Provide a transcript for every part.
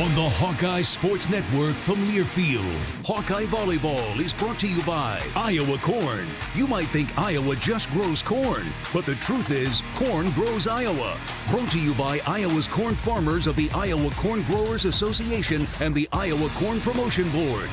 On the Hawkeye Sports Network from Learfield, Hawkeye Volleyball is brought to you by Iowa Corn. You might think Iowa just grows corn, but the truth is, corn grows Iowa. Brought to you by Iowa's corn farmers of the Iowa Corn Growers Association and the Iowa Corn Promotion Board.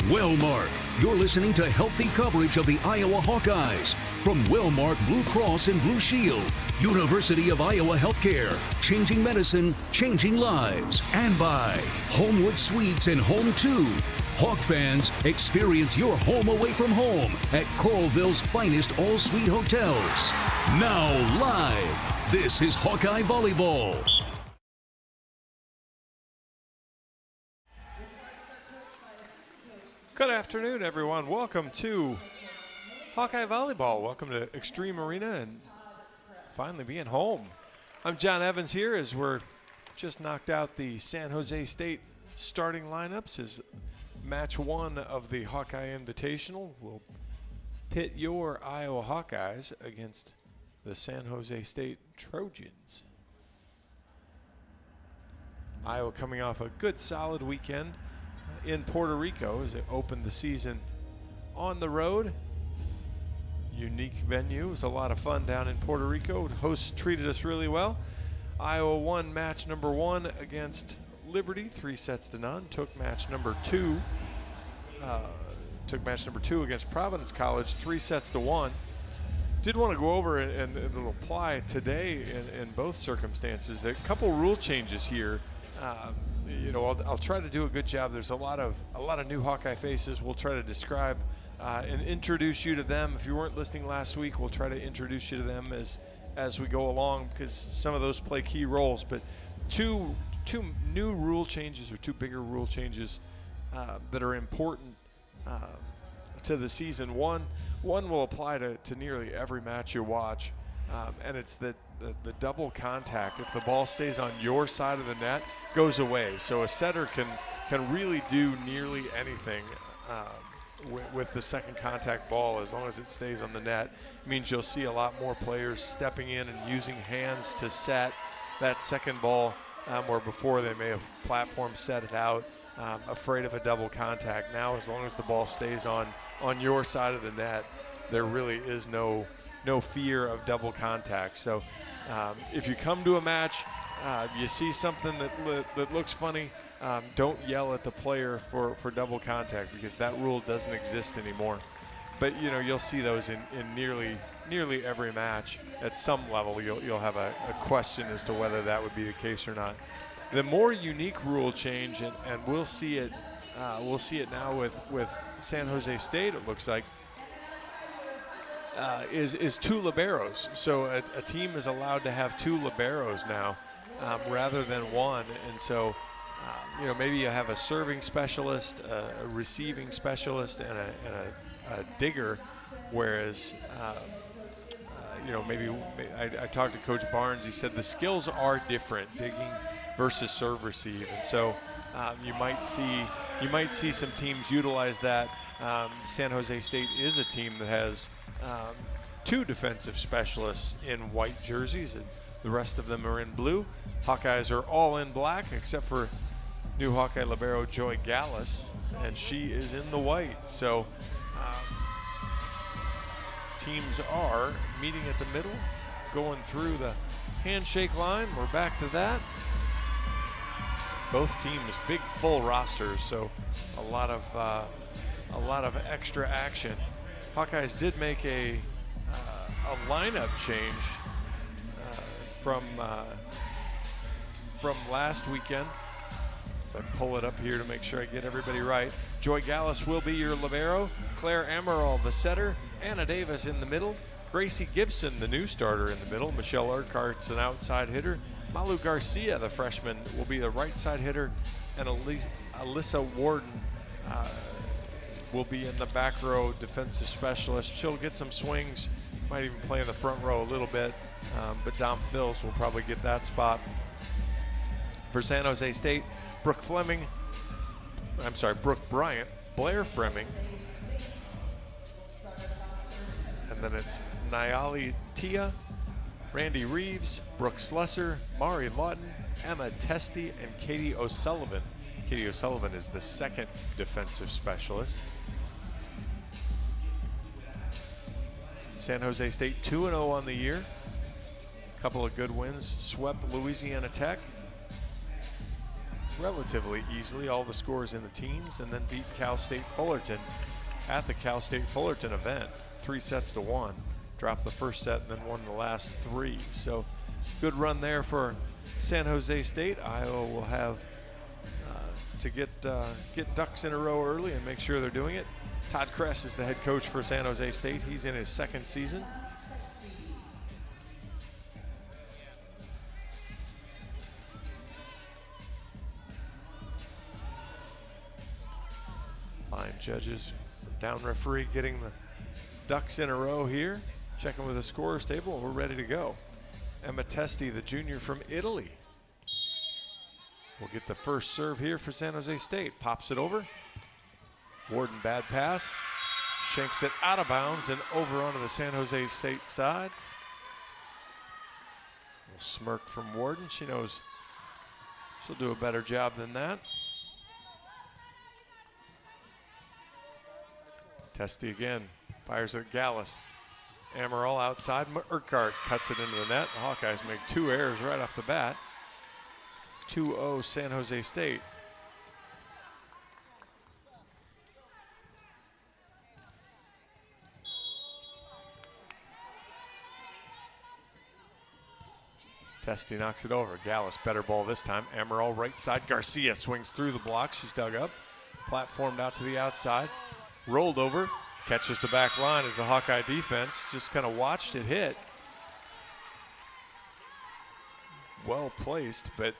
Wellmark, you're listening to healthy coverage of the Iowa Hawkeyes from Wellmark Blue Cross and Blue Shield, University of Iowa Healthcare, changing medicine, changing lives, and by Homewood Suites and Home 2. Hawk fans, experience your home away from home at Coralville's finest all-suite hotels. Now live, this is Hawkeye Volleyball. Good afternoon, everyone. Welcome to Hawkeye Volleyball. Welcome to Extreme Arena and finally being home. I'm John Evans here as we're just knocked out the San Jose State starting lineups as match one of the Hawkeye Invitational will pit your Iowa Hawkeyes against the San Jose State Trojans. Iowa coming off a good solid weekend in Puerto Rico as it opened the season on the road. Unique venue. It was a lot of fun down in Puerto Rico. Hosts treated us really well. Iowa won match number one against Liberty, 3-0. Took match number two against Providence College, 3-1. Did want to go over and it'll apply today in both circumstances. A couple rule changes here. I'll try to do a good job. There's a lot of new Hawkeye faces. We'll try to describe and introduce you to them. If you weren't listening last week, we'll try to introduce you to them as we go along because some of those play key roles. But two new rule changes or two bigger rule changes that are important to the season. One will apply to nearly every match you watch, and it's the double contact. If the ball stays on your side of the net, goes away. So a setter can really do nearly anything with the second contact ball as long as it stays on the net. It means you'll see a lot more players stepping in and using hands to set that second ball, where before they may have platform set it out, afraid of a double contact. Now, as long as the ball stays on your side of the net, there really is no fear of double contact. So if you come to a match, you see something that looks funny, don't yell at the player for double contact because that rule doesn't exist anymore. But you'll see those in nearly every match. At some level, you'll have a question as to whether that would be the case or not. The more unique rule change, and we'll see it now with San Jose State. It looks like. Is two liberos. So a team is allowed to have two liberos now rather than one. And so, maybe you have a serving specialist, a receiving specialist, and a digger, whereas, maybe I talked to Coach Barnes. He said the skills are different, digging versus serve receive. And so you might see some teams utilize that. San Jose State is a team that has two defensive specialists in white jerseys, and the rest of them are in blue. Hawkeyes are all in black except for new Hawkeye libero Joy Gallus, and she is in the white. So teams are meeting at the middle, going through the handshake line. We're back to that. Both teams big full rosters, so a lot of extra action. Hawkeyes did make a lineup change from last weekend. So I pull it up here to make sure I get everybody right. Joy Gallus will be your libero. Claire Amaral, the setter. Anna Davis in the middle. Gracie Gibson, the new starter, in the middle. Michelle Urquhart's an outside hitter. Malu Garcia, the freshman, will be the right side hitter. And Alyssa Warden will be in the back row, defensive specialist. She'll get some swings, might even play in the front row a little bit, but Dom Phils will probably get that spot. For San Jose State, Brooke Bryant, Blair Fremming, and then it's Nyali Tia, Randy Reeves, Brooke Slesser, Mari Lawton, Emma Testy, and Katie O'Sullivan Katie O'Sullivan is the second defensive specialist. San Jose State 2-0 on the year. A couple of good wins. Swept Louisiana Tech relatively easily, all the scores in the teens, and then beat Cal State Fullerton at the Cal State Fullerton event, 3-1. Dropped the first set and then won the last 3. So good run there for San Jose State. Iowa will have to get ducks in a row early and make sure they're doing it. Todd Kress is the head coach for San Jose State. He's in his second season. Line judges, down referee getting the ducks in a row here. Checking with the scorer's table, and we're ready to go. Emma Testi, the junior from Italy, will get the first serve here for San Jose State. Pops it over. Warden, bad pass. Shanks it out of bounds and over onto the San Jose State side. A smirk from Warden. She knows she'll do a better job than that. Testi again, fires at Gallus. Amaral outside, Urquhart cuts it into the net. The Hawkeyes make 2 errors right off the bat. 2-0 San Jose State. Testi knocks it over. Gallus, better ball this time. Amaral right side. Garcia swings through the block. She's dug up. Platformed out to the outside. Rolled over. Catches the back line as the Hawkeye defense just kind of watched it hit. Well placed, but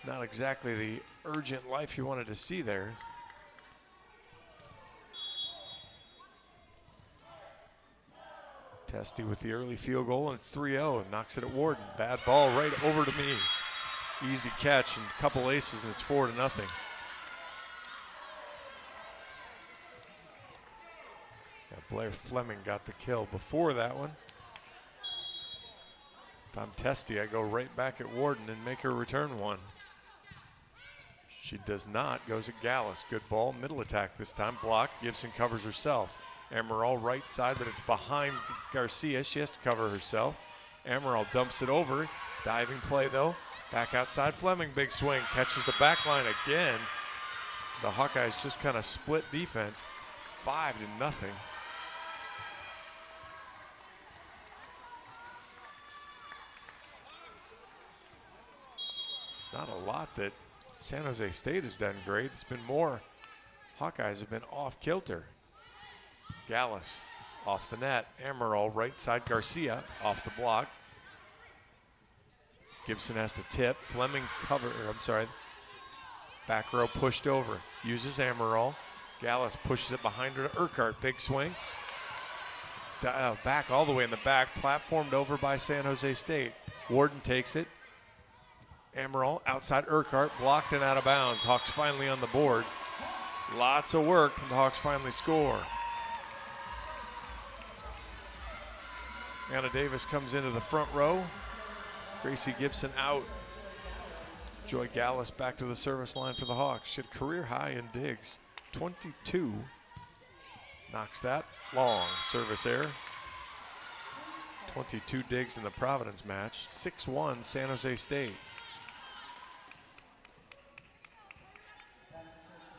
not exactly the urgent life you wanted to see there. Testi with the early field goal, and it's 3-0, and knocks it at Warden. Bad ball right over to me. Easy catch and a couple aces, and it's 4-0. Yeah, Blair Fleming got the kill before that one. If I'm Testi, I go right back at Warden and make her return one. She does not, goes at Gallus. Good ball, middle attack this time. Block, Gibson covers herself. Amaral right side, but it's behind Garcia. She has to cover herself. Amaral dumps it over. Diving play though. Back outside, Fleming, big swing. Catches the back line again. As the Hawkeyes just kind of split defense. 5-0. Not a lot that San Jose State has done great. It's been more Hawkeyes have been off kilter. Gallus off the net. Amaral right side. Garcia off the block. Gibson has to tip. Fleming back row pushed over. Uses Amaral. Gallus pushes it behind her to Urquhart. Big swing. Back all the way in the back. Platformed over by San Jose State. Warden takes it. Amaral outside Urquhart, blocked and out of bounds. Hawks finally on the board. Lots of work, and the Hawks finally score. Anna Davis comes into the front row. Gracie Gibson out. Joy Gallus back to the service line for the Hawks. She had career high in digs. 22. Knocks that long. Service error. 22 digs in the Providence match. 6-1 San Jose State.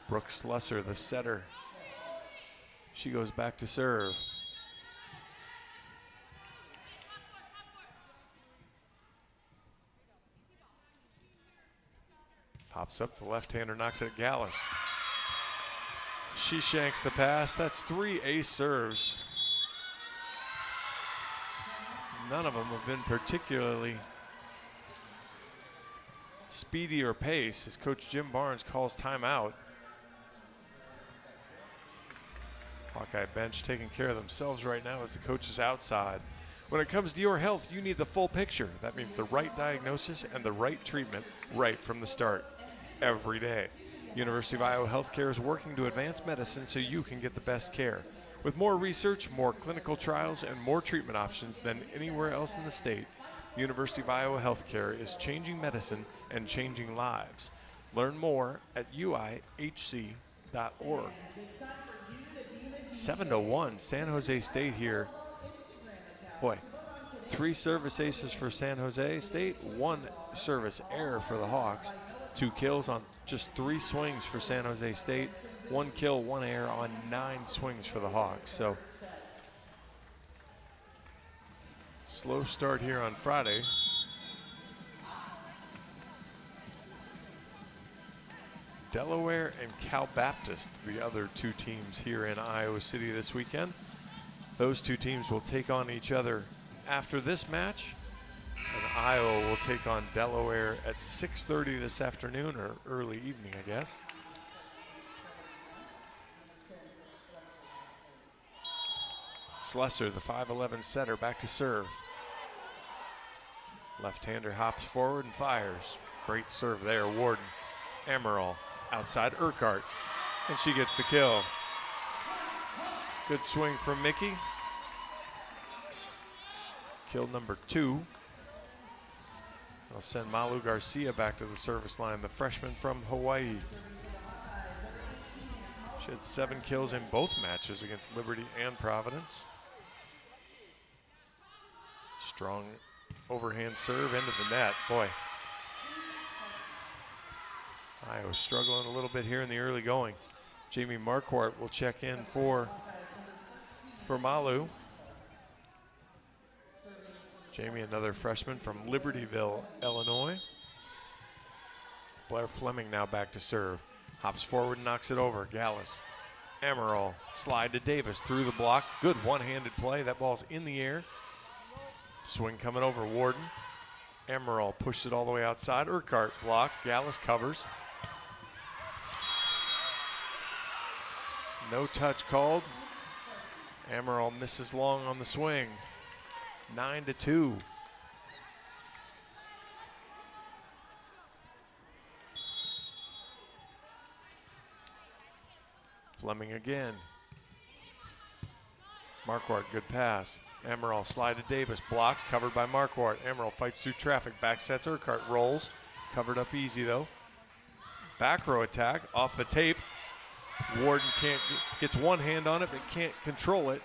Brooke Slusser, the setter. She goes back to serve. Pops up, the left-hander knocks it at Gallus. She shanks the pass. That's 3 ace serves. None of them have been particularly speedy or pace as Coach Jim Barnes calls timeout. Hawkeye bench taking care of themselves right now as the coach is outside. When it comes to your health, you need the full picture. That means the right diagnosis and the right treatment right from the start, every day. University of Iowa Healthcare is working to advance medicine so you can get the best care. With more research, more clinical trials, and more treatment options than anywhere else in the state, University of Iowa Healthcare is changing medicine and changing lives. Learn more at uihc.org. 7-1, San Jose State here. Boy, 3 service aces for San Jose State, 1 service error for the Hawks. 2 kills on just 3 swings for San Jose State. 1 kill, 1 error on 9 swings for the Hawks. So slow start here on Friday. Delaware and Cal Baptist, the other 2 teams here in Iowa City this weekend. Those 2 teams will take on each other after this match, and Iowa will take on Delaware at 6:30 this afternoon, or early evening, I guess. Slesser, the 5'11" setter, back to serve. Left-hander hops forward and fires. Great serve there, Warden. Amaral outside Urquhart, and she gets the kill. Good swing from Mickey. Kill number 2. They'll send Malu Garcia back to the service line, the freshman from Hawaii. She had 7 kills in both matches against Liberty and Providence. Strong overhand serve into the net. Boy, Iowa struggling a little bit here in the early going. Jamie Marquardt will check in for Malu. Jamie, another freshman from Libertyville, Illinois. Blair Fleming now back to serve. Hops forward and knocks it over. Gallus. Amaral, slide to Davis through the block. Good one-handed play. That ball's in the air. Swing coming over, Warden. Amaral pushed it all the way outside. Urquhart blocked. Gallus covers. No touch called. Amaral misses long on the swing. 9-2. Fleming again. Marquardt, good pass. Amaral slide to Davis, blocked, covered by Marquardt. Amaral fights through traffic, back sets Urquhart, rolls, covered up easy though. Back row attack, off the tape. Warden gets one hand on it, but can't control it.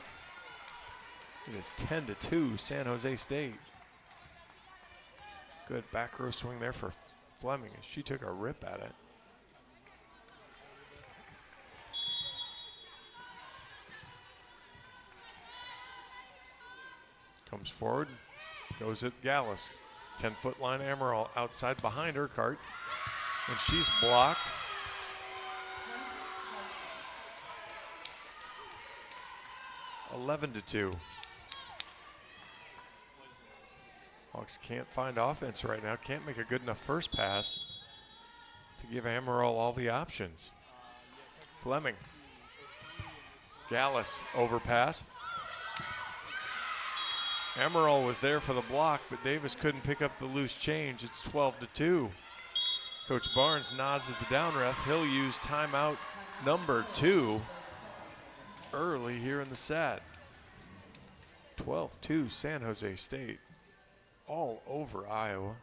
It is 10-2, San Jose State. Good back row swing there for Fleming. She took a rip at it. Comes forward, goes at Gallus. 10-foot line, Amaral outside behind Urquhart, and she's blocked. (11-2). Hawks can't find offense right now. Can't make a good enough first pass to give Amaral all the options. Fleming. Gallus overpass. Amaral was there for the block, but Davis couldn't pick up the loose change. It's 12-2. Coach Barnes nods at the down ref. He'll use timeout number 2 early here in the set. 12-2, San Jose State all over Iowa.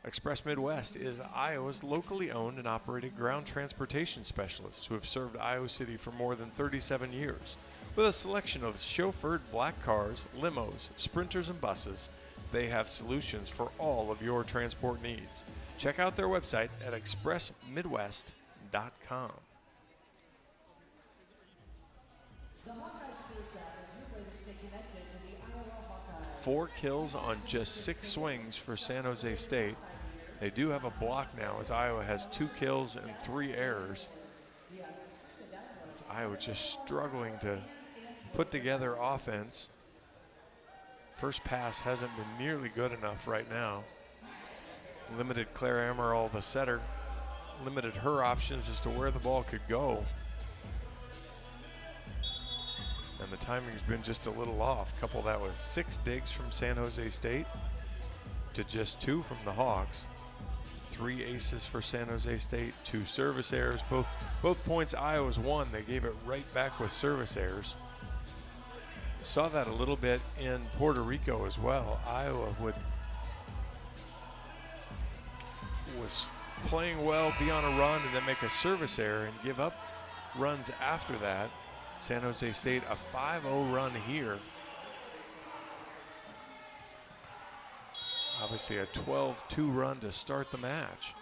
Express Midwest is Iowa's locally owned and operated ground transportation specialists who have served Iowa City for more than 37 years. With a selection of chauffeured black cars, limos, sprinters, and buses, they have solutions for all of your transport needs. Check out their website at expressmidwest.com. 4 kills on just 6 swings for San Jose State. They do have a block now as Iowa has 2 kills and 3 errors. It's Iowa just struggling to put together offense. First pass hasn't been nearly good enough right now. Limited Claire Amaral, the setter, limited her options as to where the ball could go. And the timing's been just a little off. Couple that with 6 digs from San Jose State to just 2 from the Hawks. 3 aces for San Jose State, 2 service errors. Both points Iowa's won. They gave it right back with service errors. Saw that a little bit in Puerto Rico as well. Iowa was playing well, be on a run, and then make a service error and give up runs after that. San Jose State a 5-0 run here. Obviously a 12-2 run to start the match.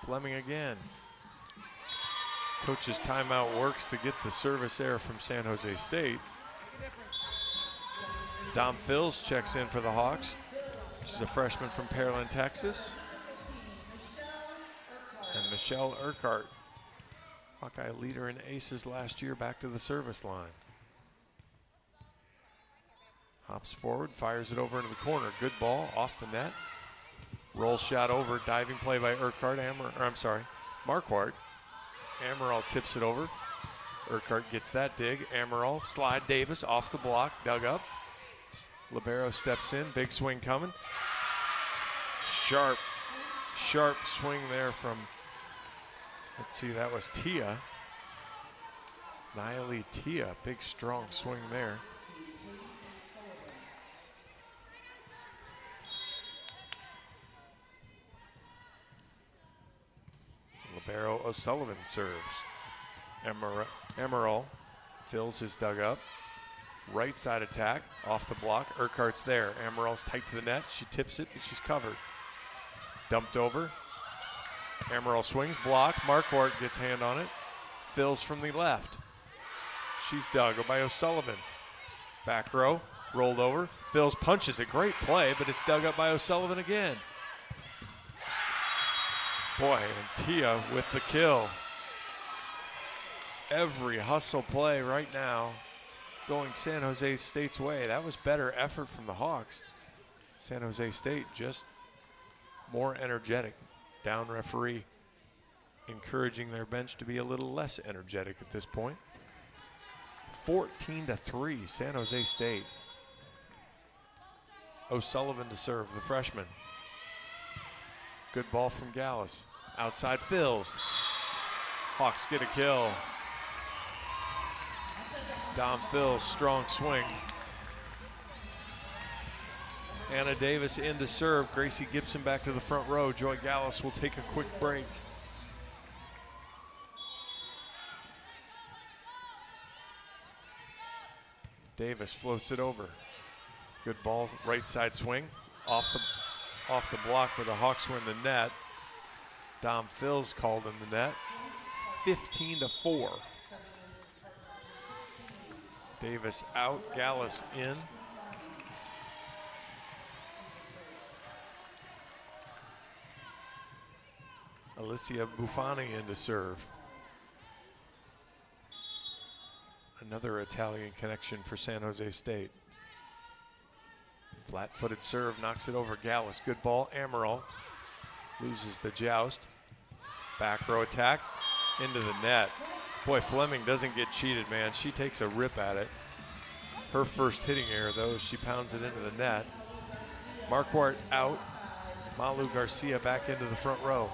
Fleming again. Coach's timeout works to get the service error from San Jose State. Dom Phils checks in for the Hawks. She's a freshman from Pearland, Texas. And Michelle Urquhart, Hawkeye leader in aces last year, back to the service line. Hops forward, fires it over into the corner. Good ball off the net. Roll shot over, diving play by Urquhart. Marquardt. Amaral tips it over. Urquhart gets that dig. Amaral, slide Davis off the block, dug up. Libero steps in, big swing coming. Sharp swing there from, let's see, that was Tia. Nayeli Tia, big strong swing there. Libero O'Sullivan serves. Amaral fills his dug up. Right side attack, off the block. Urquhart's there. Amaral's tight to the net. She tips it, but she's covered. Dumped over. Amaral swings, blocked. Marquardt gets hand on it. Fills from the left. She's dug by O'Sullivan. Back row, rolled over. Fills punches it. Great play, but it's dug up by O'Sullivan again. Boy, and Tia with the kill. Every hustle play right now going San Jose State's way. That was better effort from the Hawks. San Jose State just more energetic. Down referee encouraging their bench to be a little less energetic at this point. 14-3, San Jose State. O'Sullivan to serve, the freshman. Good ball from Gallus. Outside Phils. Hawks get a kill. Dom Phils, strong swing. Anna Davis in to serve. Gracie Gibson back to the front row. Joy Gallus will take a quick break. Davis floats it over. Good ball, right side swing. Off the block, but the Hawks were in the net. Dom Phils called in the net. 15-4. Davis out, Gallus in. Alicia Buffani in to serve. Another Italian connection for San Jose State. Flat-footed serve, knocks it over Gallus. Good ball, Amaral loses the joust. Back row attack, into the net. Boy, Fleming doesn't get cheated, man. She takes a rip at it. Her first hitting error, though, she pounds it into the net. Marquardt out. Malu Garcia back into the front row.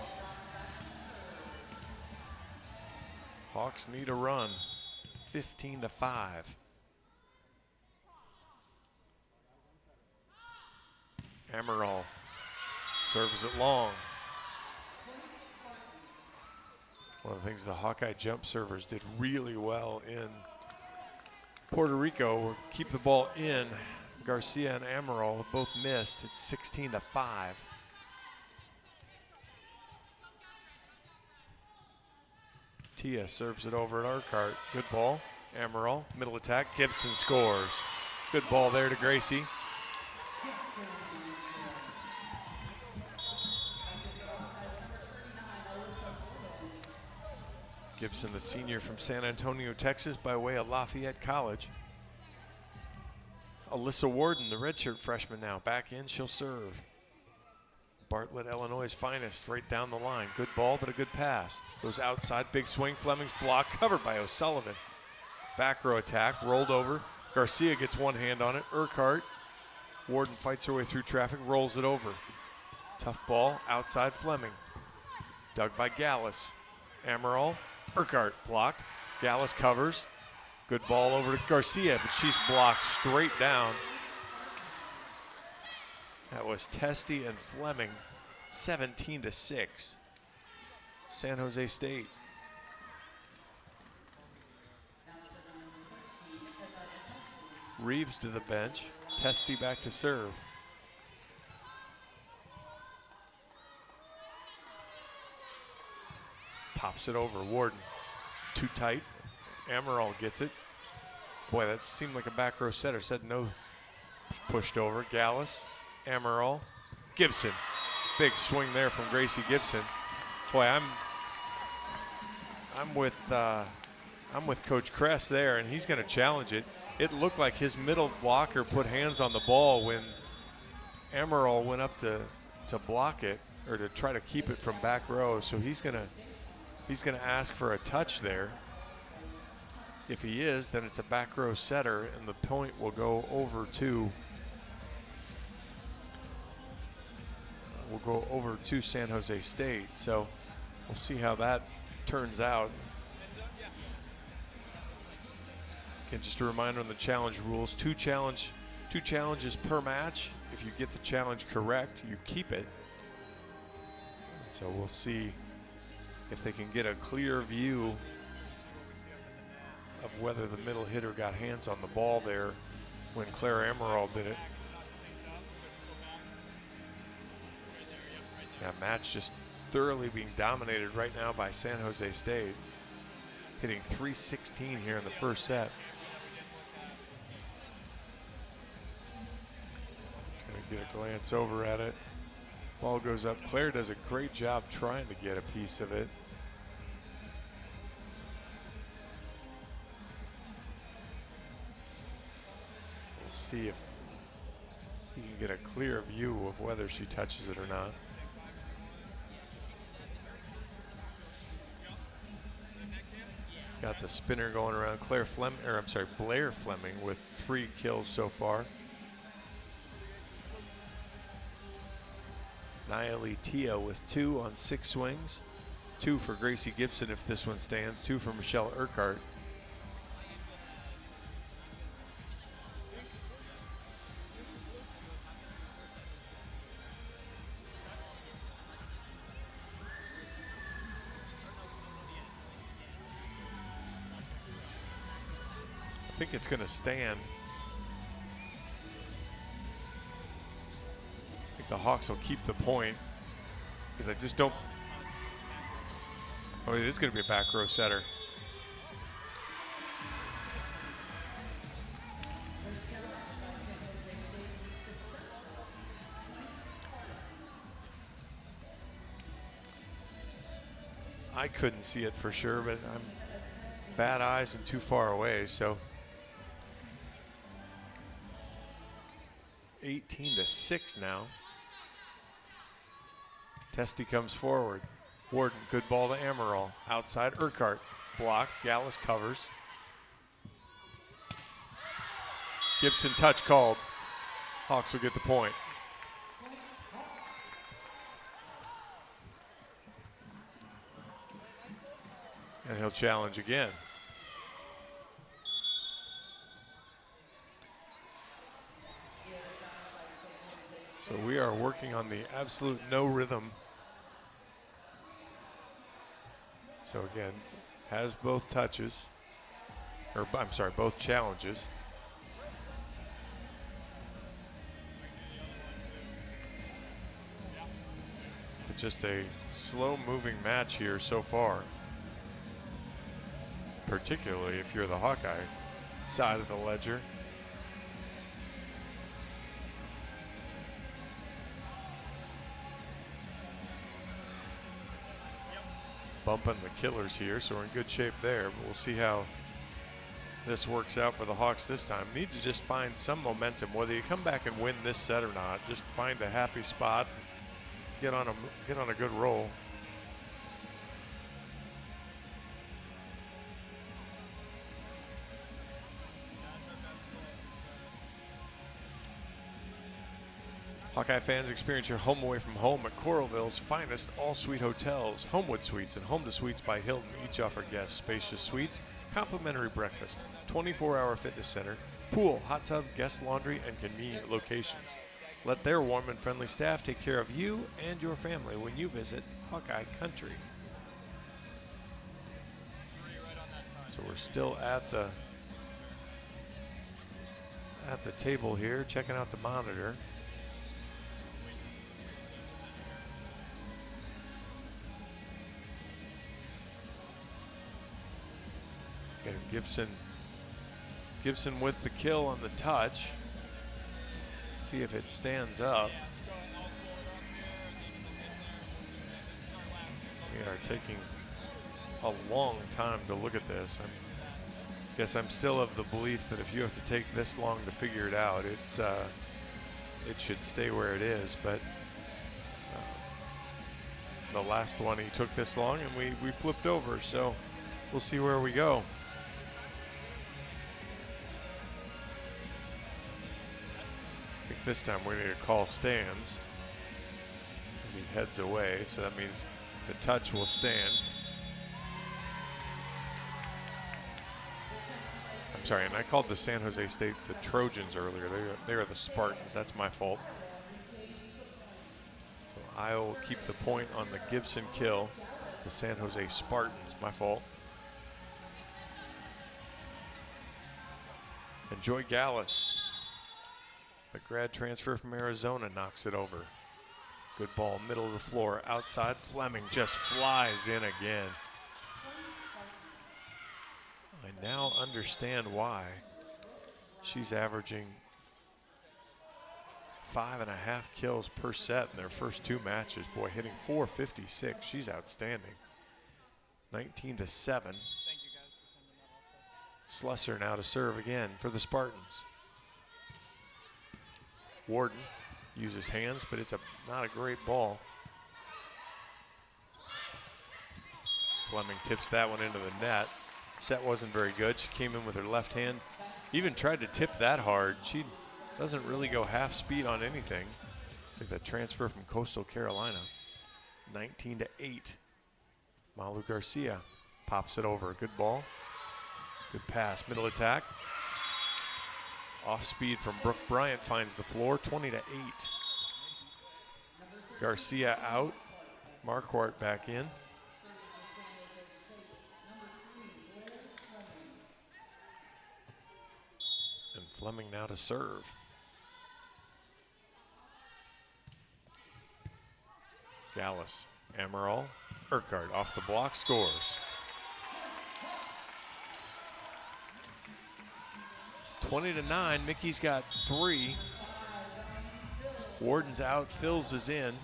Hawks need a run. 15-5. Amaral serves it long. One of the things the Hawkeye jump servers did really well in Puerto Rico were keep the ball in. Garcia and Amaral both missed. It's 16-5. Tia serves it over at Urquhart. Good ball. Amaral, middle attack. Gibson scores. Good ball there to Gracie. Gibson, the senior from San Antonio, Texas, by way of Lafayette College. Alyssa Warden, the redshirt freshman now, back in, she'll serve. Bartlett, Illinois' finest, right down the line. Good ball, but a good pass. Goes outside, big swing, Fleming's block, covered by O'Sullivan. Back row attack, rolled over. Garcia gets one hand on it. Urquhart, Warden fights her way through traffic, rolls it over. Tough ball, outside Fleming. Dug by Gallus. Amaral, Urquhart blocked. Gallus covers. Good ball over to Garcia, but she's blocked straight down. That was Testy and Fleming, 17-6. San Jose State. Reeves to the bench. Testy back to serve. Pops it over. Warden. Too tight. Amaral gets it. Boy, that seemed like a back row setter. Said no. Pushed over. Gallus. Amaral. Gibson. Big swing there from Gracie Gibson. Boy, I'm with Coach Kress there, and he's going to challenge it. It looked like his middle blocker put hands on the ball when Amaral went up to block it or to try to keep it from back row. So he's gonna ask for a touch there. If he is, then it's a back row setter, and the point will go over to San Jose State. So we'll see how that turns out. Again, just a reminder on the challenge rules: two challenges per match. If you get the challenge correct, you keep it. So we'll see if they can get a clear view of whether the middle hitter got hands on the ball there when Claire Amaral did it. That match just thoroughly being dominated right now by San Jose State, hitting 316 here in the first set. Gonna get a glance over at it. Ball goes up. Claire does a great job trying to get a piece of it. We'll see if he can get a clear view of whether she touches it or not. Got the spinner going around. Blair Fleming with 3 kills so far. Nayeli Tia with 2 on 6 swings. 2 for Gracie Gibson if this one stands. 2 for Michelle Urquhart. I think it's going to stand. I think the Hawks will keep the point because I just don't. Oh, it is going to be a back row setter. I couldn't see it for sure, but I'm bad eyes and too far away, so 18-6 now. Testy comes forward. Warden, good ball to Amaral. Outside, Urquhart. Blocked. Gallus covers. Gibson touch called. Hawks will get the point. And he'll challenge again. So we are working on the absolute no rhythm. So again, has both touches, or I'm sorry, both challenges. But just a slow moving match here so far. Particularly if you're the Hawkeye side of the ledger. Bumping the killers here, so we're in good shape there, but we'll see how this works out for the Hawks this time. Need to just find some momentum, whether you come back and win this set or not. Just find a happy spot, get on a good roll. Hawkeye fans, experience your home away from home at Coralville's finest all-suite hotels. Homewood Suites and Home to Suites by Hilton each offer guests spacious suites, complimentary breakfast, 24-hour fitness center, pool, hot tub, guest laundry, and convenient locations. Let their warm and friendly staff take care of you and your family when you visit Hawkeye Country. So we're still at the table here, checking out the monitor. And Gibson with the kill on the touch. See if it stands up. We are taking a long time to look at this. I guess I'm still of the belief that if you have to take this long to figure it out, it should stay where it is. But the last one he took this long, and we flipped over. So we'll see where we go. I think this time we're going to call stands as he heads away. So that means the touch will stand. I'm sorry, and I called the San Jose State the Trojans earlier. They are the Spartans. That's my fault. So Iowa will keep the point on the Gibson kill. The San Jose Spartans, my fault. And Joy Gallus, the grad transfer from Arizona, knocks it over. Good ball, middle of the floor, outside. Fleming just flies in again. I now understand why she's averaging 5.5 kills per set in their first 2 matches. Boy, hitting .456. She's outstanding. 19-7. Slesser now to serve again for the Spartans. Warden uses hands, but it's not a great ball. Fleming tips that one into the net. Set wasn't very good. She came in with her left hand. Even tried to tip that hard. She doesn't really go half speed on anything. It's like that transfer from Coastal Carolina. 19-8. Malu Garcia pops it over. Good ball. Good pass. Middle attack. Off speed from Brooke Bryant finds the floor. 20-8. Garcia out. Marquardt back in. And Fleming now to serve. Gallus, Amaral, Urquhart off the block, scores. (20-9). Mickey's got 3. Warden's out, Phils is in.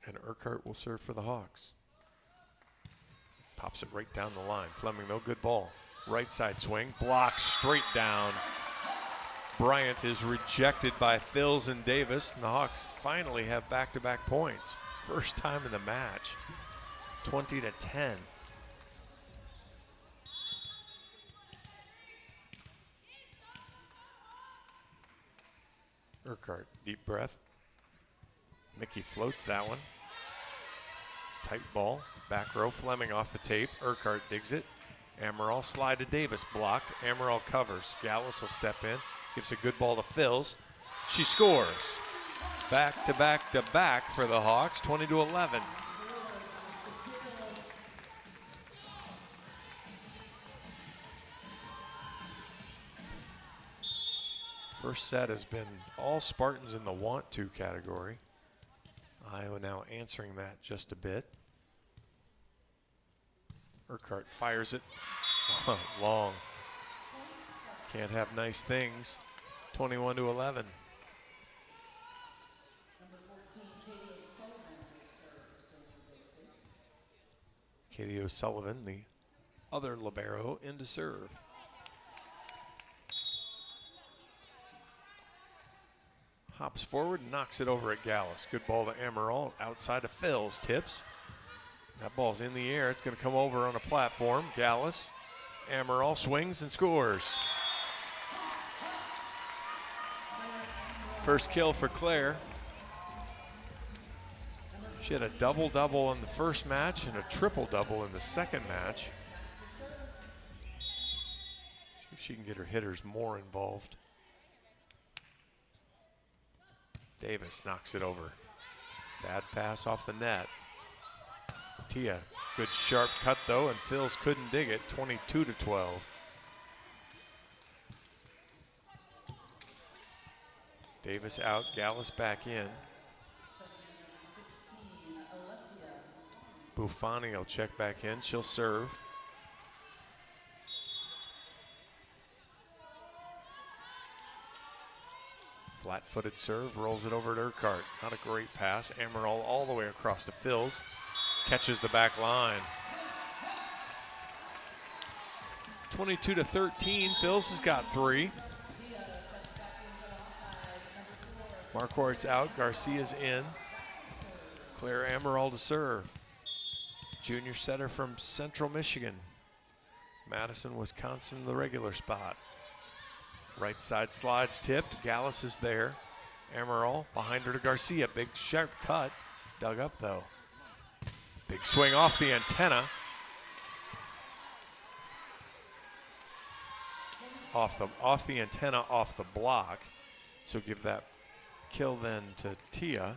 And Urquhart will serve for the Hawks. Pops it right down the line. Fleming, though, good ball. Right side swing, blocked straight down. Bryant is rejected by Phils and Davis, and the Hawks finally have back-to-back points. First time in the match. 20-10. Urquhart, deep breath. Mickey floats that one. Tight ball, back row, Fleming off the tape. Urquhart digs it. Amaral slide to Davis, blocked. Amaral covers. Gallus will step in, gives a good ball to Phils. She scores. Back to back to back for the Hawks, 20-11. First set has been all Spartans in the want to category. Iowa now answering that just a bit. Urquhart fires it long. Can't have nice things. 21-11. Katie O'Sullivan, the other libero, in to serve. Hops forward and knocks it over at Gallus. Good ball to Amaral, outside of Phils, tips. That ball's in the air. It's going to come over on a platform. Gallus, Amaral swings and scores. First kill for Claire. She had a double-double in the first match and a triple-double in the second match. See if she can get her hitters more involved. Davis knocks it over. Bad pass off the net. Tia, good sharp cut though, and Phils couldn't dig it. 22-12. Davis out, Gallus back in. Buffoni will check back in. She'll serve. Flat-footed serve, rolls it over to Urquhart. Not a great pass. Amaral all the way across to Phils. Catches the back line. 22-13. Phils has got 3. Marquardt's out. Garcia's in. Claire Amaral to serve. Junior setter from Central Michigan. Madison, Wisconsin, the regular spot. Right side slides tipped. Gallus is there. Amaral behind her to Garcia. Big sharp cut. Dug up though. Big swing off the antenna. Off the antenna, off the block. So give that kill then to Tia.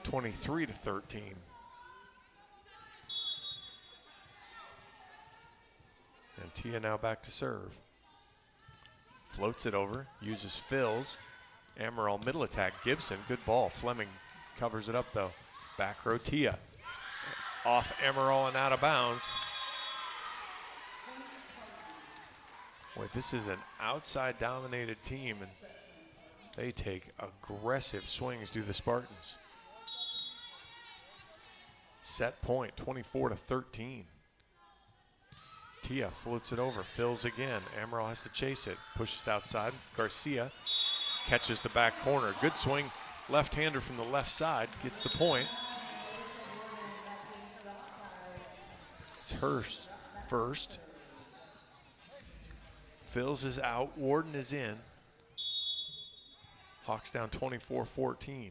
23-13. And Tia now back to serve. Floats it over, uses Phils. Amaral middle attack, Gibson, good ball. Fleming covers it up though. Back row Tia. Off Amaral and out of bounds. Boy, this is an outside dominated team and they take aggressive swings, do the Spartans. Set point, 24-13. Tia floats it over, Phils again. Amaral has to chase it, pushes outside. Garcia catches the back corner. Good swing, left-hander from the left side, gets the point. It's hers first. Phils is out, Warden is in. Hawks down 24-14.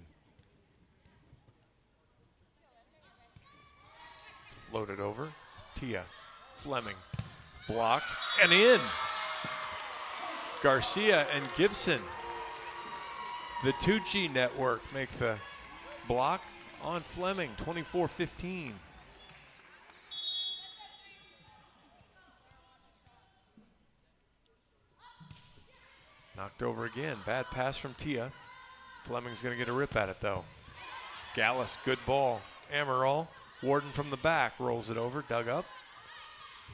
Floated over, Tia. Fleming blocked and in. Garcia and Gibson. The 2G network make the block on Fleming, 24-15. Knocked over again, bad pass from Tia. Fleming's gonna get a rip at it though. Gallus, good ball. Amaral, Warden from the back, rolls it over, dug up.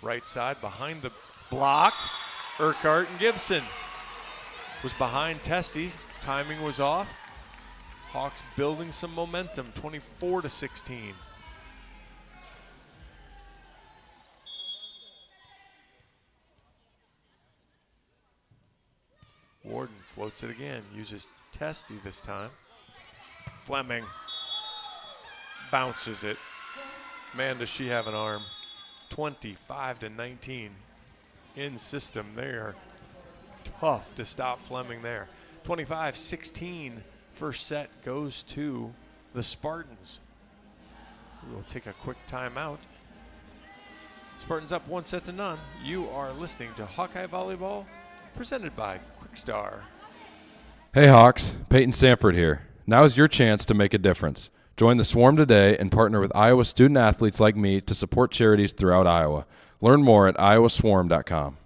Right side behind the blocked. Urquhart and Gibson was behind Testy. Timing was off. Hawks building some momentum, 24-16. Warden floats it again, uses Testy this time. Fleming bounces it. Man, does she have an arm. 25-19 in system. They are tough to stop Fleming there. 25-16, first set goes to the Spartans. We will take a quick timeout. Spartans up 1-0. You are listening to Hawkeye Volleyball, presented by Quickstar. Hey Hawks, Peyton Sanford here. Now is your chance to make a difference. Join the Swarm today and partner with Iowa student athletes like me to support charities throughout Iowa. Learn more at iowaswarm.com.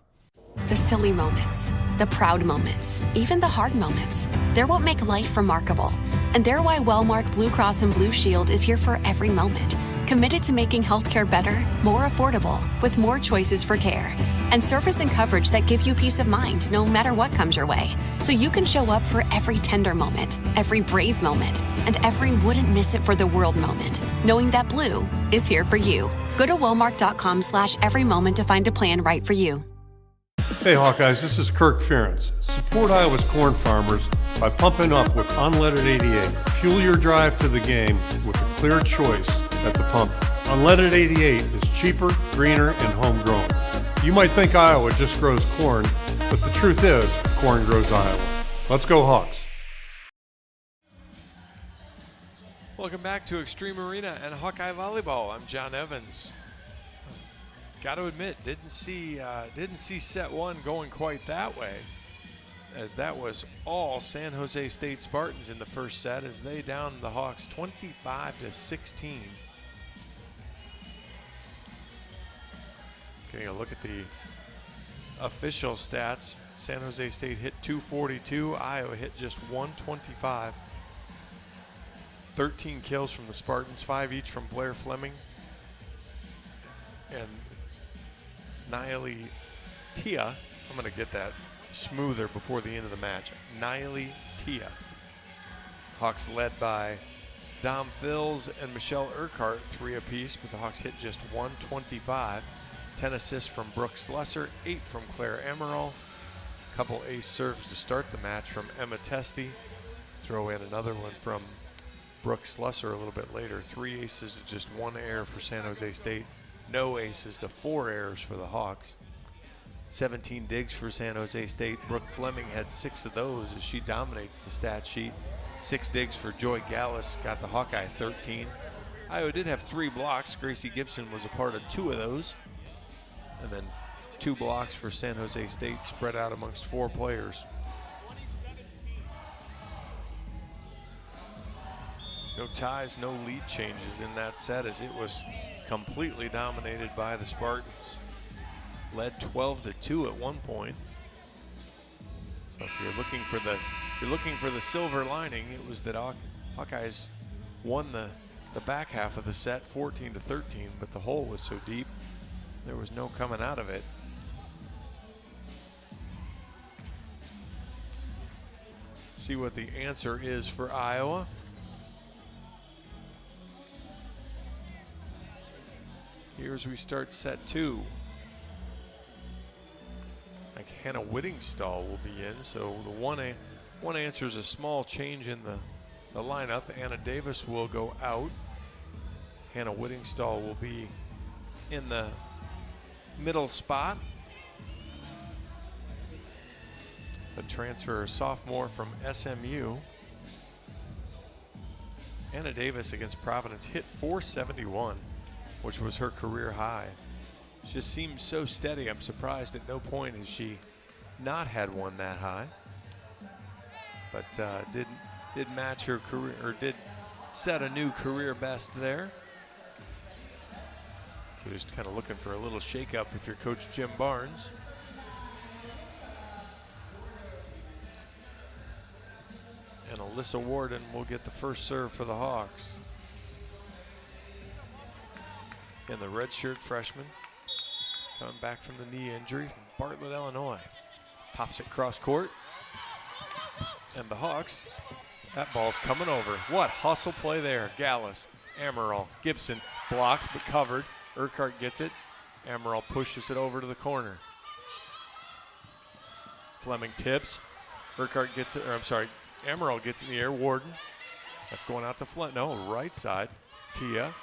The silly moments, the proud moments, even the hard moments. They're what make life remarkable. And they're why Wellmark Blue Cross and Blue Shield is here for every moment. Committed to making healthcare better, more affordable, with more choices for care. And service and coverage that give you peace of mind no matter what comes your way. So you can show up for every tender moment, every brave moment, and every wouldn't miss it for the world moment, knowing that Blue is here for you. Go to wellmark.com/every moment to find a plan right for you. Hey Hawkeyes, this is Kirk Ferentz. Support Iowa's corn farmers by pumping up with Unleaded 88. Fuel your drive to the game with a clear choice at the pump. Unleaded 88 is cheaper, greener, and homegrown. You might think Iowa just grows corn, but the truth is, corn grows Iowa. Let's go Hawks. Welcome back to Extreme Arena and Hawkeye Volleyball. I'm John Evans. Got to admit, didn't see set one going quite that way. as that was all San Jose State Spartans in the first set as they downed the Hawks 25-16. Getting a look at the official stats. San Jose State hit 242, Iowa hit just 125. 13 kills from the Spartans, 5 each from Blair Fleming and Naili Tia. I'm going to get that smoother before the end of the match. Naili Tia. Hawks led by Dom Fills and Michelle Urquhart, 3 apiece, but the Hawks hit just 125. 10 assists from Brooke Slesser, 8 from Claire Emerald. Couple ace serves to start the match from Emma Testi. Throw in another one from Brooke Slesser a little bit later. 3 aces to just 1 error for San Jose State. No aces to 4 errors for the Hawks. 17 digs for San Jose State. Brooke Fleming had 6 of those as she dominates the stat sheet. 6 digs for Joy Gallus, got the Hawkeye 13. Iowa did have 3 blocks. Gracie Gibson was a part of 2 of those. And then 2 blocks for San Jose State spread out amongst 4 players. No ties, no lead changes in that set as it was completely dominated by the Spartans. Led 12-2 at one point. So if you're looking for the silver lining, it was that Hawkeyes won the back half of the set 14-13, but the hole was so deep there was no coming out of it. See what the answer is for Iowa. Here's we start set 2. Like Hannah Whittingstall will be in, so the one answer is a small change in the lineup. Anna Davis will go out. Hannah Whittingstall will be in the middle spot. The transfer sophomore from SMU. Anna Davis against Providence hit .471, which was her career high. She just seems so steady. I'm surprised at no point has she not had one that high. But did match her career, or did set a new career best there. You're just kind of looking for a little shakeup if you're Coach Jim Barnes. And Alyssa Warden will get the first serve for the Hawks. And the redshirt freshman coming back from the knee injury from Bartlett, Illinois. Pops it cross court. And the Hawks, that ball's coming over. What hustle play there. Gallus, Amaral, Gibson blocked but covered. Urquhart gets it. Amaral pushes it over to the corner. Fleming tips. Urquhart gets it, or I'm sorry, Amaral gets in the air. Warden. That's going out to Fleming. No, right side. Tia.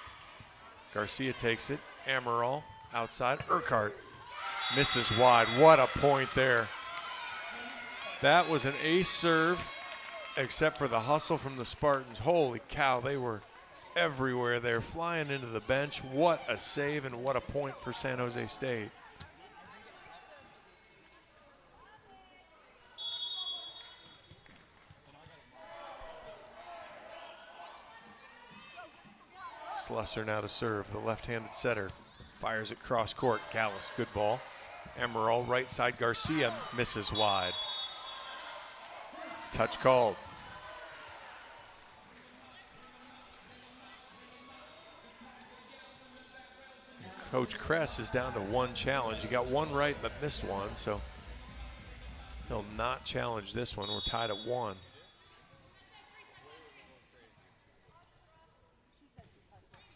Garcia takes it. Amaral outside. Urquhart misses wide. What a point there. That was an ace serve, except for the hustle from the Spartans. Holy cow, they were everywhere there, flying into the bench. What a save and what a point for San Jose State. Slesser now to serve, the left-handed setter. Fires it cross court. Gallus, good ball. Emerald, right side. Garcia misses wide. Touch called. Coach Kress is down to 1 challenge. He got 1 right but missed 1, so he'll not challenge this one. We're tied at 1.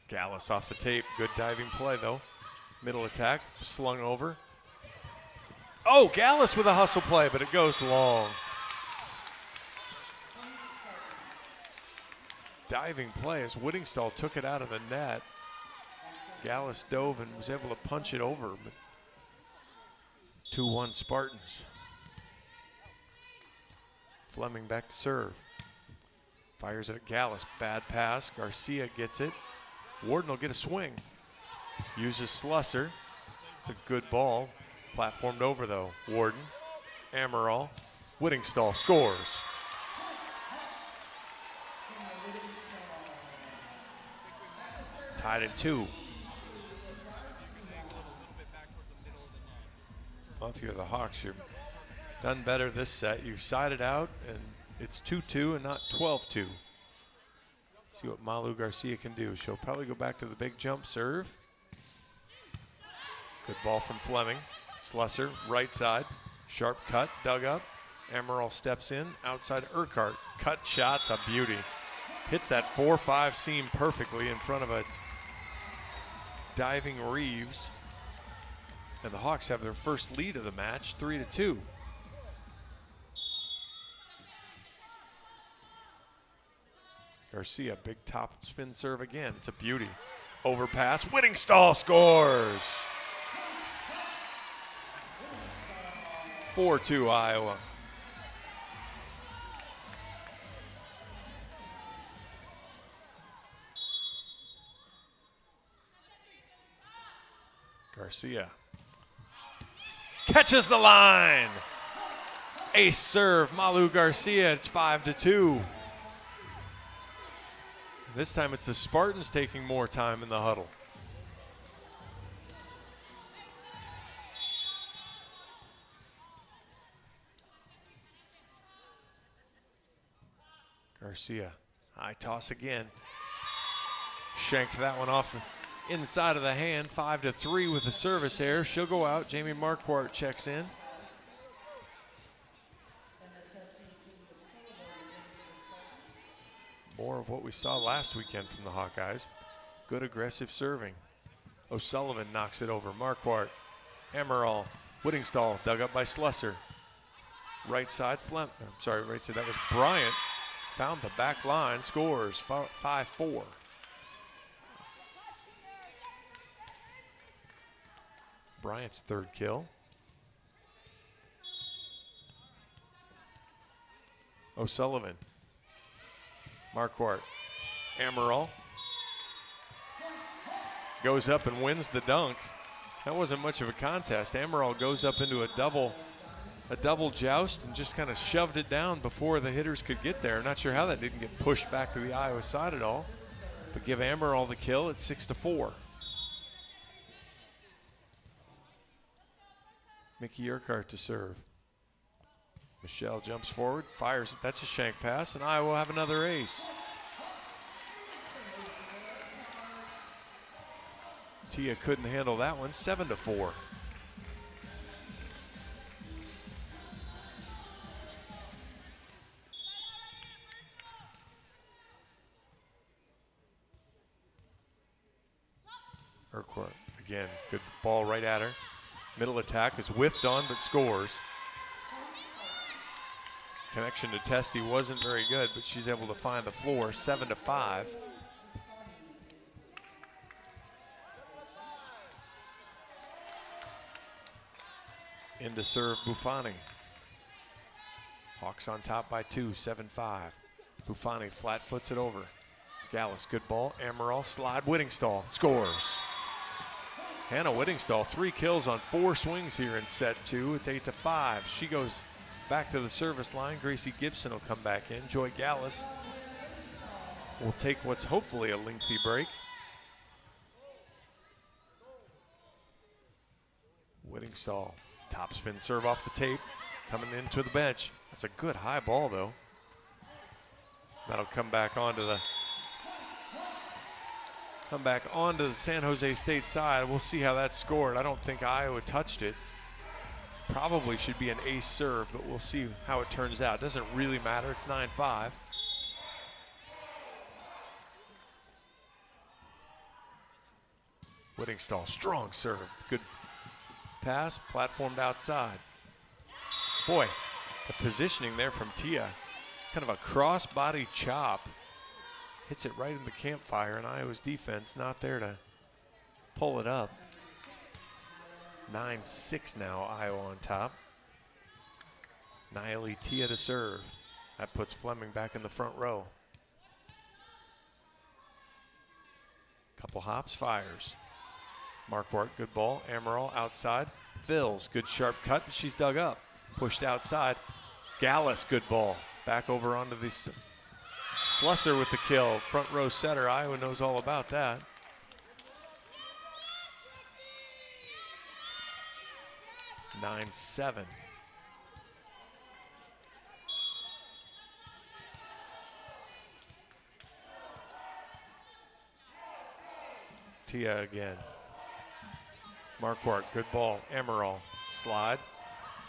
Gallus off the tape. Good diving play, though. Middle attack, slung over. Oh, Gallus with a hustle play, but it goes long. Diving play as Whittingstall took it out of the net. Gallus dove and was able to punch it over, but 2-1 Spartans. Fleming back to serve. Fires it at Gallus. Bad pass. Garcia gets it. Warden will get a swing. Uses Slesser. It's a good ball. Platformed over though. Warden. Amaral Whittingstall scores. Tied at 2. Well, if you're the Hawks, you've done better this set. You've sided out, and it's 2-2 and not 12-2. See what Malu Garcia can do. She'll probably go back to the big jump serve. Good ball from Fleming. Slusser, right side. Sharp cut, dug up. Amaral steps in. Outside Urquhart. Cut shots, a beauty. Hits that 4-5 seam perfectly in front of a diving Reeves. And the Hawks have their first lead of the match, 3-2. Garcia, big top spin serve again. It's a beauty. Overpass, Whittingstall scores. 4-2 Iowa. Garcia catches the line. Ace serve, Malu Garcia. It's 5-2. This time it's the Spartans taking more time in the huddle. Garcia, high toss again. Shanked that one off inside of the hand, 5-3 with the service error. She'll go out. Jamie Marquardt checks in. More of what we saw last weekend from the Hawkeyes. Good aggressive serving. O'Sullivan knocks it over. Marquardt, Amaral, Whittingstall dug up by Slusser. Right side, right side, that was Bryant. Found the back line, scores 5-4. Bryant's third kill. O'Sullivan. Marquardt. Amaral. Goes up and wins the dunk. That wasn't much of a contest. Amaral goes up into a double joust and just kind of shoved it down before the hitters could get there. Not sure how that didn't get pushed back to the Iowa side at all. But give Amaral the kill. It's 6-4. Mickey Urquhart to serve. Michelle jumps forward, fires it. That's a shank pass, and Iowa will have another ace. Tia couldn't handle that one, 7-4. Urquhart again, good ball right at her. Middle attack is whiffed on but scores. Connection to Testy wasn't very good, but she's able to find the floor, 7-5. In to serve Buffani. Hawks on top by 2, 7-5. Buffani flat foots it over. Gallus, good ball. Amaral, slide, Whittingstall, scores. Hannah Whittingstall, 3 kills on 4 swings here in set 2. It's 8-5. She goes back to the service line. Gracie Gibson will come back in. Joy Gallus will take what's hopefully a lengthy break. Whittingstall, top spin serve off the tape, coming into the bench. That's a good high ball though. That'll come back onto the San Jose State side. We'll see how that's scored. I don't think Iowa touched it. Probably should be an ace serve, but we'll see how it turns out. Doesn't really matter. It's 9-5. Whittingstall, strong serve. Good pass, platformed outside. Boy, the positioning there from Tia. Kind of a cross-body chop. Hits it right in the campfire, and Iowa's defense not there to pull it up. 9-6 now, Iowa on top. Nayeli Tia to serve. That puts Fleming back in the front row. Couple hops, fires. Marquardt, good ball. Amaral outside. Fills, good sharp cut, but she's dug up. Pushed outside. Gallus, good ball. Back over onto the Slusser with the kill. Front row setter. Iowa knows all about that. 9-7. Tia again. Marquardt, good ball. Amaral, slide.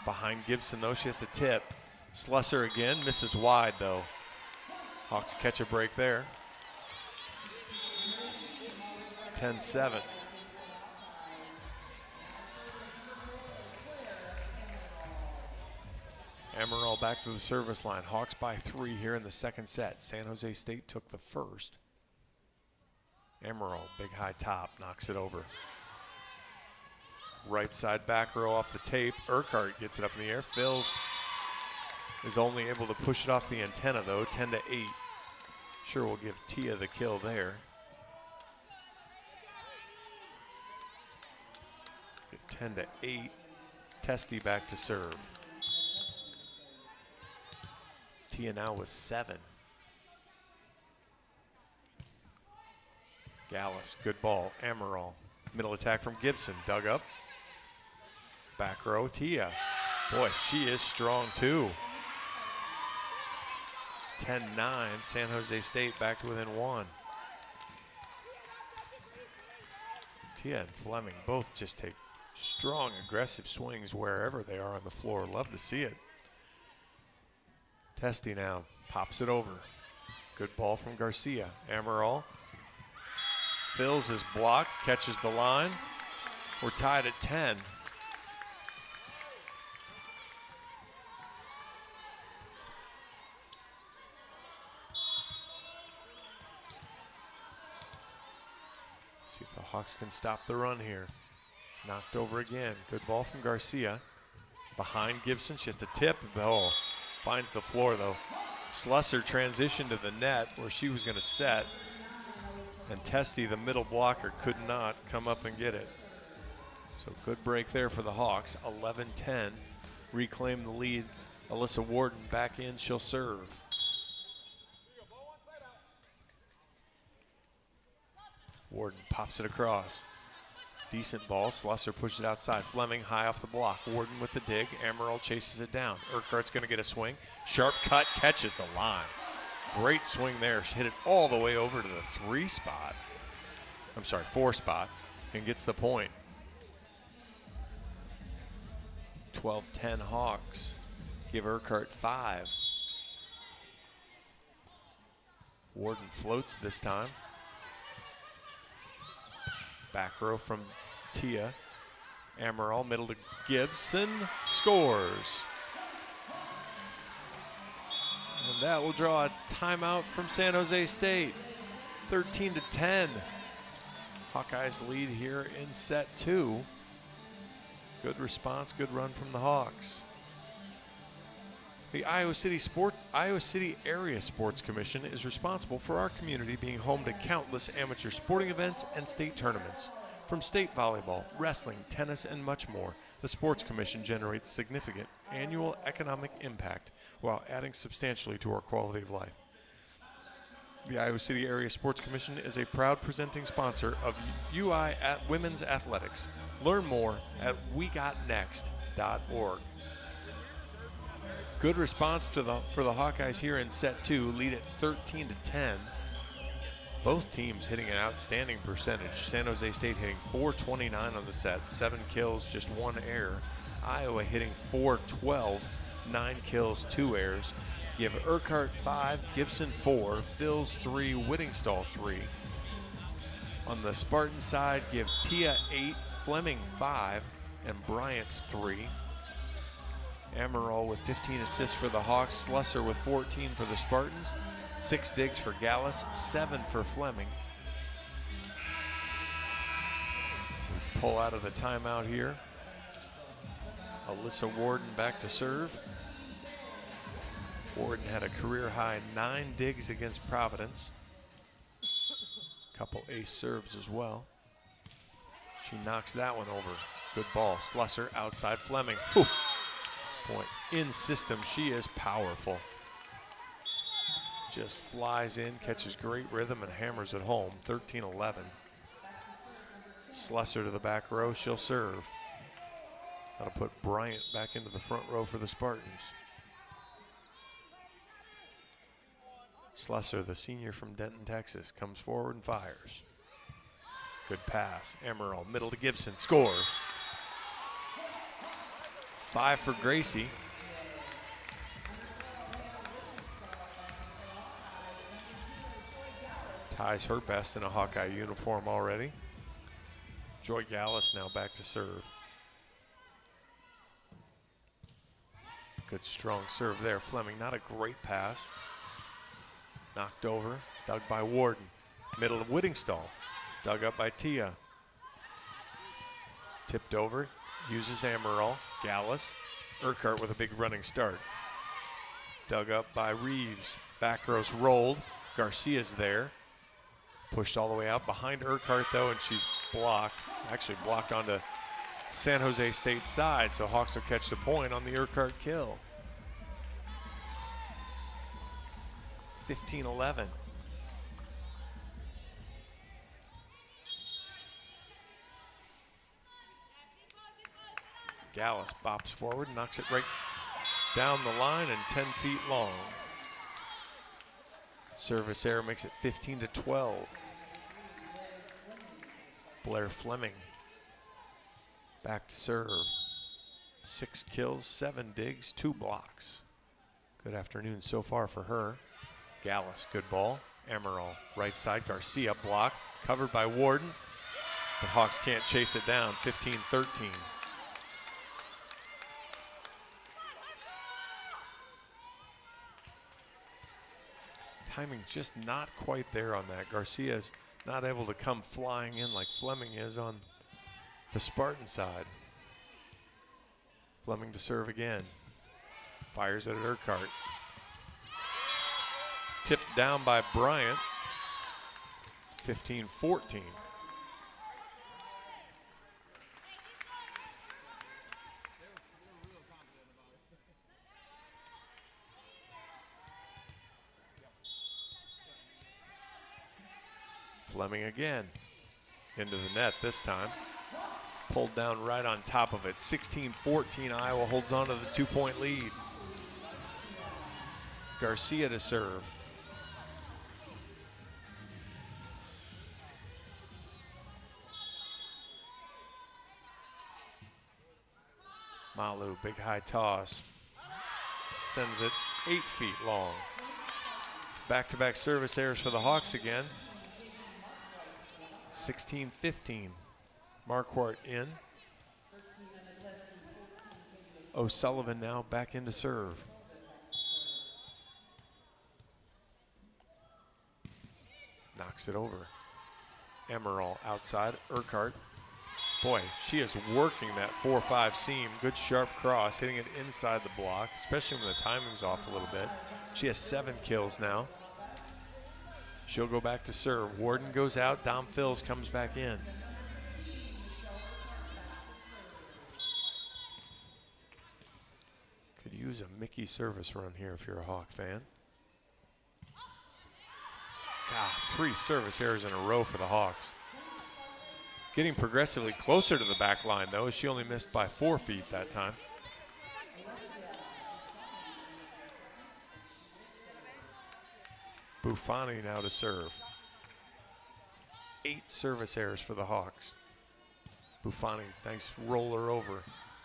Behind Gibson, though, she has to tip. Slusser again, misses wide, though. Hawks catch a break there. 10-7. Amaral back to the service line. Hawks by 3 here in the second set. San Jose State took the first. Amaral, big high top, knocks it over. Right side back row off the tape. Urquhart gets it up in the air. Phils is only able to push it off the antenna, though, 10-8. Sure will give Tia the kill there. 10-8. Testy back to serve. Tia now with 7. Gallus, good ball. Amaral, middle attack from Gibson, dug up. Back row, Tia. Boy, she is strong too. 10-9, San Jose State back to within 1. Tia and Fleming both just take strong, aggressive swings wherever they are on the floor. Love to see it. Testy now, pops it over. Good ball from Garcia. Amaral fills his block, catches the line. We're tied at 10. See if the Hawks can stop the run here. Knocked over again. Good ball from Garcia. Behind Gibson, she has to tip. Oh, finds the floor though. Slusser transitioned to the net where she was going to set. And Testy, the middle blocker, could not come up and get it. So good break there for the Hawks. 11-10. Reclaim the lead. Alyssa Warden back in. She'll serve. Warden pops it across. Decent ball. Slusser pushes it outside. Fleming high off the block. Warden with the dig. Amaral chases it down. Urquhart's going to get a swing. Sharp cut. Catches the line. Great swing there. She hit it all the way over to the 4 spot, and gets the point. 12-10 Hawks. Give Urquhart 5. Warden floats this time. Back row from Tia. Amaral, middle to Gibson, scores. And that will draw a timeout from San Jose State. 13-10. Hawkeyes lead here in set 2. Good response, good run from the Hawks. The Iowa City Area Sports Commission is responsible for our community being home to countless amateur sporting events and state tournaments. From state volleyball, wrestling, tennis, and much more, the Sports Commission generates significant annual economic impact while adding substantially to our quality of life. The Iowa City Area Sports Commission is a proud presenting sponsor of UI at Women's Athletics. Learn more at wegotnext.org. Good response for the Hawkeyes here in set 2, lead at 13-10. Both teams hitting an outstanding percentage. San Jose State hitting .429 on the set, 7 kills, just 1 error. Iowa hitting .412, 9 kills, 2 errors. Give Urquhart 5, Gibson 4, Phils 3, Whittingstall 3. On the Spartan side, give Tia 8, Fleming 5, and Bryant 3. Amaral with 15 assists for the Hawks, Slusser with 14 for the Spartans, 6 digs for Gallus, 7 for Fleming. We pull out of the timeout here. Alyssa Warden back to serve. Warden had a career high 9 digs against Providence. Couple ace serves as well. She knocks that one over. Good ball. Slusser outside Fleming. Whew. Point. in system. She is powerful. Just flies in, catches great rhythm, and hammers it home. 13-11. Slesser to the back row. She'll serve. That'll put Bryant back into the front row for the Spartans. Slesser, the senior from Denton, Texas, comes forward and fires. Good pass. Emerald, middle to Gibson, scores. 5 for Gracie. Ties her best in a Hawkeye uniform already. Joy Gallus now back to serve. Good strong serve there. Fleming, not a great pass. Knocked over, dug by Warden. Middle of Whittingstall, dug up by Tia. Tipped over, uses Amaral. Gallus, Urquhart with a big running start. Dug up by Reeves. Back row's rolled. Garcia's there. Pushed all the way out behind Urquhart though, and she's blocked. Actually blocked onto San Jose State's side, so Hawks will catch the point on the Urquhart kill. 15-11. Gallus bops forward, knocks it right down the line and 10 feet long. Service error makes it 15-12. Blair Fleming back to serve. 6 kills, 7 digs, 2 blocks. Good afternoon so far for her. Gallus, good ball. Emerald, right side. Garcia blocked, covered by Warden. The Hawks can't chase it down. 15-13. Timing just not quite there on that. Garcia's not able to come flying in like Fleming is on the Spartan side. Fleming to serve again. Fires it at Urquhart. Tipped down by Bryant. 15-14. Fleming again. Into the net this time. Pulled down right on top of it. 16-14, Iowa holds on to the 2-point lead. Garcia to serve. Malu, big high toss. Sends it 8 feet long. Back-to-back service errors for the Hawks again. 16-15. Marquardt in. O'Sullivan now back in to serve. Knocks it over. Emerald outside. Urquhart. Boy, she is working that 4-5 seam. Good sharp cross, hitting it inside the block, especially when the timing's off a little bit. She has 7 kills now. She'll go back to serve. Warden goes out. Dom Phils comes back in. Could use a Mickey service run here if you're a Hawk fan. God, 3 service errors in a row for the Hawks. Getting progressively closer to the back line, though, as she only missed by 4 feet that time. Buffani now to serve. 8 service errors for the Hawks. Buffani, nice roller over.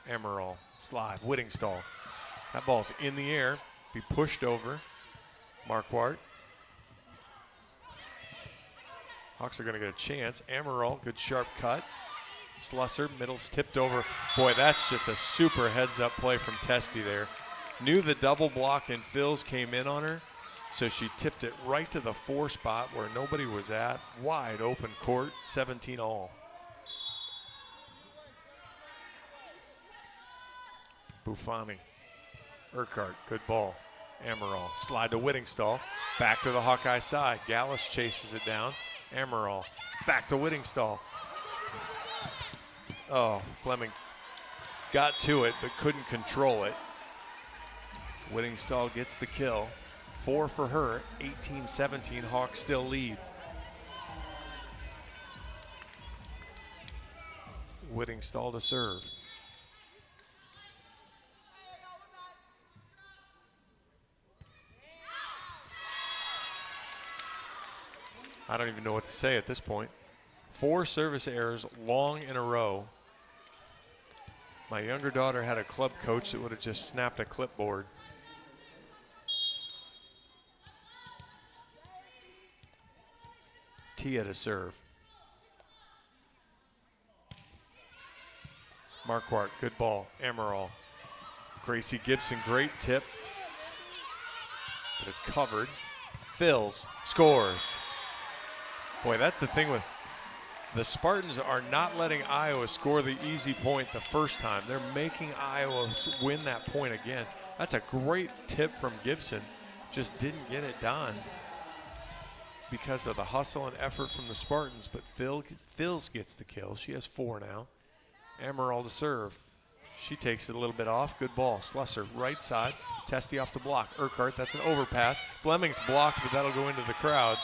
Emerald, slide, Whittingstall. That ball's in the air, be pushed over. Marquardt. Hawks are gonna get a chance. Emerald, good sharp cut. Slesser, middle's tipped over. Boy, that's just a super heads up play from Testy there. Knew the double block and Phils came in on her. So she tipped it right to the 4 spot where nobody was at. Wide open court, 17 all. Buffani. Urquhart, good ball. Emerald, slide to Whittingstall. Back to the Hawkeye side. Gallus chases it down. Emerald, back to Whittingstall. Oh, Fleming got to it but couldn't control it. Whittingstall gets the kill. 4 for her, 18-17, Hawks still lead. Whittingstall to serve. I don't even know what to say at this point. 4 service errors long in a row. My younger daughter had a club coach that would have just snapped a clipboard. Tia to serve. Marquardt, good ball. Amaral. Gracie Gibson, great tip. But it's covered. Fills, scores. Boy, that's the thing with the Spartans are not letting Iowa score the easy point the first time. They're making Iowa win that point again. That's a great tip from Gibson. Just didn't get it done because of the hustle and effort from the Spartans. But Fils gets the kill. She has 4 now. Amaral to serve. She takes it a little bit off. Good ball. Slesser, right side. Testy off the block. Urquhart, that's an overpass. Fleming's blocked, but that'll go into the crowd.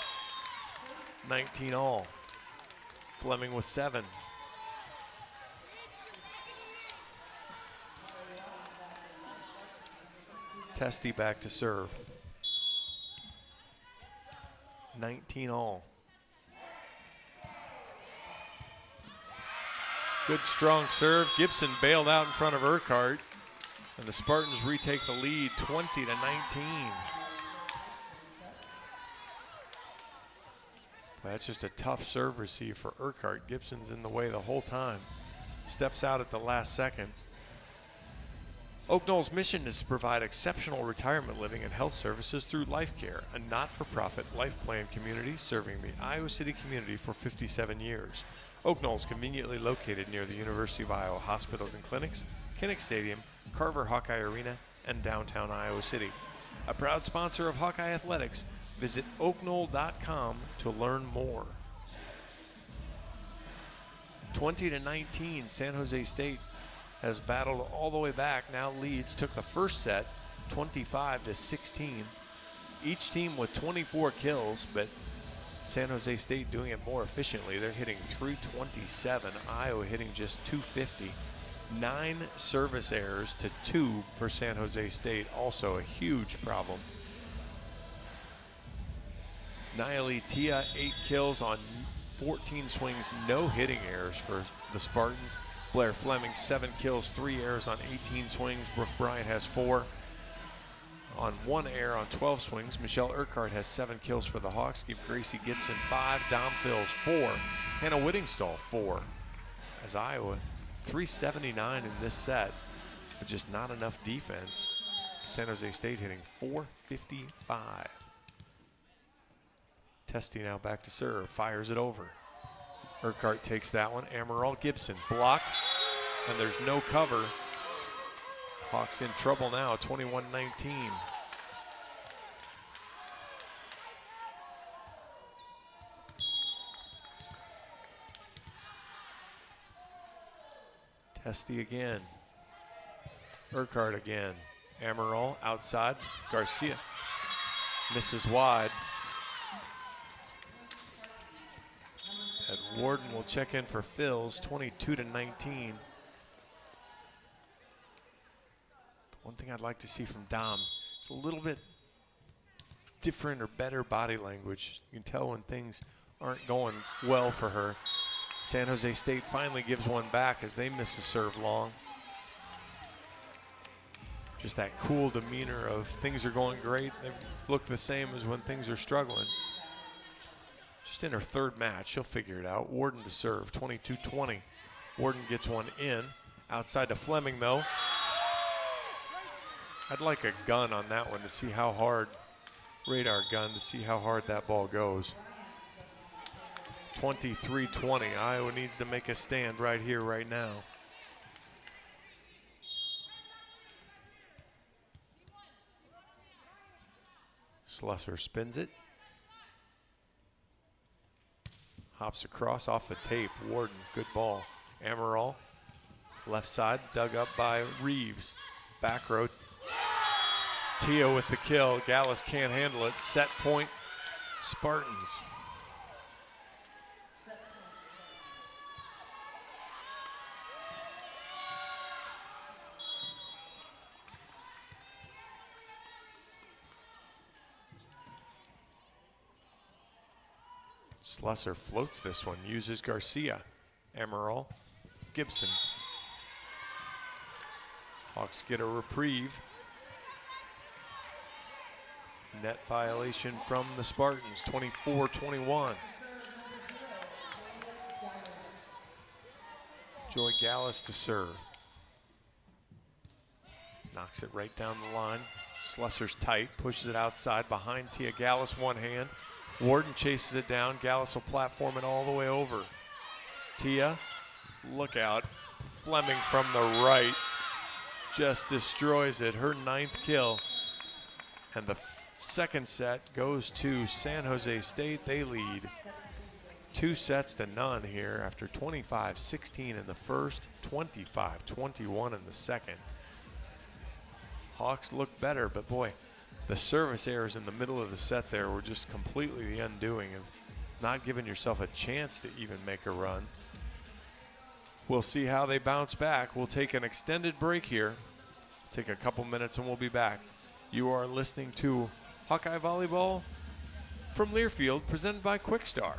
19 all. Fleming with 7. Testy back to serve. 19 all. Good strong serve. Gibson bailed out in front of Urquhart, and the Spartans retake the lead 20-19. That's just a tough serve receive for Urquhart. Gibson's in the way the whole time. Steps out at the last second. Oak Knoll's mission is to provide exceptional retirement living and health services through Life Care, a not-for-profit life plan community serving the Iowa City community for 57 years. Oak Knoll is conveniently located near the University of Iowa hospitals and clinics, Kinnick Stadium, Carver Hawkeye Arena, and downtown Iowa City. A proud sponsor of Hawkeye Athletics. Visit oakknoll.com to learn more. 20-19, San Jose State has battled all the way back, now leads, took the first set 25-16. Each team with 24 kills, but San Jose State doing it more efficiently. They're hitting 327, Iowa hitting just 250. 9 service errors to 2 for San Jose State, also a huge problem. Naili Tia, 8 kills on 14 swings, no hitting errors for the Spartans. Blair Fleming, 7 kills, 3 errors on 18 swings. Brooke Bryant has 4 on 1 error on 12 swings. Michelle Urquhart has 7 kills for the Hawks. Give Gracie Gibson 5, Dom Fils 4, Hannah Whittingstall 4. As Iowa, 379 in this set, but just not enough defense. San Jose State hitting 455. Testy now back to serve, fires it over. Urquhart takes that one. Amaral Gibson blocked, and there's no cover. Hawks in trouble now, 21-19. Testy again. Urquhart again. Amaral outside. Garcia misses wide. And Warden will check in for Fils, 22-19. One thing I'd like to see from Dom is a little bit different or better body language. You can tell when things aren't going well for her. San Jose State finally gives one back as they miss a serve long. Just that cool demeanor of things are going great. They look the same as when things are struggling. Just in her 3rd match, she'll figure it out. Warden to serve, 22-20. Warden gets one in. Outside to Fleming, though. I'd like a gun on that one to see how hard, radar gun, to see how hard that ball goes. 23-20. Iowa needs to make a stand right here, right now. Slesser spins it. Hops across off the tape. Warden, good ball. Amaral, left side, dug up by Reeves. Back row. Tia with the kill. Gallus can't handle it. Set point, Spartans. Slesser floats this one, uses Garcia. Emerald, Gibson. Hawks get a reprieve. Net violation from the Spartans, 24-21. Joy Gallus to serve. Knocks it right down the line. Slesser's tight, pushes it outside behind Tia Gallus, one hand. Warden chases it down. Gallus will platform it all the way over. Tia, look out. Fleming from the right just destroys it. Her 9th kill. And the second set goes to San Jose State. They lead 2-0 here after 25-16 in the first, 25-21 in the second. Hawks look better, but boy, the service errors in the middle of the set there were just completely the undoing of not giving yourself a chance to even make a run. We'll see how they bounce back. We'll take an extended break here. Take a couple minutes and we'll be back. You are listening to Hawkeye Volleyball from Learfield, presented by Quickstar.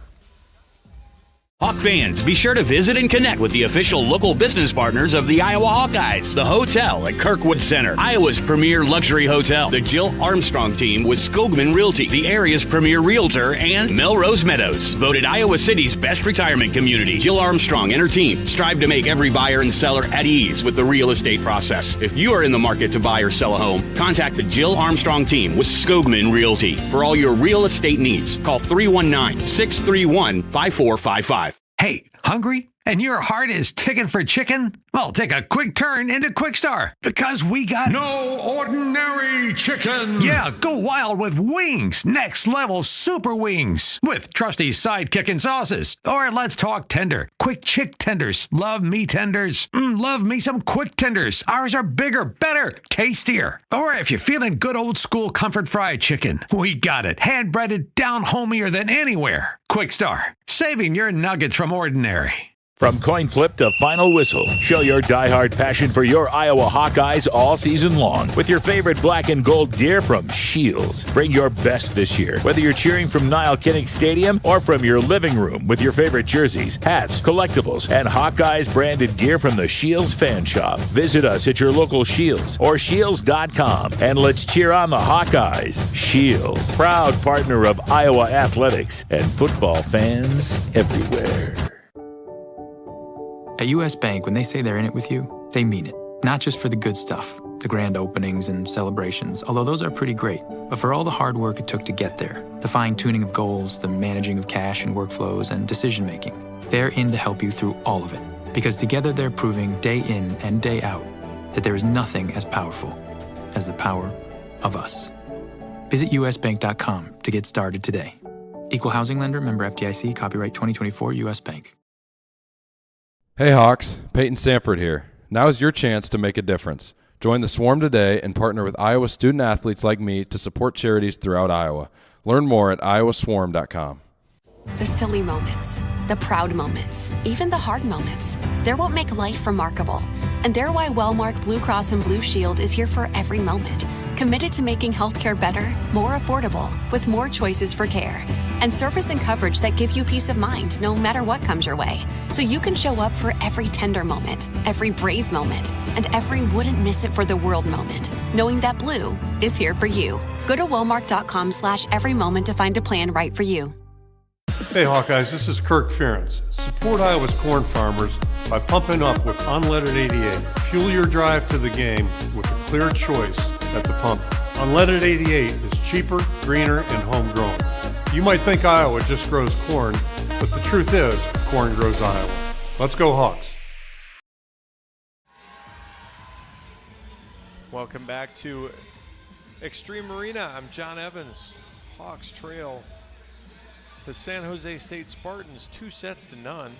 Hawk fans, be sure to visit and connect with the official local business partners of the Iowa Hawkeyes. The hotel at Kirkwood Center, Iowa's premier luxury hotel. The Jill Armstrong team with Skogman Realty, the area's premier realtor, and Melrose Meadows. Voted Iowa City's best retirement community. Jill Armstrong and her team strive to make every buyer and seller at ease with the real estate process. If you are in the market to buy or sell a home, contact the Jill Armstrong team with Skogman Realty. For all your real estate needs, call 319-631-5455. Hey, hungry? And your heart is ticking for chicken? Well, take a quick turn into Quickstar, because we got no ordinary chicken. Yeah, go wild with wings. Next level super wings with trusty side-kicking sauces. Or let's talk tender. Quick chick tenders. Love me tenders. Love me some quick tenders. Ours are bigger, better, tastier. Or if you're feeling good old school comfort fried chicken, we got it. Hand-breaded, down homier than anywhere. Quickstar, saving your nuggets from ordinary. From coin flip to final whistle, show your diehard passion for your Iowa Hawkeyes all season long with your favorite black and gold gear from Shields. Bring your best this year, whether you're cheering from Niall Kinnick Stadium or from your living room with your favorite jerseys, hats, collectibles, and Hawkeyes branded gear from the Shields Fan Shop. Visit us at your local Shields or Shields.com and let's cheer on the Hawkeyes. Shields, proud partner of Iowa athletics and football fans everywhere. At U.S. Bank, when they say they're in it with you, they mean it. Not just for the good stuff, the grand openings and celebrations, although those are pretty great, but for all the hard work it took to get there, the fine-tuning of goals, the managing of cash and workflows, and decision-making. They're in to help you through all of it, because together they're proving day in and day out that there is nothing as powerful as the power of us. Visit usbank.com to get started today. Equal housing lender, member FDIC, copyright 2024 U.S. Bank. Hey Hawks, Peyton Sanford here. Now is your chance to make a difference. Join the Swarm today and partner with Iowa student athletes like me to support charities throughout Iowa. Learn more at iowaswarm.com. The silly moments, the proud moments, even the hard moments. They're what make life remarkable. And they're why Wellmark Blue Cross and Blue Shield is here for every moment. Committed to making healthcare better, more affordable, with more choices for care. And service and coverage that give you peace of mind no matter what comes your way. So you can show up for every tender moment, every brave moment, and every wouldn't miss it for the world moment, knowing that Blue is here for you. Go to wellmark.com/every moment to find a plan right for you. Hey Hawkeyes, this is Kirk Ferentz. Support Iowa's corn farmers by pumping up with unleaded 88. Fuel your drive to the game with a clear choice at the pump. Unleaded 88 is cheaper, greener, and homegrown. You might think Iowa just grows corn, but the truth is, corn grows Iowa. Let's go Hawks. Welcome back to Extreme Arena. I'm John Evans. Hawks trail the San Jose State Spartans 2-0.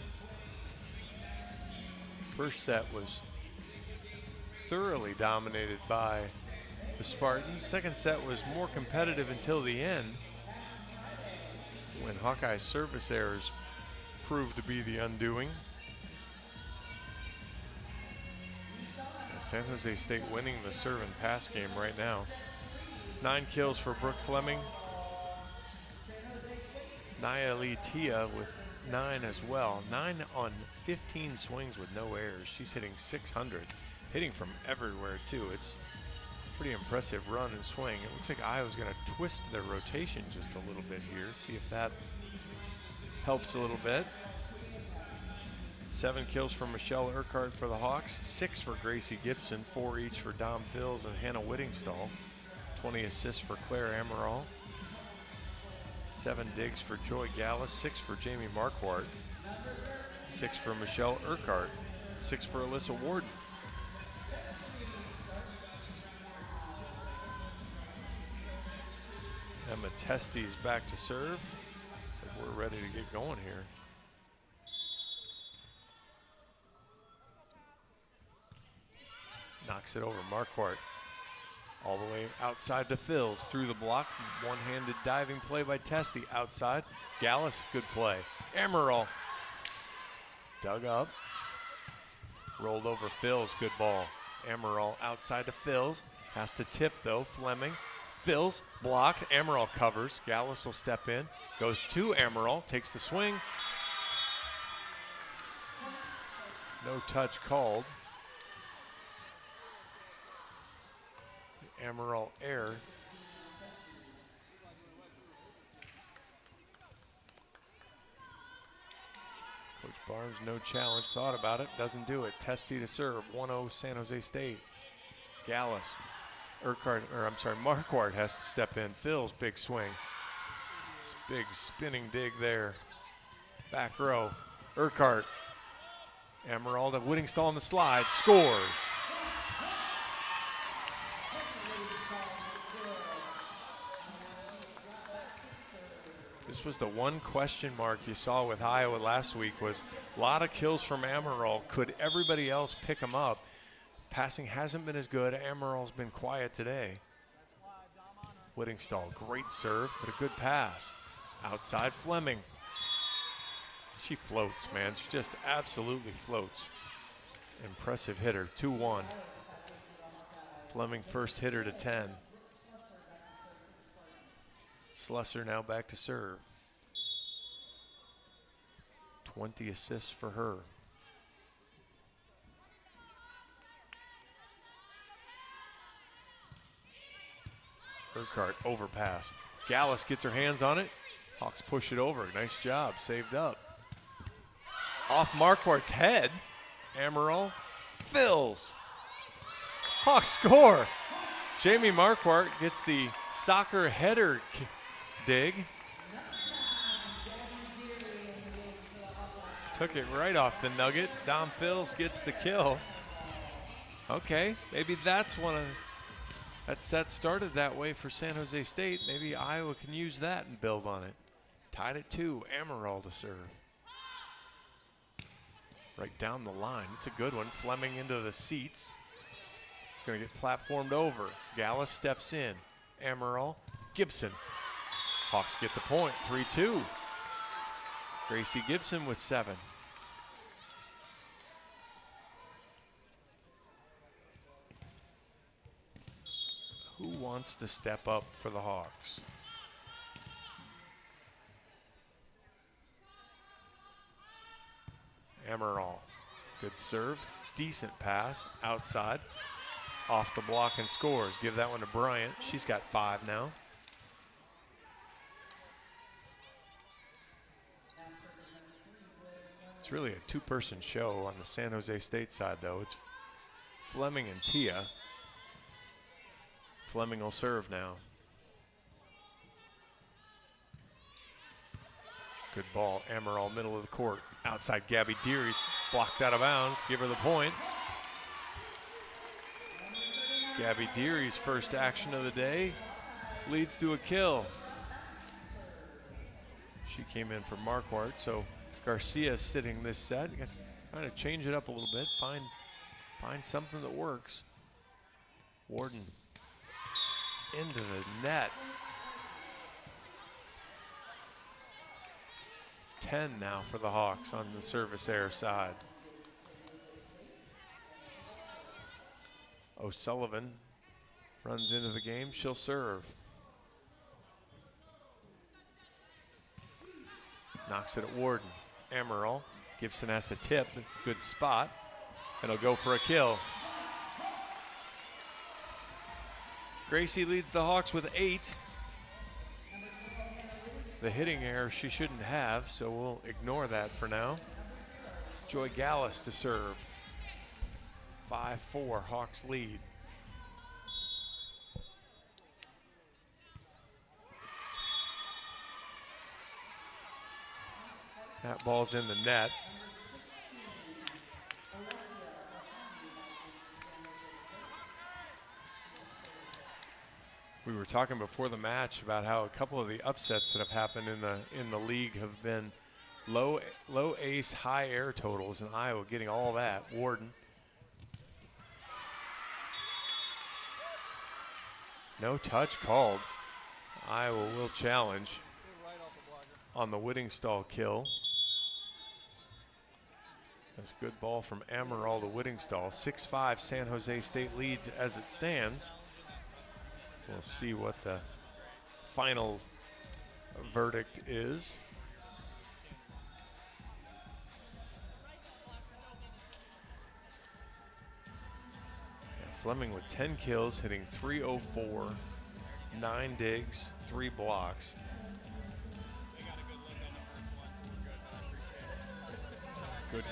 First set was thoroughly dominated by the Spartans. Second set was more competitive until the end, when Hawkeye service errors proved to be the undoing. San Jose State winning the serve and pass game right now. 9 kills for Brooke Fleming. Nayeli Tia with 9 as well. 9 on 15 swings with no errors. She's hitting 600, hitting from everywhere too. It's a pretty impressive run and swing. It looks like Iowa's going to twist their rotation just a little bit here. See if that helps a little bit. 7 kills for Michelle Urquhart for the Hawks, 6 for Gracie Gibson, 4 each for Dom Fills and Hannah Whittingstall. 20 assists for Claire Amaral. 7 digs for Joy Gallus, 6 for Jamie Marquardt, 6 for Michelle Urquhart, 6 for Alyssa Warden. Emma Teste's back to serve. So we're ready to get going here. Knocks it over, Marquardt. All the way outside to Fills, through the block. One-handed diving play by Teste, outside. Gallus, good play. Amaral, dug up. Rolled over Fills, good ball. Amaral outside to Fills. Has to tip though, Fleming. Fills, blocked, Amaral covers. Gallus will step in, goes to Amaral, takes the swing. No touch called. Amaral error. Coach Barnes, no challenge, thought about it, doesn't do it. Teste to serve, 1-0 San Jose State. Gallus, Marquardt has to step in. Fills, big swing. Big spinning dig there. Back row, Urquhart. Amaral to Whittingstall on the slide, scores. This was the one question mark you saw with Iowa last week, was a lot of kills from Amaral. Could everybody else pick them up? Passing hasn't been as good. Amaral's been quiet today. Whittingstall, great serve, but a good pass. Outside Fleming. She floats, man. She just absolutely floats. Impressive hitter, 2-1. Fleming first hitter to 10. Slusser now back to serve. 20 assists for her. Urquhart overpass. Gallus gets her hands on it. Hawks push it over. Nice job, saved up. Off Marquardt's head. Amaral Fills. Hawks score. Jamie Marquardt gets the soccer header dig. Took it right off the nugget. Dom Fills gets the kill. Okay, maybe that's one of that set started that way for San Jose State. Maybe Iowa can use that and build on it. Tied at 2, Amaral to serve. Right down the line, it's a good one. Fleming into the seats. It's gonna get platformed over. Gallus steps in. Amaral, Gibson. Hawks get the point, 3-2. Gracie Gibson with 7. Who wants to step up for the Hawks? Amaral, good serve, decent pass, outside, off the block and scores. Give that one to Bryant. She's got 5 now. It's really a 2-person show on the San Jose State side, though. It's Fleming and Tia. Fleming will serve now. Good ball, Amaral, middle of the court. Outside, Gabby Deary's blocked out of bounds. Give her the point. Gabby Deary's first action of the day leads to a kill. She came in for Marquardt, so Garcia's sitting this set. Trying to change it up a little bit, find something that works. Warden into the net. 10 now for the Hawks on the service error side. O'Sullivan runs into the game. She'll serve. Knocks it at Warden. Amaral. Gibson has to tip. Good spot. And he'll go for a kill. Gracie leads the Hawks with 8. The hitting error she shouldn't have, so we'll ignore that for now. Joy Gallus to serve. 5-4, Hawks lead. That ball's in the net. We were talking before the match about how a couple of the upsets that have happened in the league have been low ace, high air totals, and Iowa getting all that. Warden. No touch called. Iowa will challenge on the Whittingstall kill. That's a good ball from Amaral to Whittingstall. 6-5 San Jose State leads as it stands. We'll see what the final verdict is. Yeah, Fleming with 10 kills, hitting .304, 9 digs, 3 blocks. Good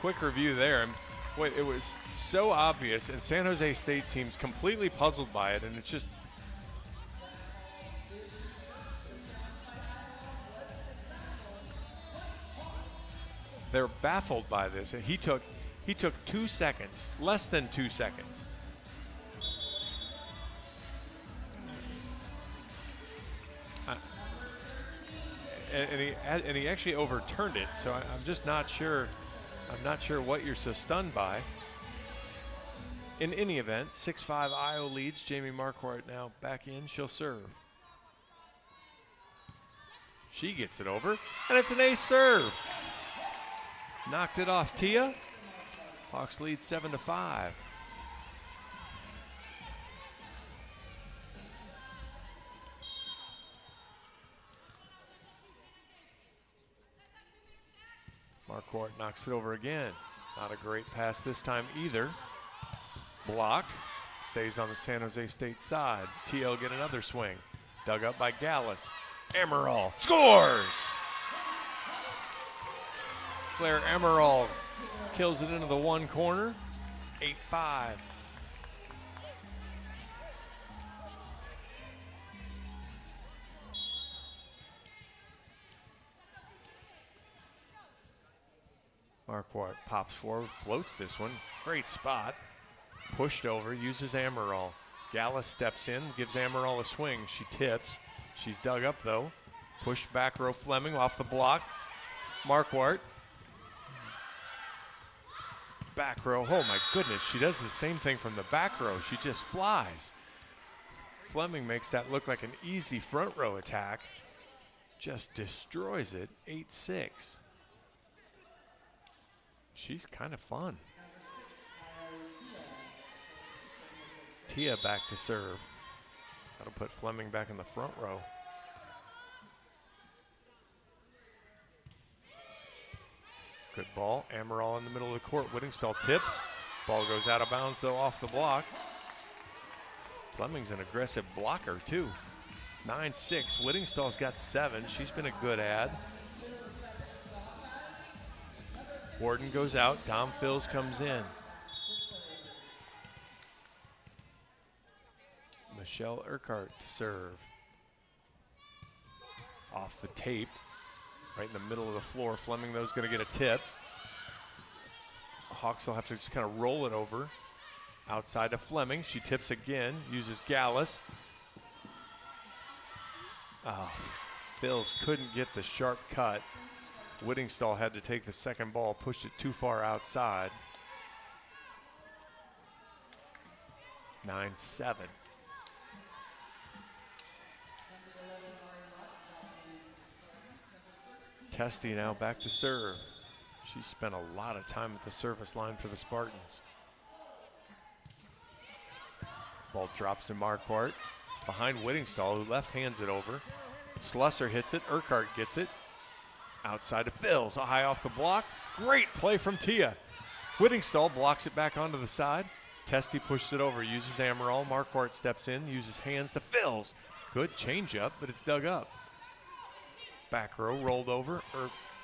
quick review there. Wait, it was so obvious, and San Jose State seems completely puzzled by it, and it's just they're baffled by this. And he took 2 seconds, less than 2 seconds. And he actually overturned it, so I'm just not sure. I'm not sure what you're so stunned by. In any event, 6-5 Iowa leads. Jamie Marquardt now back in. She'll serve. She gets it over, and it's an ace serve. Knocked it off Tia. Hawks lead 7-5. Marquardt knocks it over again. Not a great pass this time either. Blocked. Stays on the San Jose State side. TL get another swing. Dug up by Gallus. Amaral scores! Claire Amaral kills it into the one corner. 8-5. Marquardt pops forward, floats this one. Great spot. Pushed over, uses Amaral. Gallus steps in, gives Amaral a swing. She tips. She's dug up though. Pushed back row Fleming off the block. Marquardt. Back row. Oh my goodness, she does the same thing from the back row. She just flies. Fleming makes that look like an easy front row attack. Just destroys it. 8-6. She's kind of fun. Tia back to serve. That'll put Fleming back in the front row. Good ball. Amaral in the middle of the court. Whittingstall tips. Ball goes out of bounds though off the block. Fleming's an aggressive blocker too. 9-6. Whittingstall's got 7. She's been a good ad. Warden goes out. Dom Phils comes in. Michelle Urquhart to serve. Off the tape. Right in the middle of the floor. Fleming, though, is going to get a tip. Hawks will have to just kind of roll it over. Outside to Fleming. She tips again. Uses Gallus. Oh, Phils couldn't get the sharp cut. Whittingstall had to take the second ball, pushed it too far outside. 9-7. Testy now back to serve. She spent a lot of time at the service line for the Spartans. Ball drops to Marquardt. Behind Whittingstall, who left hands it over. Slusser hits it. Urquhart gets it. Outside to Phils. High off the block. Great play from Tia. Whittingstall blocks it back onto the side. Testy pushes it over. Uses Amaral. Marquardt steps in. Uses hands to Phils. Good change up, but it's dug up. Back row rolled over.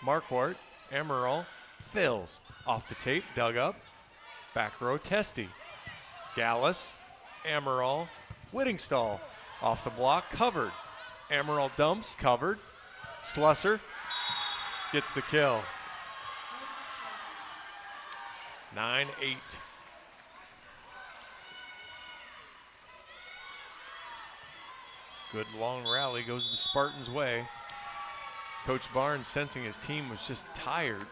Marquardt. Amaral. Phils. Off the tape. Dug up. Back row. Testy. Gallus. Amaral. Whittingstall. Off the block. Covered. Amaral dumps. Covered. Slusser gets the kill. 9-8. Good long rally goes the Spartans' way. Coach Barnes, sensing his team was just tired,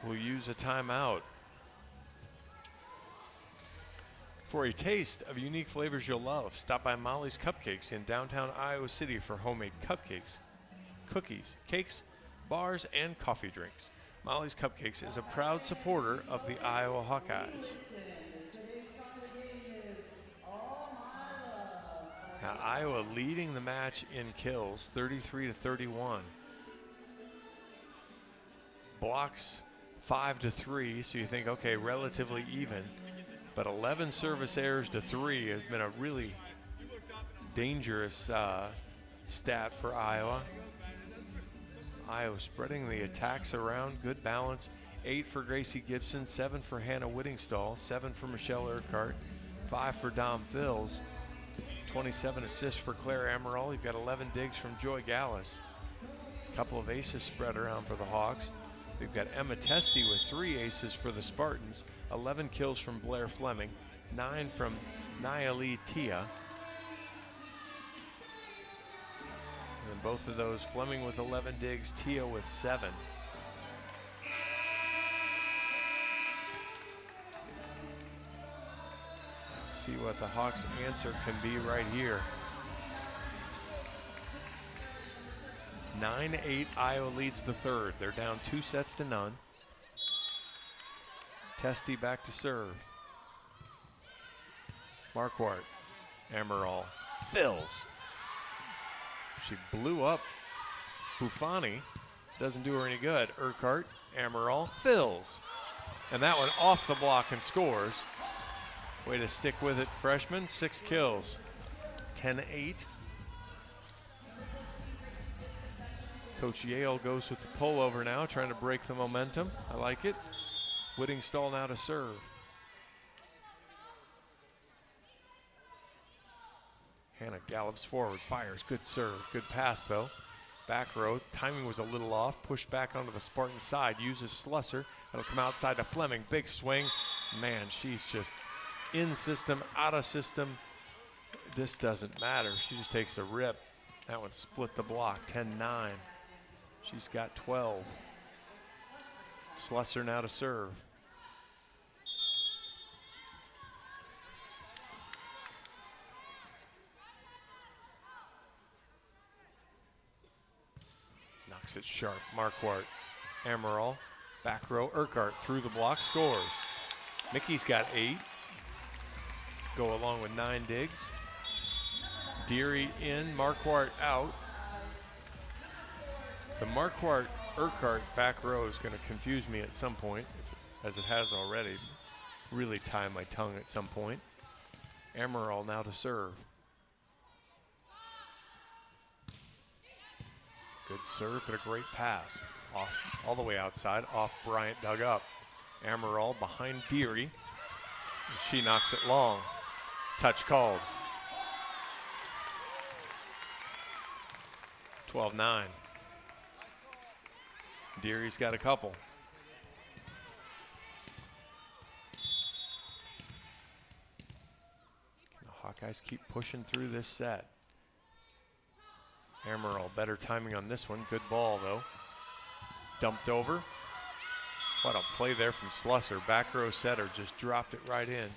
will use a timeout. For a taste of unique flavors you'll love, stop by Molly's Cupcakes in downtown Iowa City for homemade cupcakes, cookies, cakes, bars, and coffee drinks. Molly's Cupcakes is a proud supporter of the Iowa Hawkeyes. Now, Iowa leading the match in kills, 33-31. Blocks 5-3, so you think, okay, relatively even. But 11 service errors to 3 has been a really dangerous stat for Iowa. Iowa spreading the attacks around, good balance. 8 for Gracie Gibson, 7 for Hannah Whittingstall, 7 for Michelle Urquhart, 5 for Dom Phils, 27 assists for Claire Amaral. You've got 11 digs from Joy Gallus. A couple of aces spread around for the Hawks. We've got Emma Testy with 3 aces for the Spartans, 11 kills from Blair Fleming, 9 from Nayeli Tia. And then both of those, Fleming with 11 digs, Tia with 7. Let's see what the Hawks' answer can be right here. 9-8, Iowa leads the third. They're down 2-0. Testy back to serve. Marquardt, Amaral, Phils. She blew up Buffani. Doesn't do her any good. Urquhart, Amaral, Phils. And that one off the block and scores. Way to stick with it, freshman. 6 kills. 10-8. Coach Yale goes with the pullover now, trying to break the momentum. I like it. Whittingstall now to serve. Hannah gallops forward, fires, good serve, good pass though. Back row, timing was a little off, pushed back onto the Spartan side, uses Slusser. That'll come outside to Fleming, big swing. Man, she's just in system, out of system. This doesn't matter, she just takes a rip. That one split the block, 10-9. She's got 12. Slusser now to serve. Knocks it sharp. Marquardt, Amaral, back row. Urquhart through the block, scores. Mickey's got 8. Go along with 9 digs. Deary in, Marquardt out. The Marquardt-Urquhart back row is going to confuse me at some point, as it has already. Really tie my tongue at some point. Amaral now to serve. Good serve, but a great pass. Off, all the way outside, off Bryant, dug up. Amaral behind Deary. And she knocks it long. Touch called. 12-9. Deary's got a couple. Can the Hawkeyes keep pushing through this set? Amaral, better timing on this one. Good ball, though. Dumped over. What a play there from Slusser. Back row setter just dropped it right in.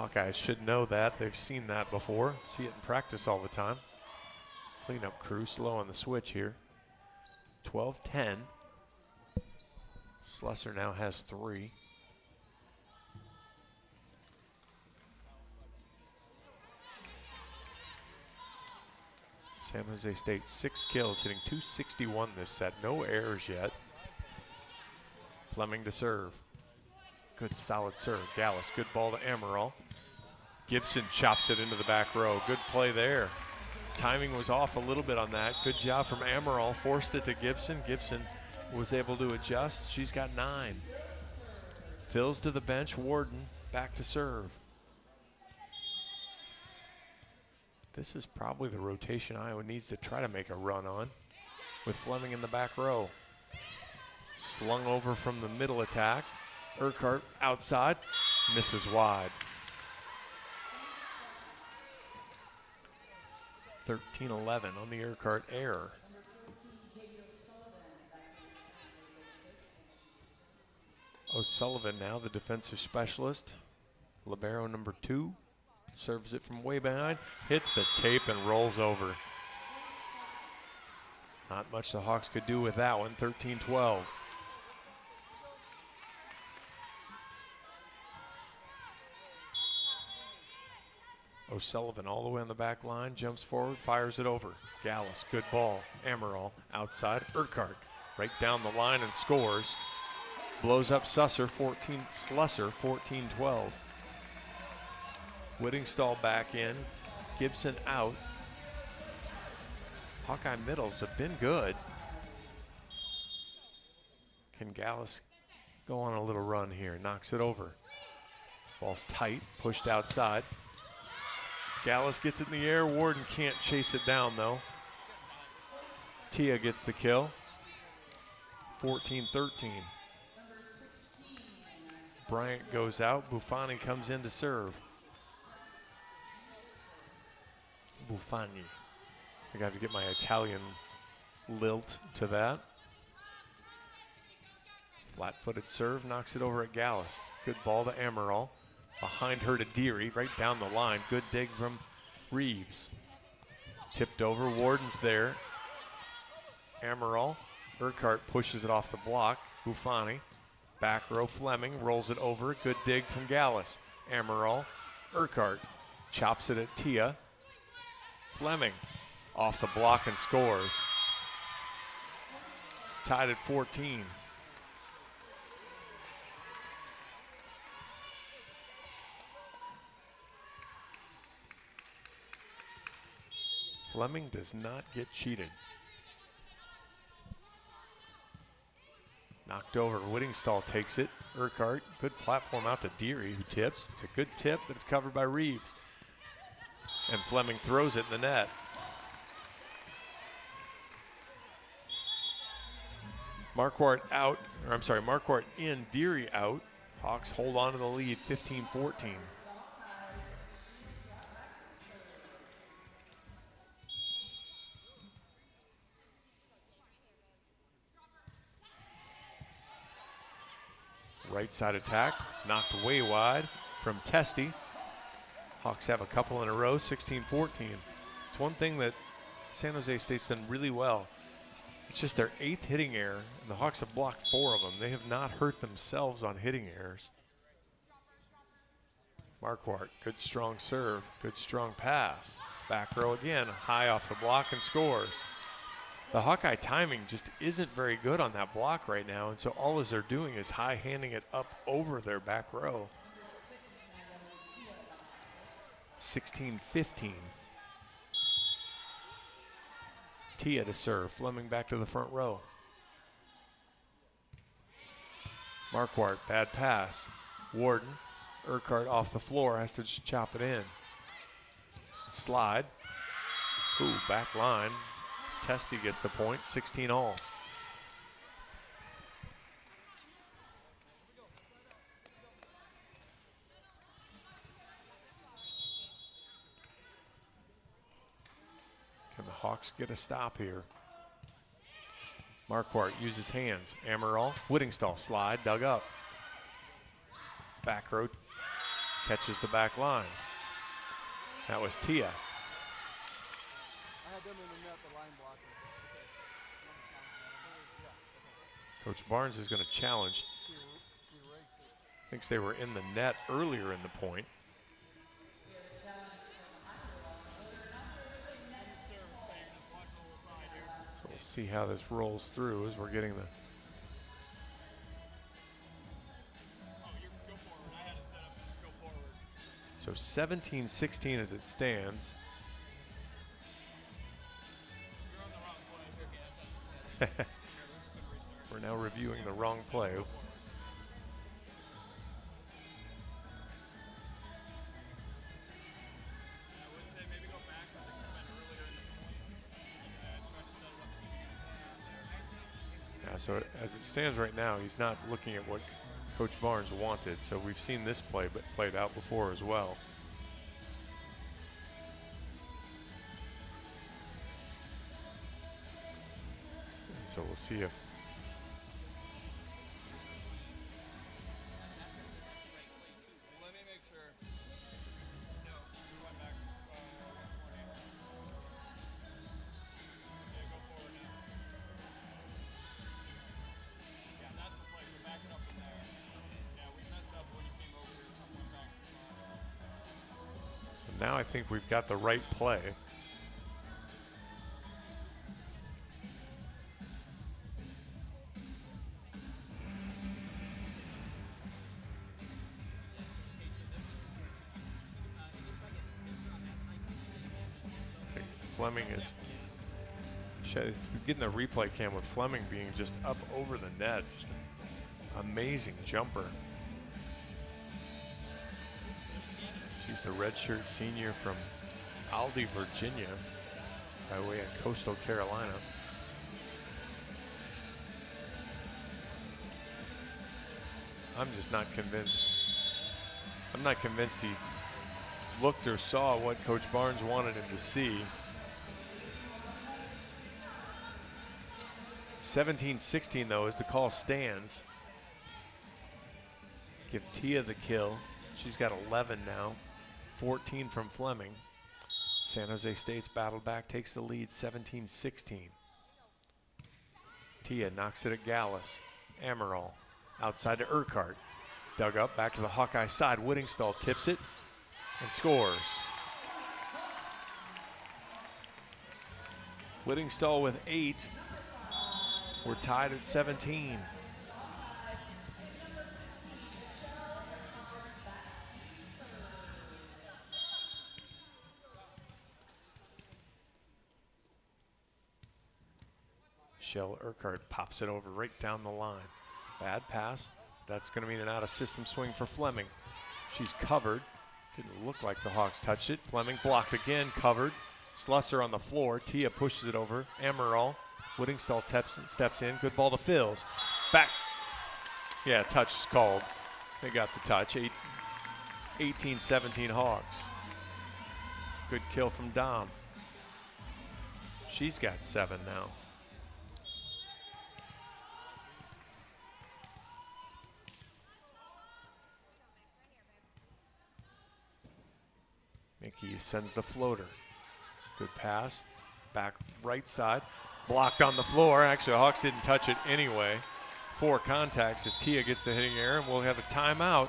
Hawkeyes should know that. They've seen that before. See it in practice all the time. Cleanup crew slow on the switch here. 12-10. Slusser now has 3. San Jose State 6 kills, hitting .261 this set. No errors yet. Fleming to serve. Good solid serve. Gallus, good ball to Amaral. Gibson chops it into the back row. Good play there. Timing was off a little bit on that. Good job from Amaral. Forced it to Gibson. Gibson was able to adjust. She's got 9. Fills to the bench. Warden back to serve. This is probably the rotation Iowa needs to try to make a run on, with Fleming in the back row. Slung over from the middle attack. Urquhart outside, misses wide. 13-11 on the Urquhart error. O'Sullivan now the defensive specialist. Libero number 2. Serves it from way behind, hits the tape and rolls over. Not much the Hawks could do with that one, 13-12. O'Sullivan all the way on the back line, jumps forward, fires it over. Gallus, good ball. Amaral outside, Urquhart right down the line and scores. Blows up Slusser, 14-12. Whittingstall back in, Gibson out. Hawkeye middles have been good. Can Gallus go on a little run here? Knocks it over. Ball's tight, pushed outside. Gallus gets it in the air. Warden can't chase it down though. Tia gets the kill. 14-13. Bryant goes out. Buffani comes in to serve. Buffani. I got to get my Italian lilt to that. Flat-footed serve, knocks it over at Gallus. Good ball to Amaral. Behind her to Deary, right down the line. Good dig from Reeves. Tipped over, Warden's there. Amaral. Urquhart pushes it off the block. Buffani. Back row, Fleming rolls it over. Good dig from Gallus. Amaral. Urquhart chops it at Tia. Fleming off the block and scores. Tied at 14. Fleming does not get cheated. Knocked over, Whittingstall takes it. Urquhart, good platform out to Deary who tips. It's a good tip, but it's covered by Reeves. And Fleming throws it in the net. Marquardt out, or I'm sorry, Marquardt in, Deary out. Hawks hold on to the lead, 15-14. Right side attack, knocked way wide from Testy. Hawks have a couple in a row, 16-14. It's one thing that San Jose State's done really well. It's just their 8th hitting error, and the Hawks have blocked 4 of them. They have not hurt themselves on hitting errors. Marquardt, good strong serve, good strong pass. Back row again, high off the block and scores. The Hawkeye timing just isn't very good on that block right now, and so all they're doing is high-handing it up over their back row. 16-15. Tia to serve, Fleming back to the front row. Marquardt, bad pass. Warden, Urquhart off the floor, has to just chop it in. Slide. Ooh, back line. Testy gets the point, 16-all. Can the Hawks get a stop here? Marquardt uses hands. Amaral, Whittingstall slide, dug up. Back row, catches the back line. That was Tia. Coach Barnes is going to challenge. Thinks they were in the net earlier in the point. So we'll see how this rolls through as we're getting the So 17-16 as it stands. We're now reviewing the wrong play. Yeah, so as it stands right now, he's not looking at what Coach Barnes wanted. So we've seen this play but played out before as well. And so we'll see if now I think we've got the right play. I think Fleming is getting the replay cam with Fleming being just up over the net. Just an amazing jumper. She's a redshirt senior from Aldie, Virginia, by way of Coastal Carolina. I'm just not convinced. I'm not convinced he looked or saw what Coach Barnes wanted him to see. 17-16 though, as the call stands. Give Tia the kill. She's got 11 now. 14 from Fleming. San Jose State's battled back, takes the lead 17-16. Tia knocks it at Gallus. Amaral outside to Urquhart. Dug up, back to the Hawkeye side. Whittingstall tips it and scores. Whittingstall with 8. We're tied at 17. Michelle Urquhart pops it over right down the line. Bad pass. That's going to mean an out-of-system swing for Fleming. She's covered. Didn't look like the Hawks touched it. Fleming blocked again, covered. Slusser on the floor. Tia pushes it over. Amaral. Whittingstall steps in. Good ball to Phils. Back. Yeah, touch is called. They got the touch. 18-17 Hawks. Good kill from Dom. She's got 7 now. Mickey sends the floater. Good pass. Back right side. Blocked on the floor. Actually, the Hawks didn't touch it anyway. 4 contacts as Tia gets the hitting error, and we'll have a timeout.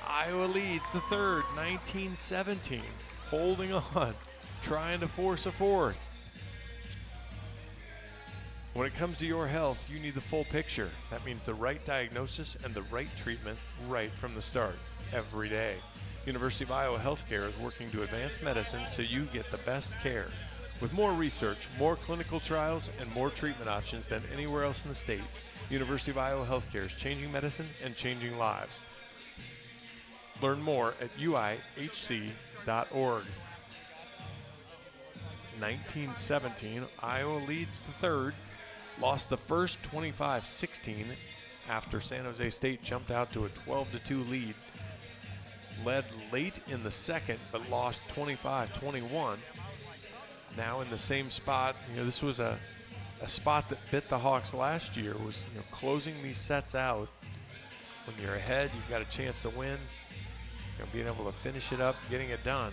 Iowa leads the third, 19-17. Holding on, trying to force a fourth. When it comes to your health, you need the full picture. That means the right diagnosis and the right treatment right from the start, every day. University of Iowa Healthcare is working to advance medicine so you get the best care. With more research, more clinical trials, and more treatment options than anywhere else in the state, University of Iowa Healthcare is changing medicine and changing lives. Learn more at uihc.org. 19-17, Iowa leads the third, lost the first 25-16 after San Jose State jumped out to a 12-2 lead. Led late in the second, but lost 25-21. Now in the same spot. This was a spot that bit the Hawks last year, was closing these sets out. When you're ahead, you've got a chance to win. being able to finish it up, getting it done.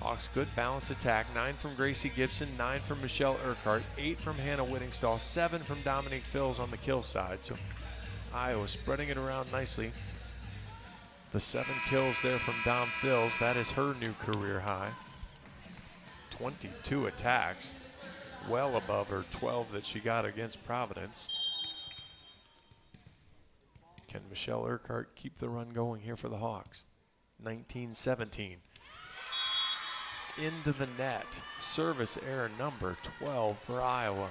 Hawks good balanced attack. 9 from Gracie Gibson, 9 from Michelle Urquhart, 8 from Hannah Whittingstall, 7 from Dominique Fills on the kill side. So Iowa spreading it around nicely. The 7 kills there from Dom Fills. That is her new career high. 22 attacks, well above her 12 that she got against Providence. Can Michelle Urquhart keep the run going here for the Hawks? 19-17. Into the net. Service error number 12 for Iowa.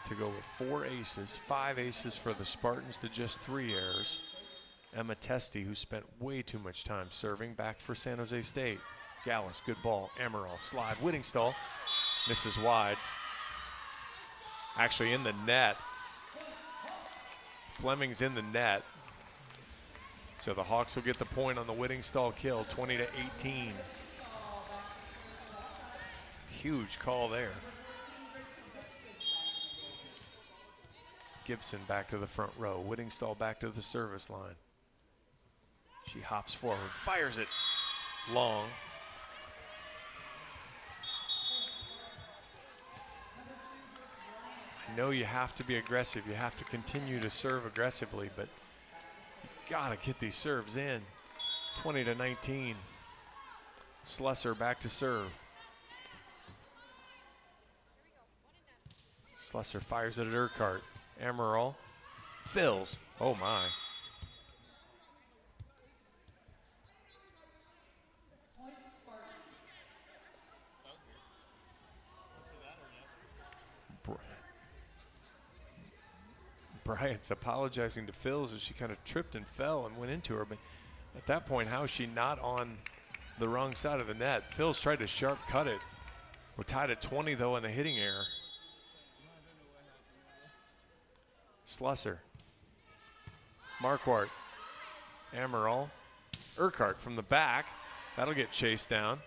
To go with 4 aces, 5 aces for the Spartans to just 3 errors. Emma Testi, who spent way too much time serving, back for San Jose State. Gallus, good ball. Amaral, slide. Whittingstall misses wide. Actually in the net. Fleming's in the net. So the Hawks will get the point on the Whittingstall kill, 20-18. Huge call there. Gibson back to the front row. Whittingstall back to the service line. She hops forward, fires it long. I know you have to be aggressive. You have to continue to serve aggressively, but you've got to get these serves in. 20-19. Slesser back to serve. Slesser fires it at Urquhart. Amaral fills. Oh my. Bryant's apologizing to Phils as she kind of tripped and fell and went into her, but at that point, how is she not on the wrong side of the net? Phils tried to sharp cut it. We're tied at 20 though in the hitting error. Slesser, Marquardt, Amaral, Urquhart from the back. That'll get chased down.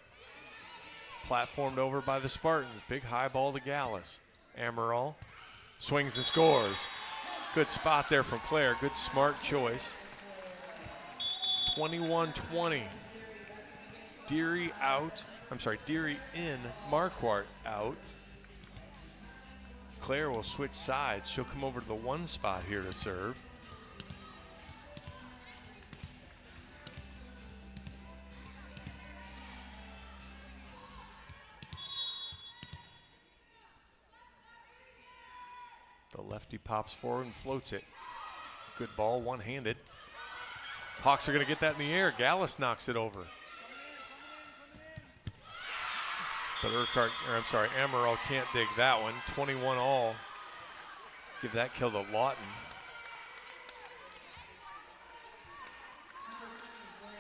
Platformed over by the Spartans. Big high ball to Gallus. Amaral swings and scores. Good spot there from Claire. Good smart choice. 21-20. Deary out. Deary in. Marquardt out. Claire will switch sides. She'll come over to the 1 spot here to serve. The lefty pops forward and floats it. Good ball, one-handed. Hawks are going to get that in the air. Gallus knocks it over. But Amaral can't dig that one. 21 all. Give that kill to Lawton.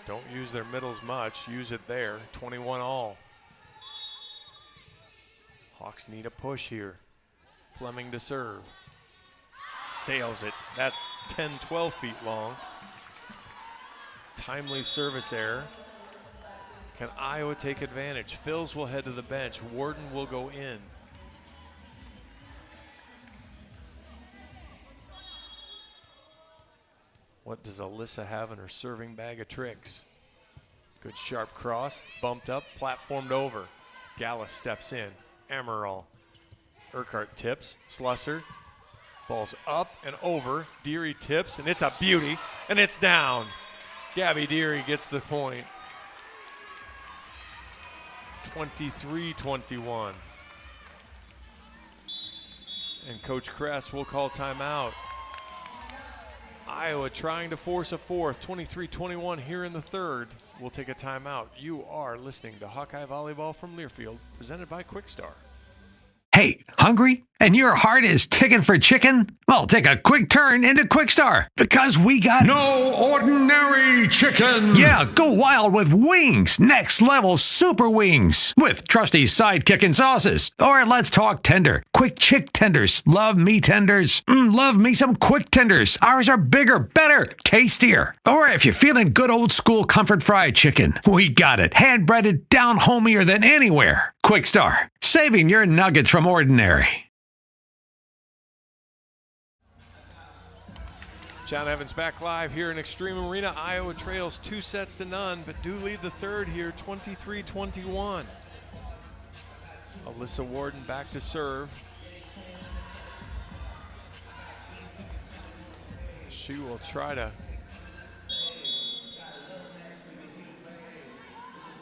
Don't use their middles much. Use it there. 21 all. Hawks need a push here. Fleming to serve. Sails it. That's 10, 12 feet long. Timely service error. Can Iowa take advantage? Phils will head to the bench. Warden will go in. What does Alyssa have in her serving bag of tricks? Good sharp cross, bumped up, platformed over. Gallus steps in. Amaral. Urquhart tips. Slesser. Ball's up and over. Deary tips, and it's a beauty, and it's down. Gabby Deary gets the point. 23-21. And Coach Kress will call timeout. Iowa trying to force a fourth. 23-21 here in the third. We'll take a timeout. You are listening to Hawkeye Volleyball from Learfield, presented by Quickstar. Hey, hungry? And your heart is ticking for chicken? Well, take a quick turn into Quickstar because we got no ordinary chicken. Yeah, go wild with wings. Next level super wings with trusty sidekick and sauces. Or let's talk tender. Quick chick tenders. Love me tenders. Love me some quick tenders. Ours are bigger, better, tastier. Or if you're feeling good old school comfort fried chicken, we got it. Hand breaded down homier than anywhere. Quickstar, saving your nuggets from ordinary. John Evans back live here in Extreme Arena. Iowa trails 2-0, but do lead the third here, 23-21. Alyssa Warden back to serve. She will try to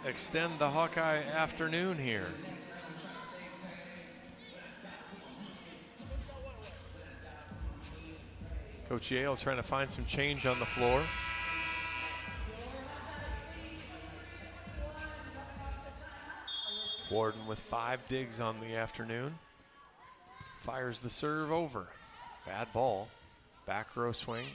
extend the Hawkeye afternoon here. Coach Yale trying to find some change on the floor. Warden with 5 digs on the afternoon. Fires the serve over. Bad ball. Back row swing.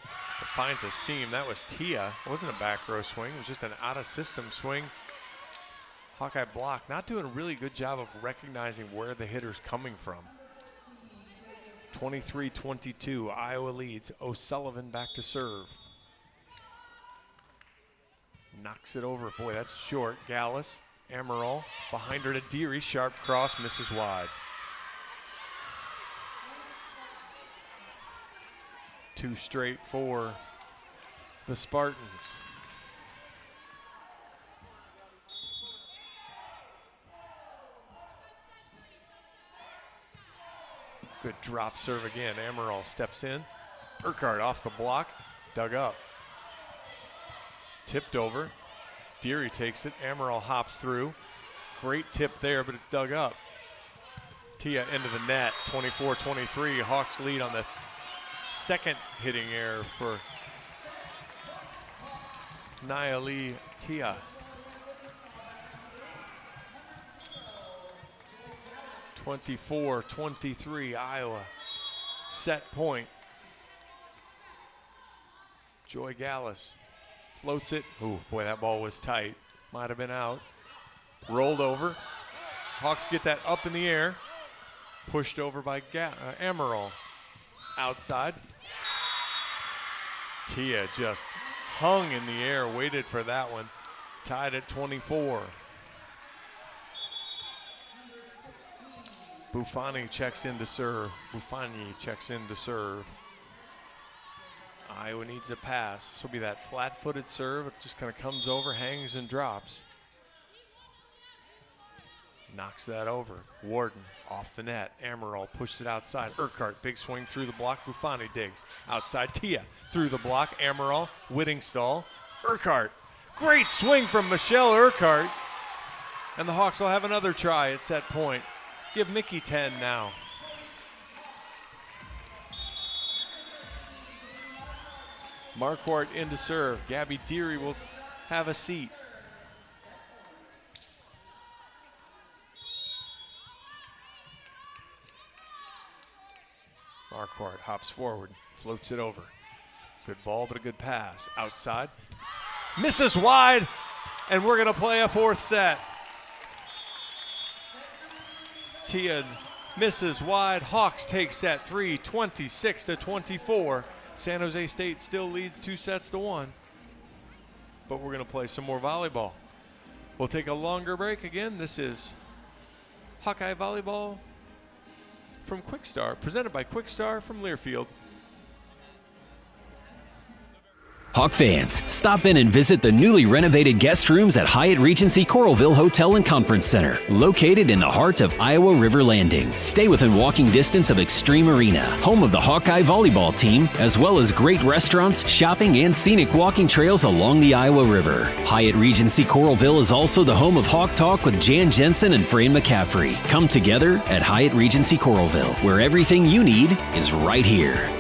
It finds a seam. That was Tia. It wasn't a back row swing. It was just an out of system swing. Hawkeye block. Not doing a really good job of recognizing where the hitter's coming from. 23-22. Iowa leads. O'Sullivan back to serve. Knocks it over. Boy, that's short. Gallus. Amaral behind her to Deary. Sharp cross. Misses wide. 2 straight for the Spartans. Good drop serve again. Amaral steps in. Urquhart off the block. Dug up. Tipped over. Deary takes it. Amaral hops through. Great tip there, but it's dug up. Tia into the net. 24-23. Hawks lead on the second hitting error for Nayeli Tia. (24-23) Iowa. Set point. Joy Gallus floats it. Ooh, boy, that ball was tight. Might have been out. Rolled over. Hawks get that up in the air. Pushed over by Amaral. Outside. Tia just hung in the air, waited for that one. Tied at 24. Buffani checks in to serve. Iowa needs a pass. This will be that flat-footed serve. It just kind of comes over, hangs, and drops. Knocks that over. Warden off the net. Amaral pushes it outside. Urquhart, big swing through the block. Buffani digs. Outside, Tia through the block. Amaral, Whittingstall. Urquhart. Great swing from Michelle Urquhart. And the Hawks will have another try at set point. Give Mickey 10 now. Marquardt in to serve. Gabby Deary will have a seat. Marquardt hops forward, floats it over. Good ball, but a good pass. Outside. Misses wide, and we're going to play a 4th set. Tia misses wide. Hawks take set 3, 26-24. San Jose State still leads 2-1. But we're going to play some more volleyball. We'll take a longer break again. This is Hawkeye Volleyball from Quickstar, presented by Quickstar from Learfield. Hawk fans, stop in and visit the newly renovated guest rooms at Hyatt Regency Coralville Hotel and Conference Center, located in the heart of Iowa River Landing. Stay within walking distance of Extreme Arena, home of the Hawkeye volleyball team, as well as great restaurants, shopping, and scenic walking trails along the Iowa River. Hyatt Regency Coralville is also the home of Hawk Talk with Jan Jensen and Fran McCaffrey. Come together at Hyatt Regency Coralville, where everything you need is right here.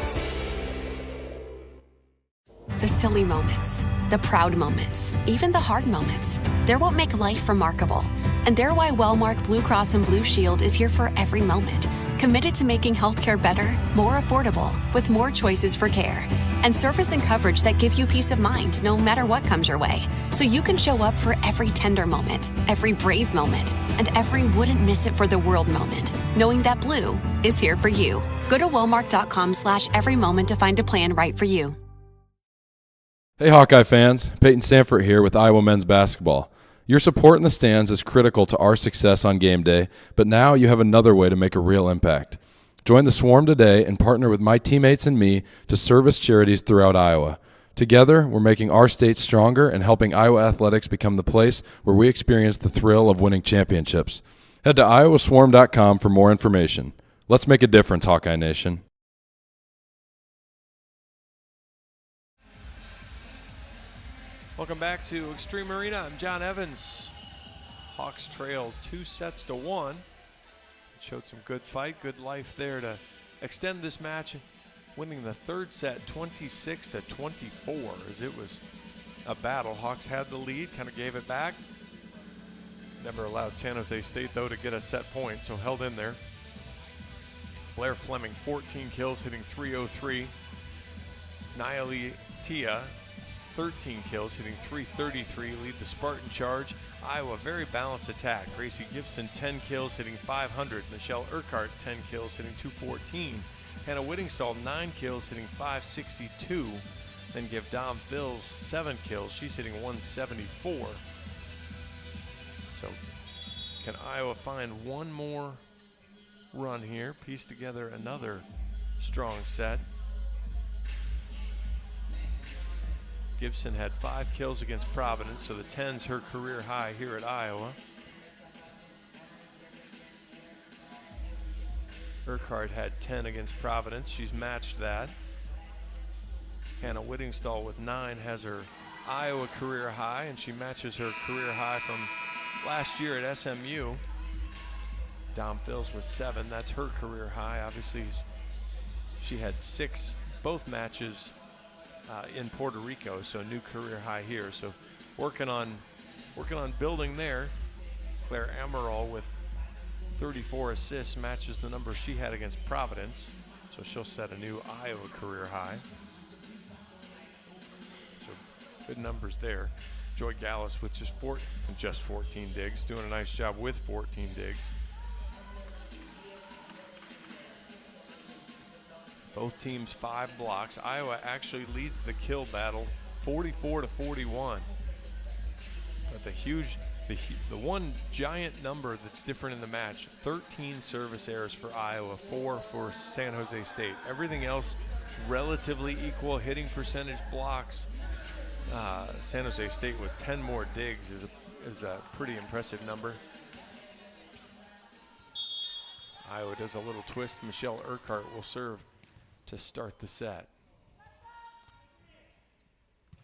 The silly moments, the proud moments, even the hard moments. They're what make life remarkable. And they're why Wellmark Blue Cross and Blue Shield is here for every moment. Committed to making healthcare better, more affordable, with more choices for care. And service and coverage that give you peace of mind no matter what comes your way. So you can show up for every tender moment, every brave moment, and every wouldn't miss it for the world moment, knowing that Blue is here for you. Go to wellmark.com/every moment to find a plan right for you. Hey Hawkeye fans, Peyton Sanford here with Iowa men's basketball. Your support in the stands is critical to our success on game day, but now you have another way to make a real impact. Join the Swarm today and partner with my teammates and me to service charities throughout Iowa. Together, we're making our state stronger and helping Iowa athletics become the place where we experience the thrill of winning championships. Head to iowaswarm.com for more information. Let's make a difference, Hawkeye Nation. Welcome back to Extreme Arena. I'm John Evans. Hawks trailed 2-1. Showed some good fight, good life there to extend this match, winning the third set 26-24, as it was a battle. Hawks had the lead, kind of gave it back. Never allowed San Jose State, though, to get a set point, so held in there. Blair Fleming, 14 kills, hitting .303. Naili Tia, 13 kills, hitting .333, lead the Spartan charge. Iowa, very balanced attack. Gracie Gibson, 10 kills, hitting .500. Michelle Urquhart, 10 kills, hitting .214. Hannah Whittingstall, 9 kills, hitting .562. Then give Dom Fills 7 kills. She's hitting .174. So can Iowa find one more run here, piece together another strong set? Gibson had 5 kills against Providence, so the 10's her career high here at Iowa. Urquhart had 10 against Providence. She's matched that. Hannah Whittingstall with 9 has her Iowa career high, and she matches her career high from last year at SMU. Dom Fills with 7. That's her career high. Obviously, she had 6 both matches in Puerto Rico, so a new career high here. So working on building there. Claire Amaral with 34 assists matches the number she had against Providence, so she'll set a new Iowa career high. So good numbers there. Joy Gallus with just 14 digs, doing a nice job with 14 digs. Both teams 5 blocks. Iowa actually leads the kill battle 44-41. But the one giant number that's different in the match, 13 service errors for Iowa, 4 for San Jose State. Everything else relatively equal. Hitting percentage, blocks. San Jose State with 10 more digs is a pretty impressive number. Iowa does a little twist. Michelle Urquhart will serve to start the set.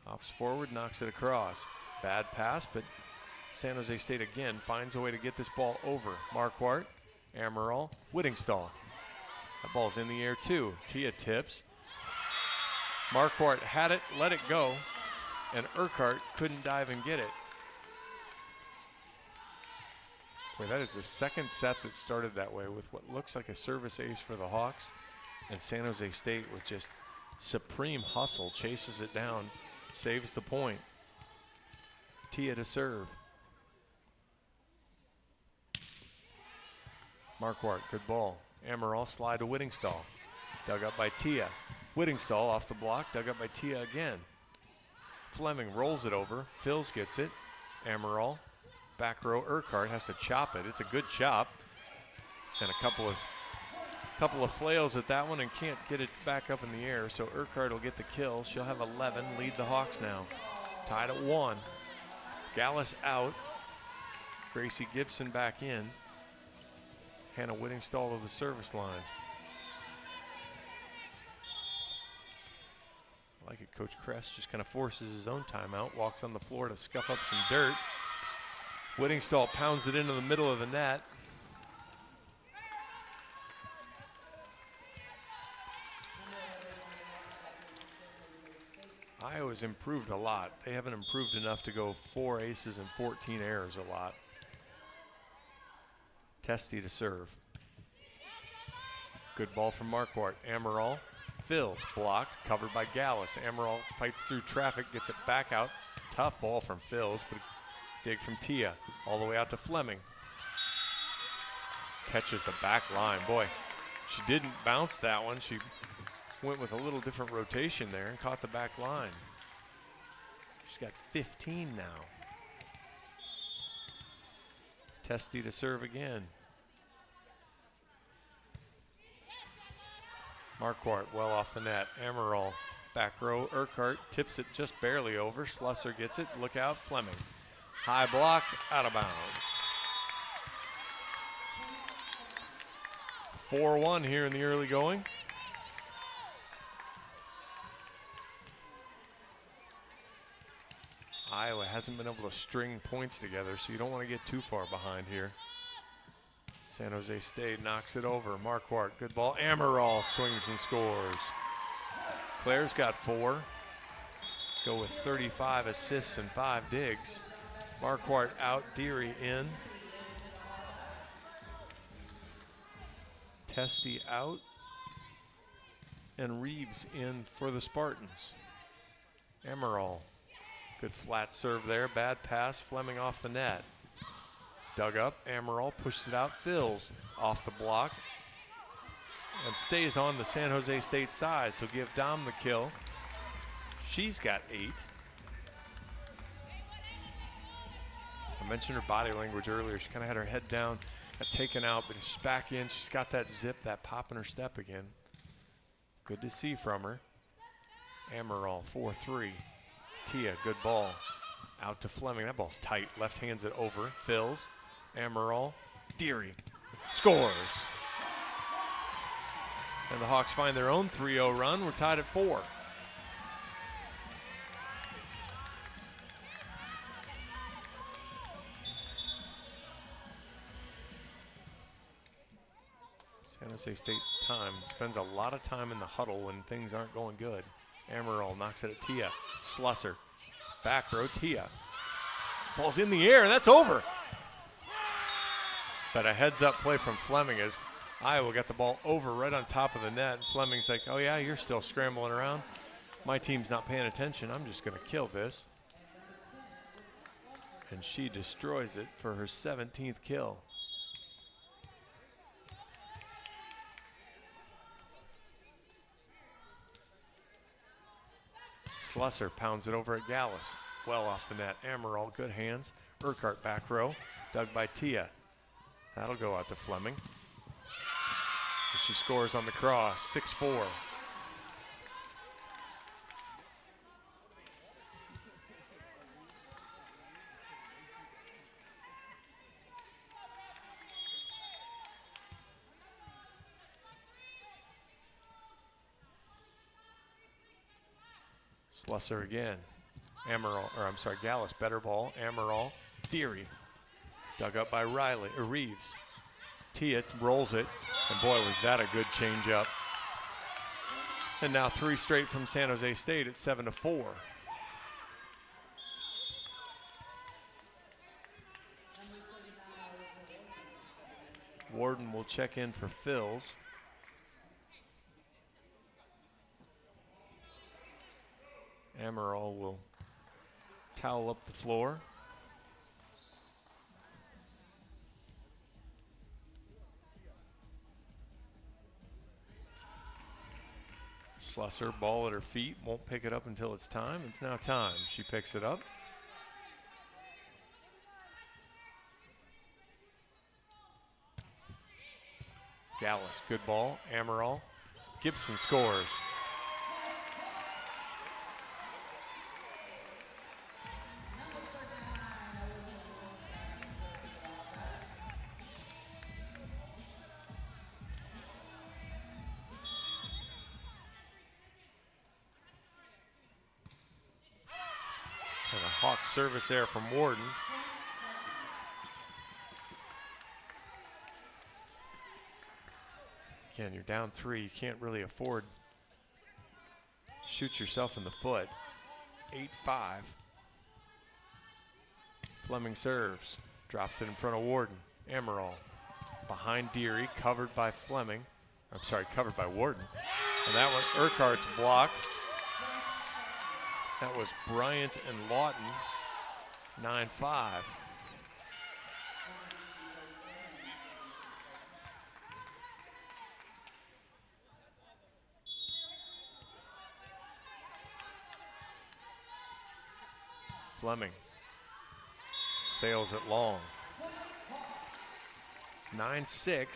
Hops forward, knocks it across. Bad pass, but San Jose State again finds a way to get this ball over. Marquardt, Amaral, Whittingstall. That ball's in the air too. Tia tips. Marquardt had it, let it go, and Urquhart couldn't dive and get it. Boy, that is the second set that started that way with what looks like a service ace for the Hawks. And San Jose State with just supreme hustle chases it down, saves the point. Tia to serve. Marquardt, good ball. Amaral slide to Whittingstall. Dug up by Tia. Whittingstall off the block, dug up by Tia again. Fleming rolls it over. Fills gets it. Amaral, back row. Urquhart has to chop it. It's a good chop. And a couple of flails at that one and can't get it back up in the air, so Urquhart will get the kill. She'll have 11, lead the Hawks now. Tied at 1. Gallus out. Gracie Gibson back in. Hannah Whittingstall to the service line. I like it, Coach Kress just kind of forces his own timeout, walks on the floor to scuff up some dirt. Whittingstall pounds it into the middle of the net. Iowa's improved a lot. They haven't improved enough to go 4 aces and 14 errors a lot. Testy to serve. Good ball from Marquardt. Amaral fills, blocked, covered by Gallus. Amaral fights through traffic, gets it back out. Tough ball from Fills, but dig from Tia all the way out to Fleming. Catches the back line. Boy, she didn't bounce that one. She went with a little different rotation there and caught the back line. She's got 15 now. Testy to serve again. Marquardt well off the net. Amaral back row. Urquhart tips it just barely over. Slusser gets it. Look out, Fleming. High block, out of bounds. 4-1 here in the early going. Iowa hasn't been able to string points together, so you don't want to get too far behind here. San Jose State knocks it over. Marquardt, good ball. Amaral swings and scores. Claire's got 4. Go with 35 assists and 5 digs. Marquardt out, Deary in. Testy out. And Reeves in for the Spartans. Amaral, good flat serve there. Bad pass, Fleming off the net. Dug up, Amaral pushes it out, fills off the block. And stays on the San Jose State side, so give Dom the kill. She's got 8. I mentioned her body language earlier. She kind of had her head down, got taken out, but she's back in. She's got that zip, that pop in her step again. Good to see from her. Amaral, 4-3. Tia, good ball. Out to Fleming. That ball's tight. Left hands it over. Fills. Amaral. Deary scores. And the Hawks find their own 3-0 run. We're tied at 4. San Jose State's spends a lot of time in the huddle when things aren't going good. Amaral knocks it at Tia. Slusser, back row, Tia. Ball's in the air, and that's over. But a heads-up play from Fleming as Iowa got the ball over right on top of the net. And Fleming's like, oh yeah, you're still scrambling around. My team's not paying attention. I'm just going to kill this. And she destroys it for her 17th kill. Slusser pounds it over at Gallus. Well off the net. Amaral, good hands. Urquhart back row. Dug by Tia. That'll go out to Fleming. And she scores on the cross. 6-4. Slusser again. Gallus, better ball. Amaral, Deary. Dug up by Reeves. Tia rolls it, and boy, was that a good change-up. And now 3 straight from San Jose State at 7-4. Warden will check in for fills. Amaral will towel up the floor. Slusser, ball at her feet, won't pick it up until it's time. It's now time. She picks it up. Gallus, good ball. Amaral. Gibson scores. And a Hawks service error from Warden. Again, you're down 3. You can't really afford to shoot yourself in the foot. 8-5. Fleming serves. Drops it in front of Warden. Amaral behind Deary, covered by Fleming. I'm sorry, covered by Warden. And that one, Urquhart's blocked. That was Bryant and Lawton, 9-5. Fleming sails it long. 9-6.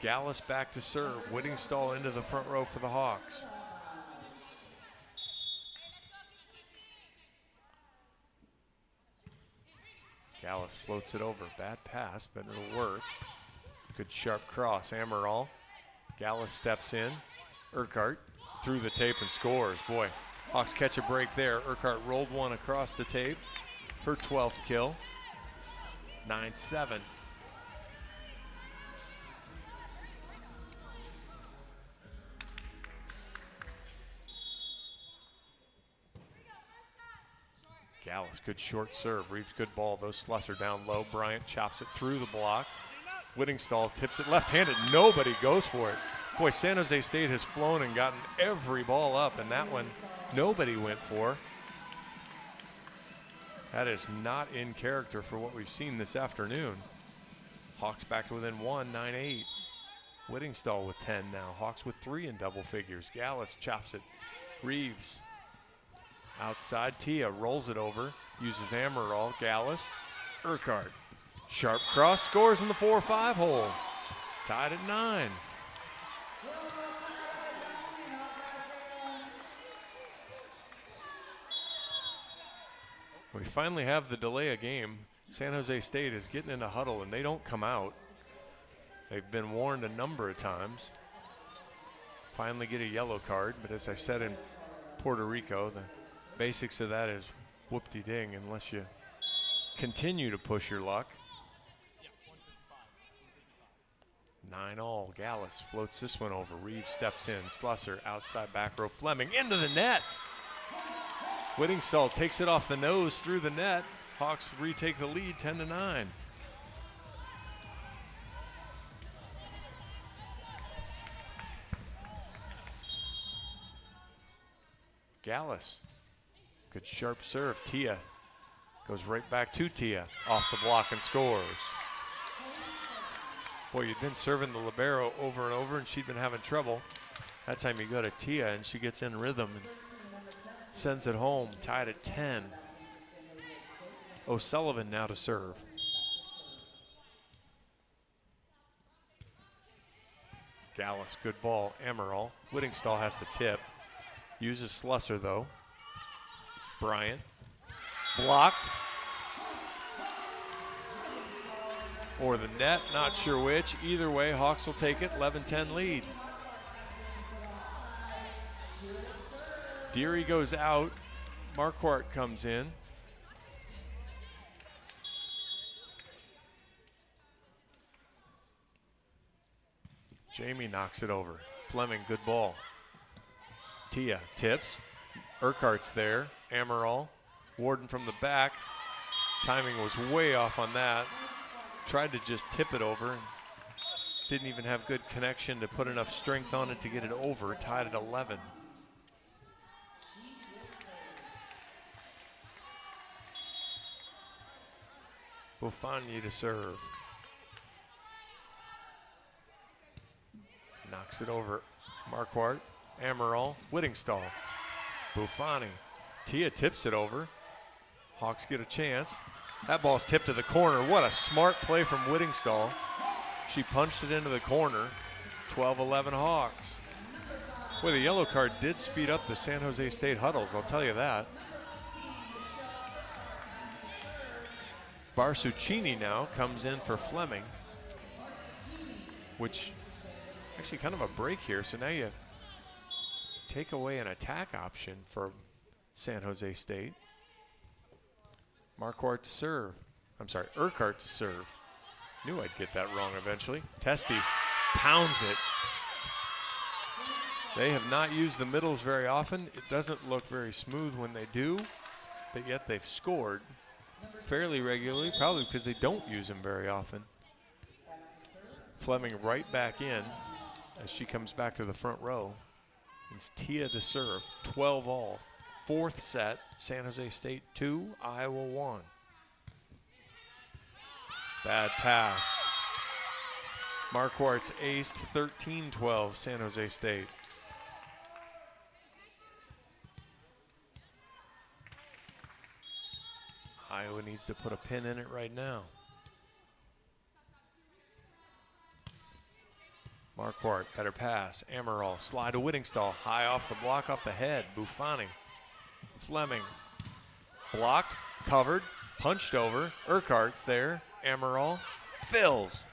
Gallus back to serve. Whittingstall into the front row for the Hawks. Gallus floats it over. Bad pass, but it'll work. Good sharp cross. Amaral. Gallus steps in. Urquhart through the tape and scores. Boy, Hawks catch a break there. Urquhart rolled one across the tape. Her 12th kill. 9-7. Gallus, good short serve. Reeves, good ball. Those Slusser down low. Bryant chops it through the block. Whittingstall tips it left-handed. Nobody goes for it. Boy, San Jose State has flown and gotten every ball up, and that one nobody went for. That is not in character for what we've seen this afternoon. Hawks back to within 1, 9-8. Whittingstall with 10 now. Hawks with 3 in double figures. Gallus chops it. Reeves outside. Tia rolls it over. Uses Amaral. Gallus. Urquhart. Sharp cross. Scores in the 4-5 hole. Tied at 9. We finally have the delay of game. San Jose State is getting in a huddle and they don't come out. They've been warned a number of times. Finally get a yellow card, but as I said in Puerto Rico, the basics of that is whoop-de-ding unless you continue to push your luck. 9-all. Gallus floats this one over. Reeves steps in. Slusser outside back row. Fleming into the net. Whittingstall takes it off the nose through the net. Hawks retake the lead 10-9. Gallus, good sharp serve. Tia goes right back to Tia, off the block and scores. Boy, you'd been serving the libero over and over and she'd been having trouble. That time you go to Tia and she gets in rhythm and sends it home, tied at 10. O'Sullivan now to serve. Gallus, good ball. Amaral. Whittingstall has the tip. Uses Slusser though. Bryant. Blocked. Or the net, not sure which. Either way, Hawks will take it. 11-10 lead. Deary goes out. Marquardt comes in. Jamie knocks it over. Fleming, good ball. Tia tips. Urquhart's there. Amaral. Warden from the back. Timing was way off on that. Tried to just tip it over. Didn't even have good connection to put enough strength on it to get it over. Tied at 11. Bufani to serve. Knocks it over. Marquardt. Amaral. Whittingstall. Bufani. Tia tips it over. Hawks get a chance. That ball's tipped to the corner. What a smart play from Whittingstall. She punched it into the corner. 12-11 Hawks. Boy, the yellow card did speed up the San Jose State huddles, I'll tell you that. Barsuccini now comes in for Fleming, which actually kind of a break here. So now you take away an attack option for San Jose State. Marquardt to serve. I'm sorry, Urquhart to serve. Knew I'd get that wrong eventually. Testy pounds it. They have not used the middles very often. It doesn't look very smooth when they do, but yet they've scored fairly regularly, probably because they don't use them very often. Fleming right back in as she comes back to the front row. It's Tia to serve. 12-all. Fourth set, San Jose State 2, Iowa 1. Bad pass. Marquardt's aced. 13-12, San Jose State. Iowa needs to put a pin in it right now. Marquardt, better pass. Amaral, slide to Whittingstall. High off the block, off the head. Buffani. Fleming. Blocked, covered, punched over. Urquhart's there. Amaral fills.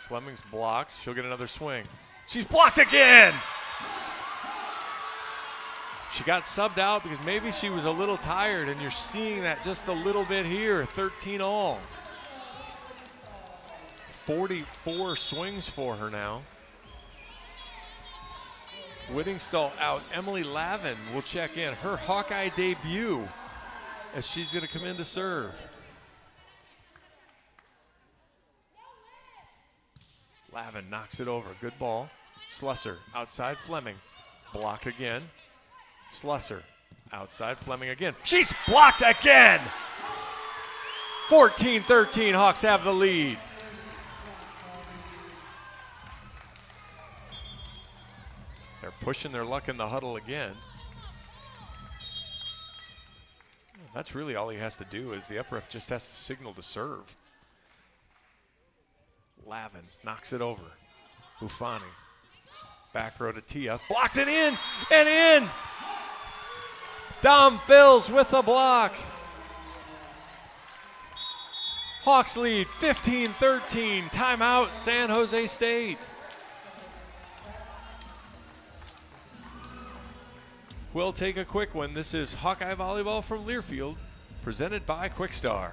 Fleming's blocked. She'll get another swing. She's blocked again! She got subbed out because maybe she was a little tired, and you're seeing that just a little bit here. 13 all. 44 swings for her now. Whittingstall out. Emily Lavin will check in. Her Hawkeye debut as she's going to come in to serve. Lavin knocks it over. Good ball. Slusser outside Fleming. Blocked again. Slusser outside Fleming again. She's blocked again! 14-13, Hawks have the lead. They're pushing their luck in the huddle again. That's really all he has to do is the up ref just has to signal to serve. Lavin knocks it over. Buffani. Back row to Tia. Blocked it in and in. Dom fills with the block. Hawks lead 15-13. Timeout, San Jose State. We'll take a quick one. This is Hawkeye Volleyball from Learfield, presented by Quickstar.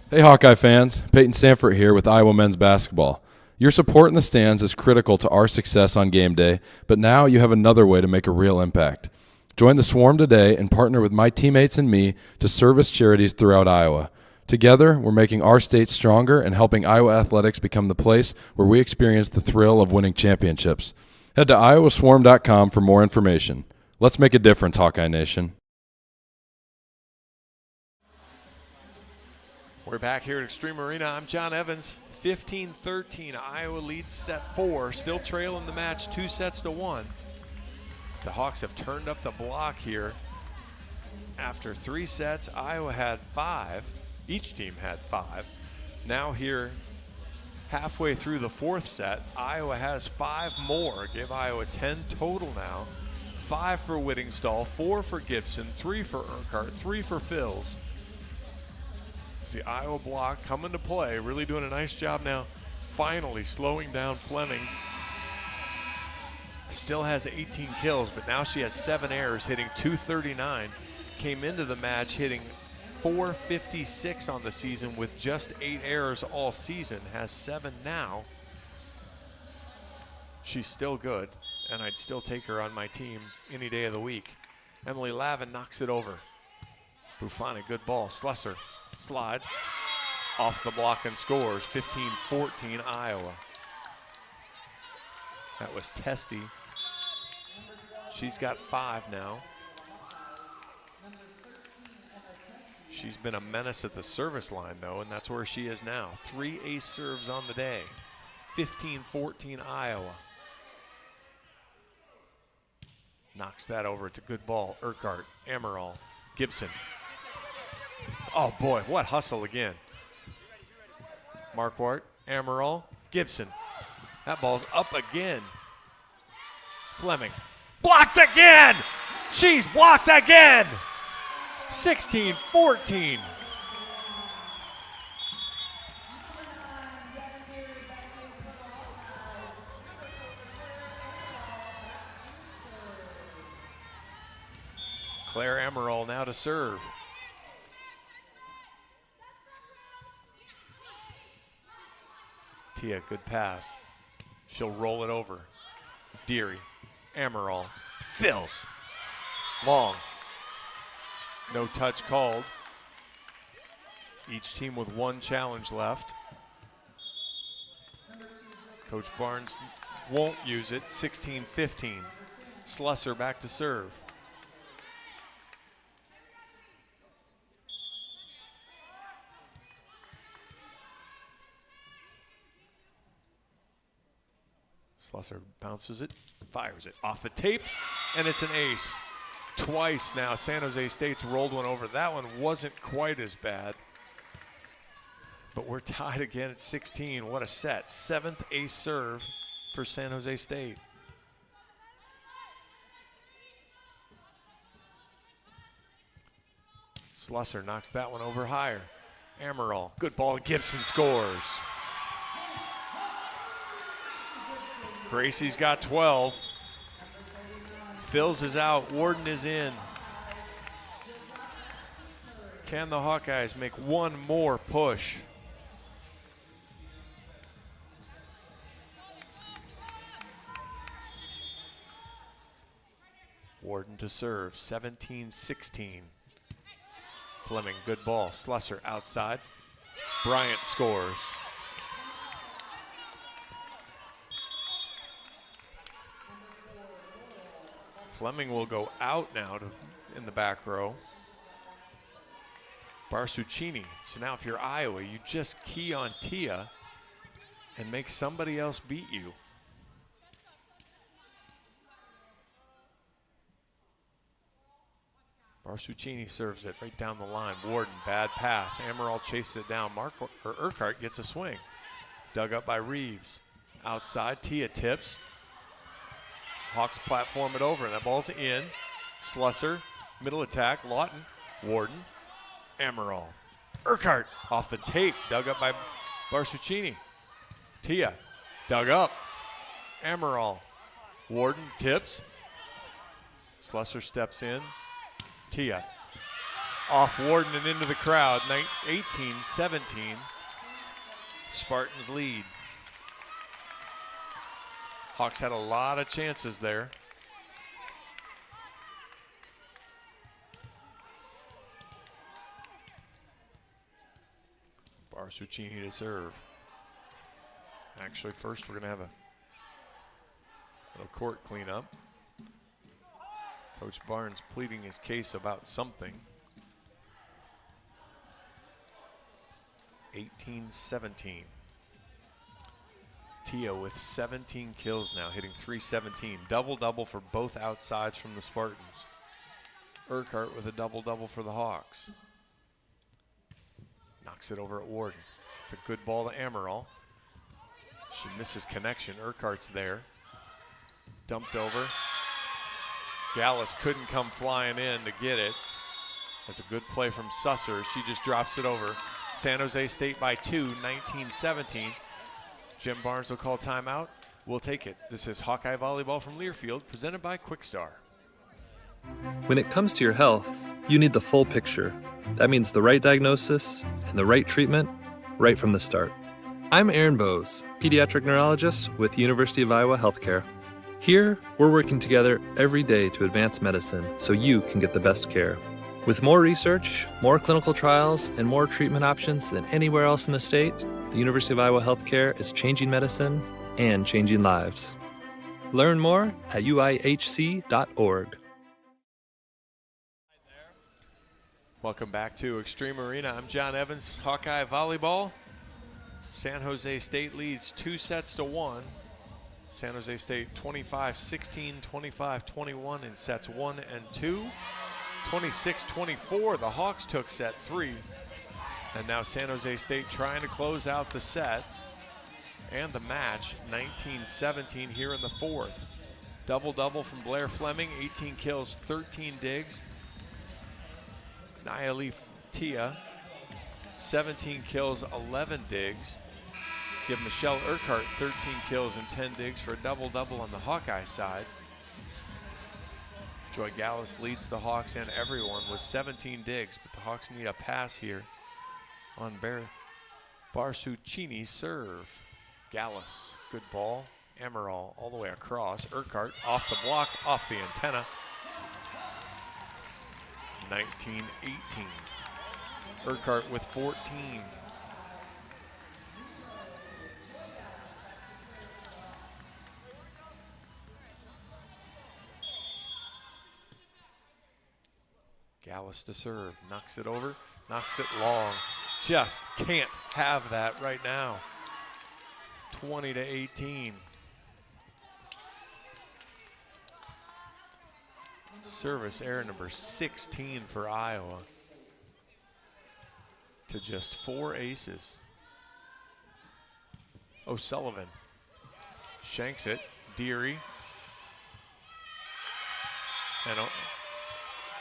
Hey Hawkeye fans, Peyton Sanford here with Iowa Men's Basketball. Your support in the stands is critical to our success on game day, but now you have another way to make a real impact. Join the Swarm today and partner with my teammates and me to service charities throughout Iowa. Together, we're making our state stronger and helping Iowa athletics become the place where we experience the thrill of winning championships. Head to iowaswarm.com for more information. Let's make a difference, Hawkeye Nation. We're back here at Extreme Arena. I'm John Evans. 15-13, Iowa leads set 4, still trailing the match 2-1. The Hawks have turned up the block here. After 3 sets, Iowa had 5. Each team had 5. Now here, halfway through the 4th set, Iowa has 5 more. Give Iowa 10 total now. 5 for Whittingstall, 4 for Gibson, 3 for Urquhart, 3 for Fills. It's the Iowa block coming to play, really doing a nice job now, finally slowing down Fleming. Still has 18 kills, but now she has 7 errors, hitting .239. Came into the match hitting .456 on the season with just 8 errors all season, has 7 now. She's still good, and I'd still take her on my team any day of the week. Emily Lavin knocks it over. Buffani, good ball. Slusser, slide, off the block and scores. 15-14 Iowa. That was Testy. She's got 5 now. She's been a menace at the service line, though, and that's where she is now. 3 ace serves on the day. 15-14 Iowa. Knocks that over. It's a good ball. Urquhart, Amaral, Gibson. Oh, boy, what hustle again. Marquardt, Amaral, Gibson. That ball's up again. Fleming. Blocked again! She's blocked again! 16-14. Claire Amaral now to serve. Tia, good pass. She'll roll it over. Deary, Amaral, fills. Long. No touch called. Each team with 1 challenge left. Coach Barnes won't use it. 16-15. Slusser back to serve. Slusser bounces it, fires it off the tape, and it's an ace. Twice now, San Jose State's rolled one over. That one wasn't quite as bad. But we're tied again at 16. What a set. 7th ace serve for San Jose State. Slusser knocks that one over higher. Amaral, good ball. Gibson scores. Gracie's got 12. Phils is out. Warden is in. Can the Hawkeyes make one more push? Warden to serve, 17-16. Fleming, good ball. Slusser outside. Bryant scores. Fleming will go out now in the back row. Barsuccini. So now if you're Iowa, you just key on Tia and make somebody else beat you. Barsuccini serves it right down the line. Warden, bad pass. Amaral chases it down. Urquhart gets a swing. Dug up by Reeves. Outside, Tia tips. Hawks platform it over, and that ball's in. Slusser, middle attack. Lawton, Warden, Amaral. Urquhart off the tape. Dug up by Barsuccini. Tia, dug up. Amaral. Warden tips. Slusser steps in. Tia off Warden and into the crowd. 18-17. Spartans lead. Hawks had a lot of chances there. Barsuccini to serve. Actually, first we're going to have a little court cleanup. Coach Barnes pleading his case about something. 18-17. Tia with 17 kills now, hitting .317. Double-double for both outsides from the Spartans. Urquhart with a double-double for the Hawks. Knocks it over at Warden. It's a good ball to Amaral. She misses connection. Urquhart's there. Dumped over. Gallus couldn't come flying in to get it. That's a good play from Susser. She just drops it over. San Jose State by 2, 19-17. Jim Barnes will call timeout. We'll take it. This is Hawkeye Volleyball from Learfield, presented by Quickstar. When it comes to your health, you need the full picture. That means the right diagnosis and the right treatment right from the start. I'm Aaron Bose, pediatric neurologist with University of Iowa Healthcare. Here, we're working together every day to advance medicine so you can get the best care. With more research, more clinical trials, and more treatment options than anywhere else in the state, the University of Iowa Healthcare is changing medicine and changing lives. Learn more at uihc.org. Welcome back to Extreme Arena. I'm John Evans, Hawkeye Volleyball. San Jose State leads 2-1. San Jose State 25-16, 25-21 in sets 1 and 2. 26-24, the Hawks took set 3. And now San Jose State trying to close out the set and the match. 19-17 here in the fourth. Double-double from Blair Fleming, 18 kills, 13 digs. Nayeli Tia, 17 kills, 11 digs. Give Michelle Urquhart 13 kills and 10 digs for a double-double on the Hawkeye side. Joy Gallus leads the Hawks and everyone with 17 digs, but the Hawks need a pass here on Barsuccini's serve. Gallus, good ball. Amaral all the way across. Urquhart off the block, off the antenna. 19-18. Urquhart with 14. Gallus to serve, knocks it over, knocks it long. Just can't have that right now. 20-18. Service error number 16 for Iowa. To just 4 aces. O'Sullivan shanks it. Deary. And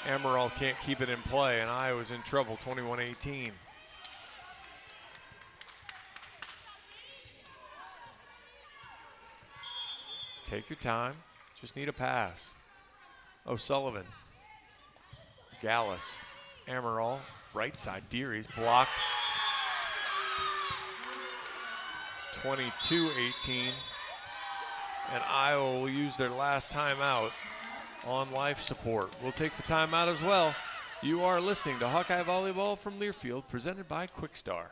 Amaral can't keep it in play, and Iowa's in trouble, 21-18. Take your time. Just need a pass. O'Sullivan. Gallus. Amaral. Right side. Deary's blocked. 22-18. And Iowa will use their last timeout on life support. We'll take the timeout as well. You are listening to Hawkeye Volleyball from Learfield, presented by Quickstar.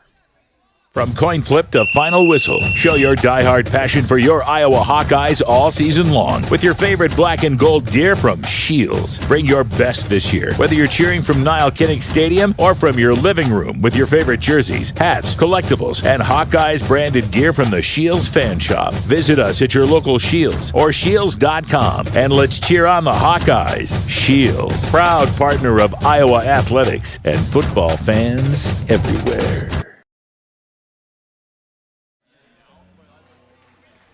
From coin flip to final whistle, show your diehard passion for your Iowa Hawkeyes all season long with your favorite black and gold gear from Shields. Bring your best this year, whether you're cheering from Niall Kinnick Stadium or from your living room with your favorite jerseys, hats, collectibles, and Hawkeyes branded gear from the Shields fan shop. Visit us at your local Shields or shields.com and let's cheer on the Hawkeyes. Shields, proud partner of Iowa athletics and football fans everywhere.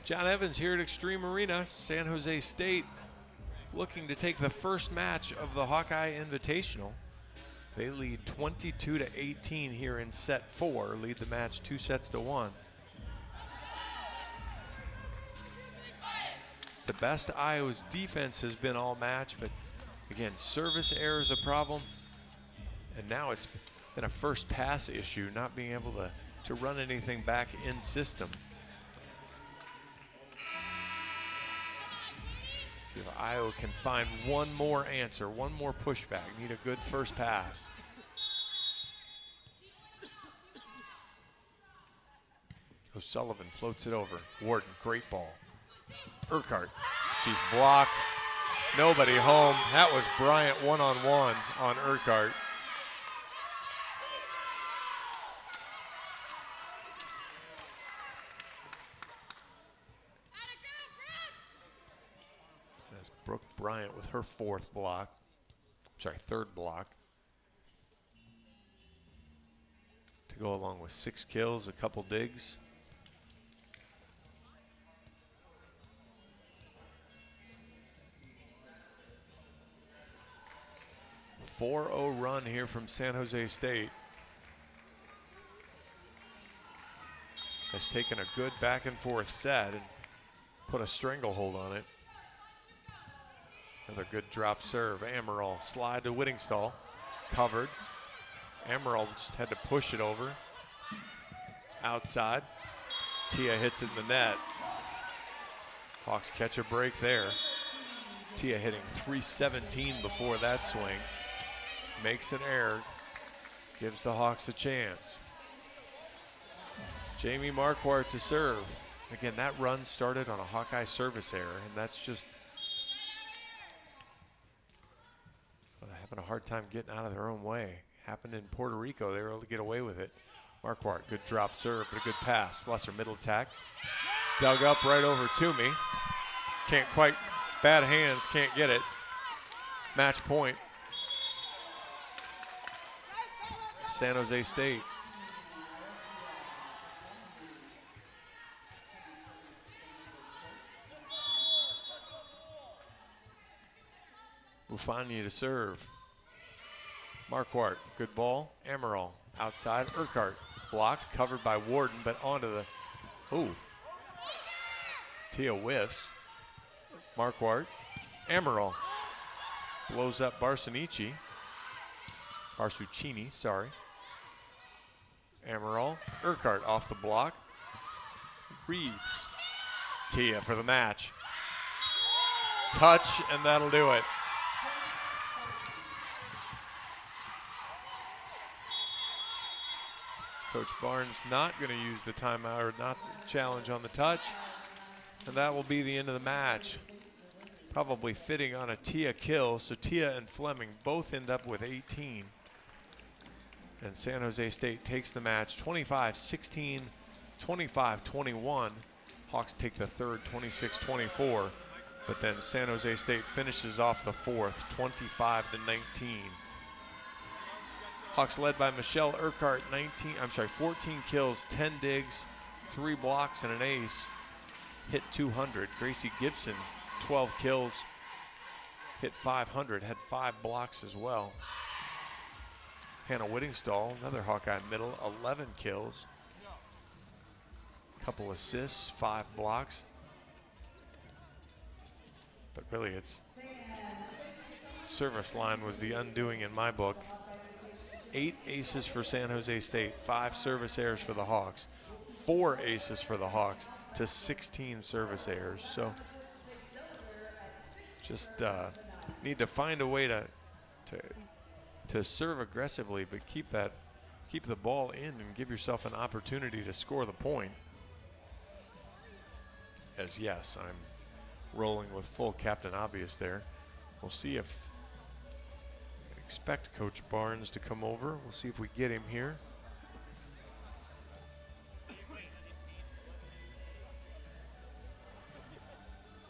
John Evans here at Extreme Arena, San Jose State, looking to take the first match of the Hawkeye Invitational. They lead 22-18 here in set 4, lead the match 2-1. The best Iowa's defense has been all match, but again, service error is a problem, and now it's been a first pass issue, not being able to run anything back in system. See if Iowa can find one more answer, one more pushback. Need a good first pass. O'Sullivan floats it over. Warden, great ball. Urquhart, she's blocked. Nobody home. That was Bryant one-on-one on Urquhart. Brooke Bryant with her third block. To go along with 6 kills, a couple digs. A 4-0 run here from San Jose State. Has taken a good back and forth set and put a stranglehold on it. Another good drop serve. Amaral slide to Whittingstall. Covered. Amaral just had to push it over. Outside. Tia hits it in the net. Hawks catch a break there. Tia hitting .317 before that swing. Makes an error. Gives the Hawks a chance. Jamie Marquardt to serve. Again, that run started on a Hawkeye service error, and that's just having a hard time getting out of their own way. Happened in Puerto Rico. They were able to get away with it. Marquardt, good drop serve, but a good pass. Lesser middle attack. Dug up right over to me. Can't quite, bad hands, can't get it. Match point. San Jose State. Bufani to serve. Marquardt, good ball. Amaral outside. Urquhart blocked, covered by Warden, but onto the, Tia whiffs. Marquardt. Amaral blows up Barsucini, sorry. Amaral. Urquhart off the block. Reeves. Tia for the match. Touch, and that'll do it. Coach Barnes not going to use the timeout, or not the challenge on the touch. And that will be the end of the match. Probably fitting on a Tia kill. So Tia and Fleming both end up with 18. And San Jose State takes the match 25-16, 25-21. Hawks take the third 26-24. But then San Jose State finishes off the fourth 25-19. Hawks led by Michelle Urquhart, 14 kills, 10 digs, 3 blocks and an ace, hit 200. Gracie Gibson, 12 kills, hit 500, had 5 blocks as well. Hannah Whittingstall, another Hawkeye middle, 11 kills, couple assists, 5 blocks. But really, it's service line was the undoing in my book. 8 aces for San Jose State, 5 service errors for the Hawks, 4 aces for the Hawks to 16 service errors. So just need to find a way to serve aggressively, but keep the ball in and give yourself an opportunity to score the point. As yes, I'm rolling with full Captain Obvious there. We'll see if expect Coach Barnes to come over. We'll see if we get him here.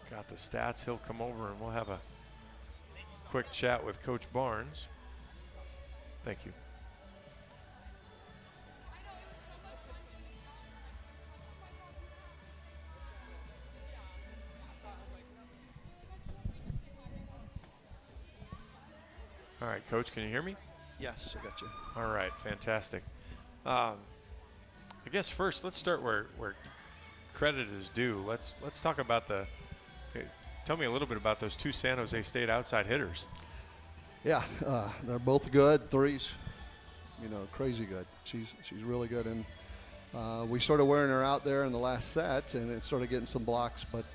Got the stats. He'll come over and we'll have a quick chat with Coach Barnes. Thank you. All right, Coach, can you hear me? Yes, I got you. All right, fantastic. I guess first, let's start where credit is due. Let's talk about tell me a little bit about those 2 San Jose State outside hitters. Yeah, they're both good. Three's, crazy good. She's really good, and we started wearing her out there in the last set, and it started getting some blocks. But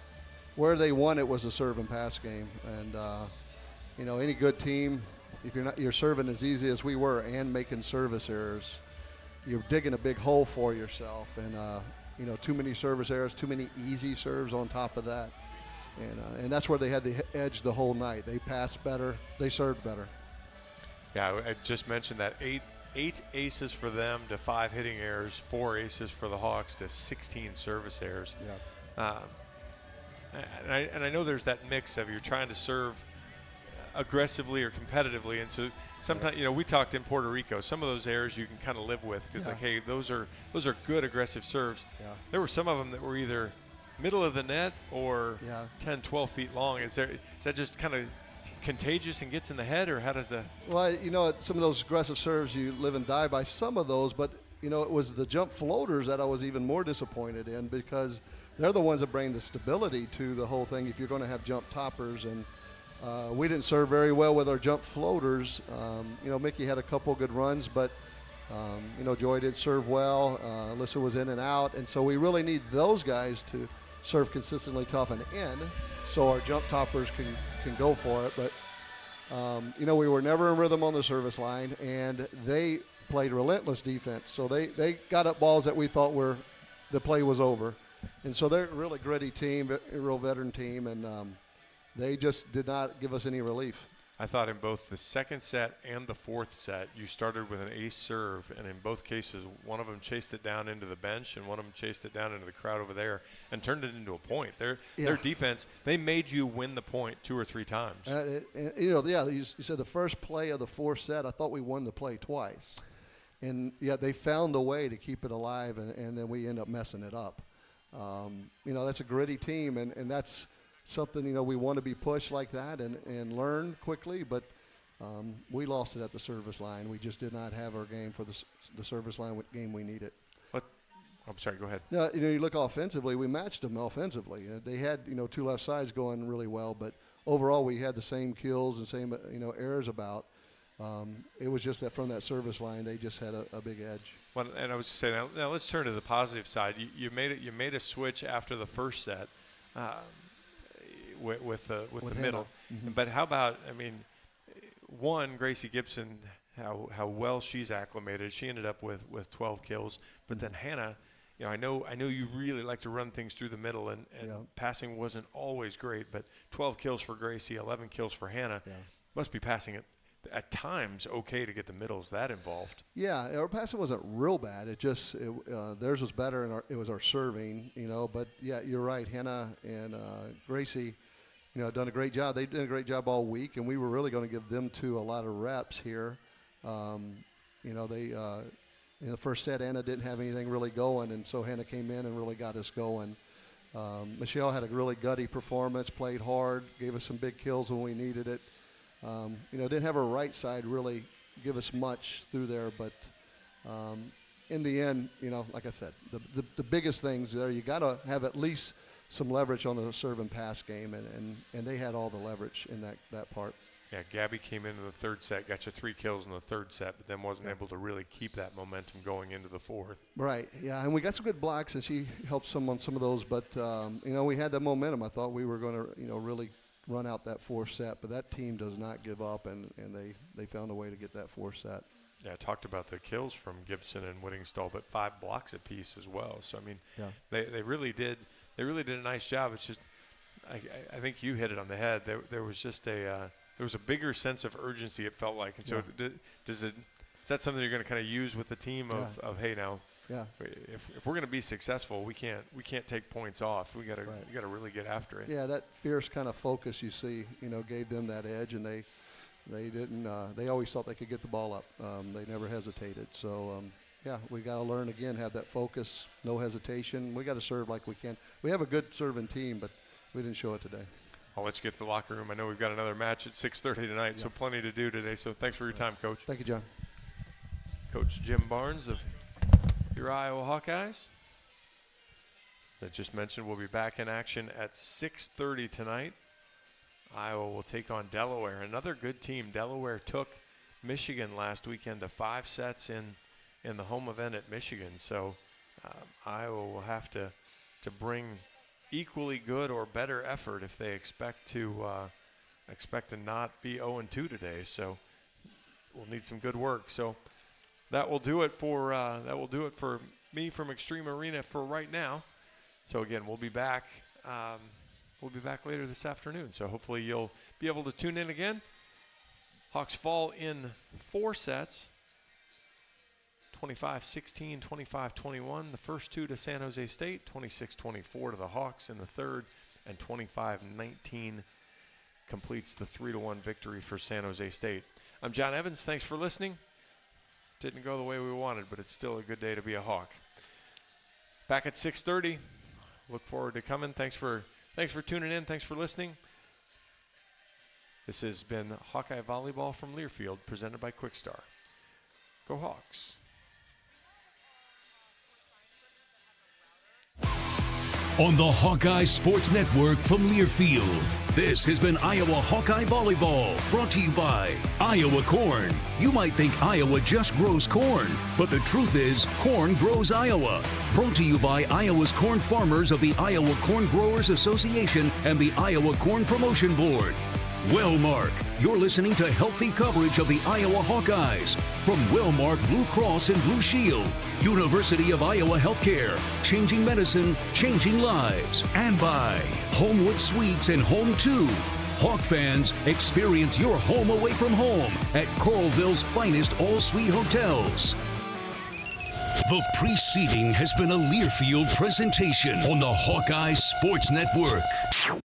where they won it was a serve and pass game, and any good team, if you're serving as easy as we were and making service errors, you're digging a big hole for yourself. And too many service errors, too many easy serves on top of that, and that's where they had the edge the whole night. They passed better, they served better. Yeah, I just mentioned that 8 aces for them to 5 hitting errors, 4 aces for the Hawks to 16 service errors. Yeah. And I know there's that mix of you're trying to serve aggressively or competitively, and so sometimes we talked in Puerto Rico, some of those errors you can kind of live with because like, hey, those are good aggressive serves. Yeah. There were some of them that were either middle of the net or 10, 12 feet long. Is that just kind of contagious and gets in the head, or how does that? Well, some of those aggressive serves you live and die by some of those, but it was the jump floaters that I was even more disappointed in, because they're the ones that bring the stability to the whole thing if you're going to have jump toppers. And we didn't serve very well with our jump floaters. Mickey had a couple good runs, but Joy did serve well. Alyssa was in and out, and so we really need those guys to serve consistently tough and in, so our jump toppers can go for it. But we were never in rhythm on the service line, and they played relentless defense. So they got up balls that we thought the play was over, and so they're a really gritty team, a real veteran team, and they just did not give us any relief. I thought in both the second set and the fourth set, you started with an ace serve, and in both cases, one of them chased it down into the bench, and one of them chased it down into the crowd over there and turned it into a point. Their defense, they made you win the point 2 or 3 times. You said the first play of the fourth set, I thought we won the play twice. And yet they found a way to keep it alive, and then we end up messing it up. That's a gritty team, and that's something, we want to be pushed like that and learn quickly, but we lost it at the service line. We just did not have our game for the service line game we needed. I'm sorry, go ahead. No, you look offensively, we matched them offensively. They had, 2 left sides going really well, but overall we had the same kills and same, errors about. It was just that from that service line, they just had a big edge. Well, and I was just saying, now let's turn to the positive side. You made a switch after the first set. With the middle. Mm-hmm. But how about, Gracie Gibson, how well she's acclimated. She ended up with 12 kills. But then Hannah, I know you really like to run things through the middle, and passing wasn't always great, but 12 kills for Gracie, 11 kills for Hannah. Yeah. Must be passing it at times okay to get the middles that involved. Yeah, our passing wasn't real bad. It just theirs was better, and it was our serving, But yeah, you're right. Hannah and Gracie, done a great job. They did a great job all week, and we were really going to give them 2 a lot of reps here. They in the first set, Anna didn't have anything really going, and so Hannah came in and really got us going. Michelle had a really gutty performance, played hard, gave us some big kills when we needed it. Didn't have her right side really give us much through there, but in the end, like I said, the biggest things there, you got to have at least some leverage on the serve and pass game, and they had all the leverage in that part. Yeah, Gabby came into the third set, got you 3 kills in the third set, but then wasn't able to really keep that momentum going into the fourth. Right, yeah, and we got some good blocks, and she helped some on some of those, but, we had that momentum. I thought we were going to, really run out that fourth set, but that team does not give up, and they found a way to get that fourth set. Yeah, I talked about the kills from Gibson and Whittingstall, but 5 blocks apiece as well. So, I mean, they really did a nice job. It's just, I think you hit it on the head. There was just there was a bigger sense of urgency, it felt like. And so is that something you're going to kind of use with the team of hey, now, if we're going to be successful, we can't take points off. We got to really get after it. Yeah, that fierce kind of focus you see, gave them that edge, and they didn't. They always thought they could get the ball up. They never hesitated. So we got to learn again, have that focus, no hesitation. We got to serve like we can. We have a good serving team, but we didn't show it today. I'll let you get to the locker room. I know we've got another match at 6:30 tonight, so plenty to do today. So thanks for your time, Coach. Thank you, John. Coach Jim Barnes of your Iowa Hawkeyes. That just mentioned, we'll be back in action at 6:30 tonight. Iowa will take on Delaware, another good team. Delaware took Michigan last weekend to 5 sets in the home event at Michigan. So Iowa will have to bring equally good or better effort if they expect to not be 0-2 today. So we'll need some good work. So that will do it for me from Extreme Arena for right now. So again, we'll be back. We'll be back later this afternoon. So hopefully you'll be able to tune in again. Hawks fall in 4 sets. 25-16, 25-21, the first 2 to San Jose State, 26-24 to the Hawks in the third, and 25-19 completes the 3-1 victory for San Jose State. I'm John Evans. Thanks for listening. Didn't go the way we wanted, but it's still a good day to be a Hawk. Back at 6:30. Look forward to coming. Thanks for tuning in. Thanks for listening. This has been Hawkeye Volleyball from Learfield, presented by Quickstar. Go Hawks. On the Hawkeye Sports Network from Learfield, this has been Iowa Hawkeye Volleyball, brought to you by Iowa Corn. You might think Iowa just grows corn, but the truth is, corn grows Iowa. Brought to you by Iowa's corn farmers of the Iowa Corn Growers Association and the Iowa Corn Promotion Board. Wellmark, you're listening to healthy coverage of the Iowa Hawkeyes from Wellmark Blue Cross and Blue Shield, University of Iowa Healthcare, changing medicine, changing lives, and by Homewood Suites and Home 2. Hawk fans, experience your home away from home at Coralville's finest all-suite hotels. The preceding has been a Learfield presentation on the Hawkeye Sports Network.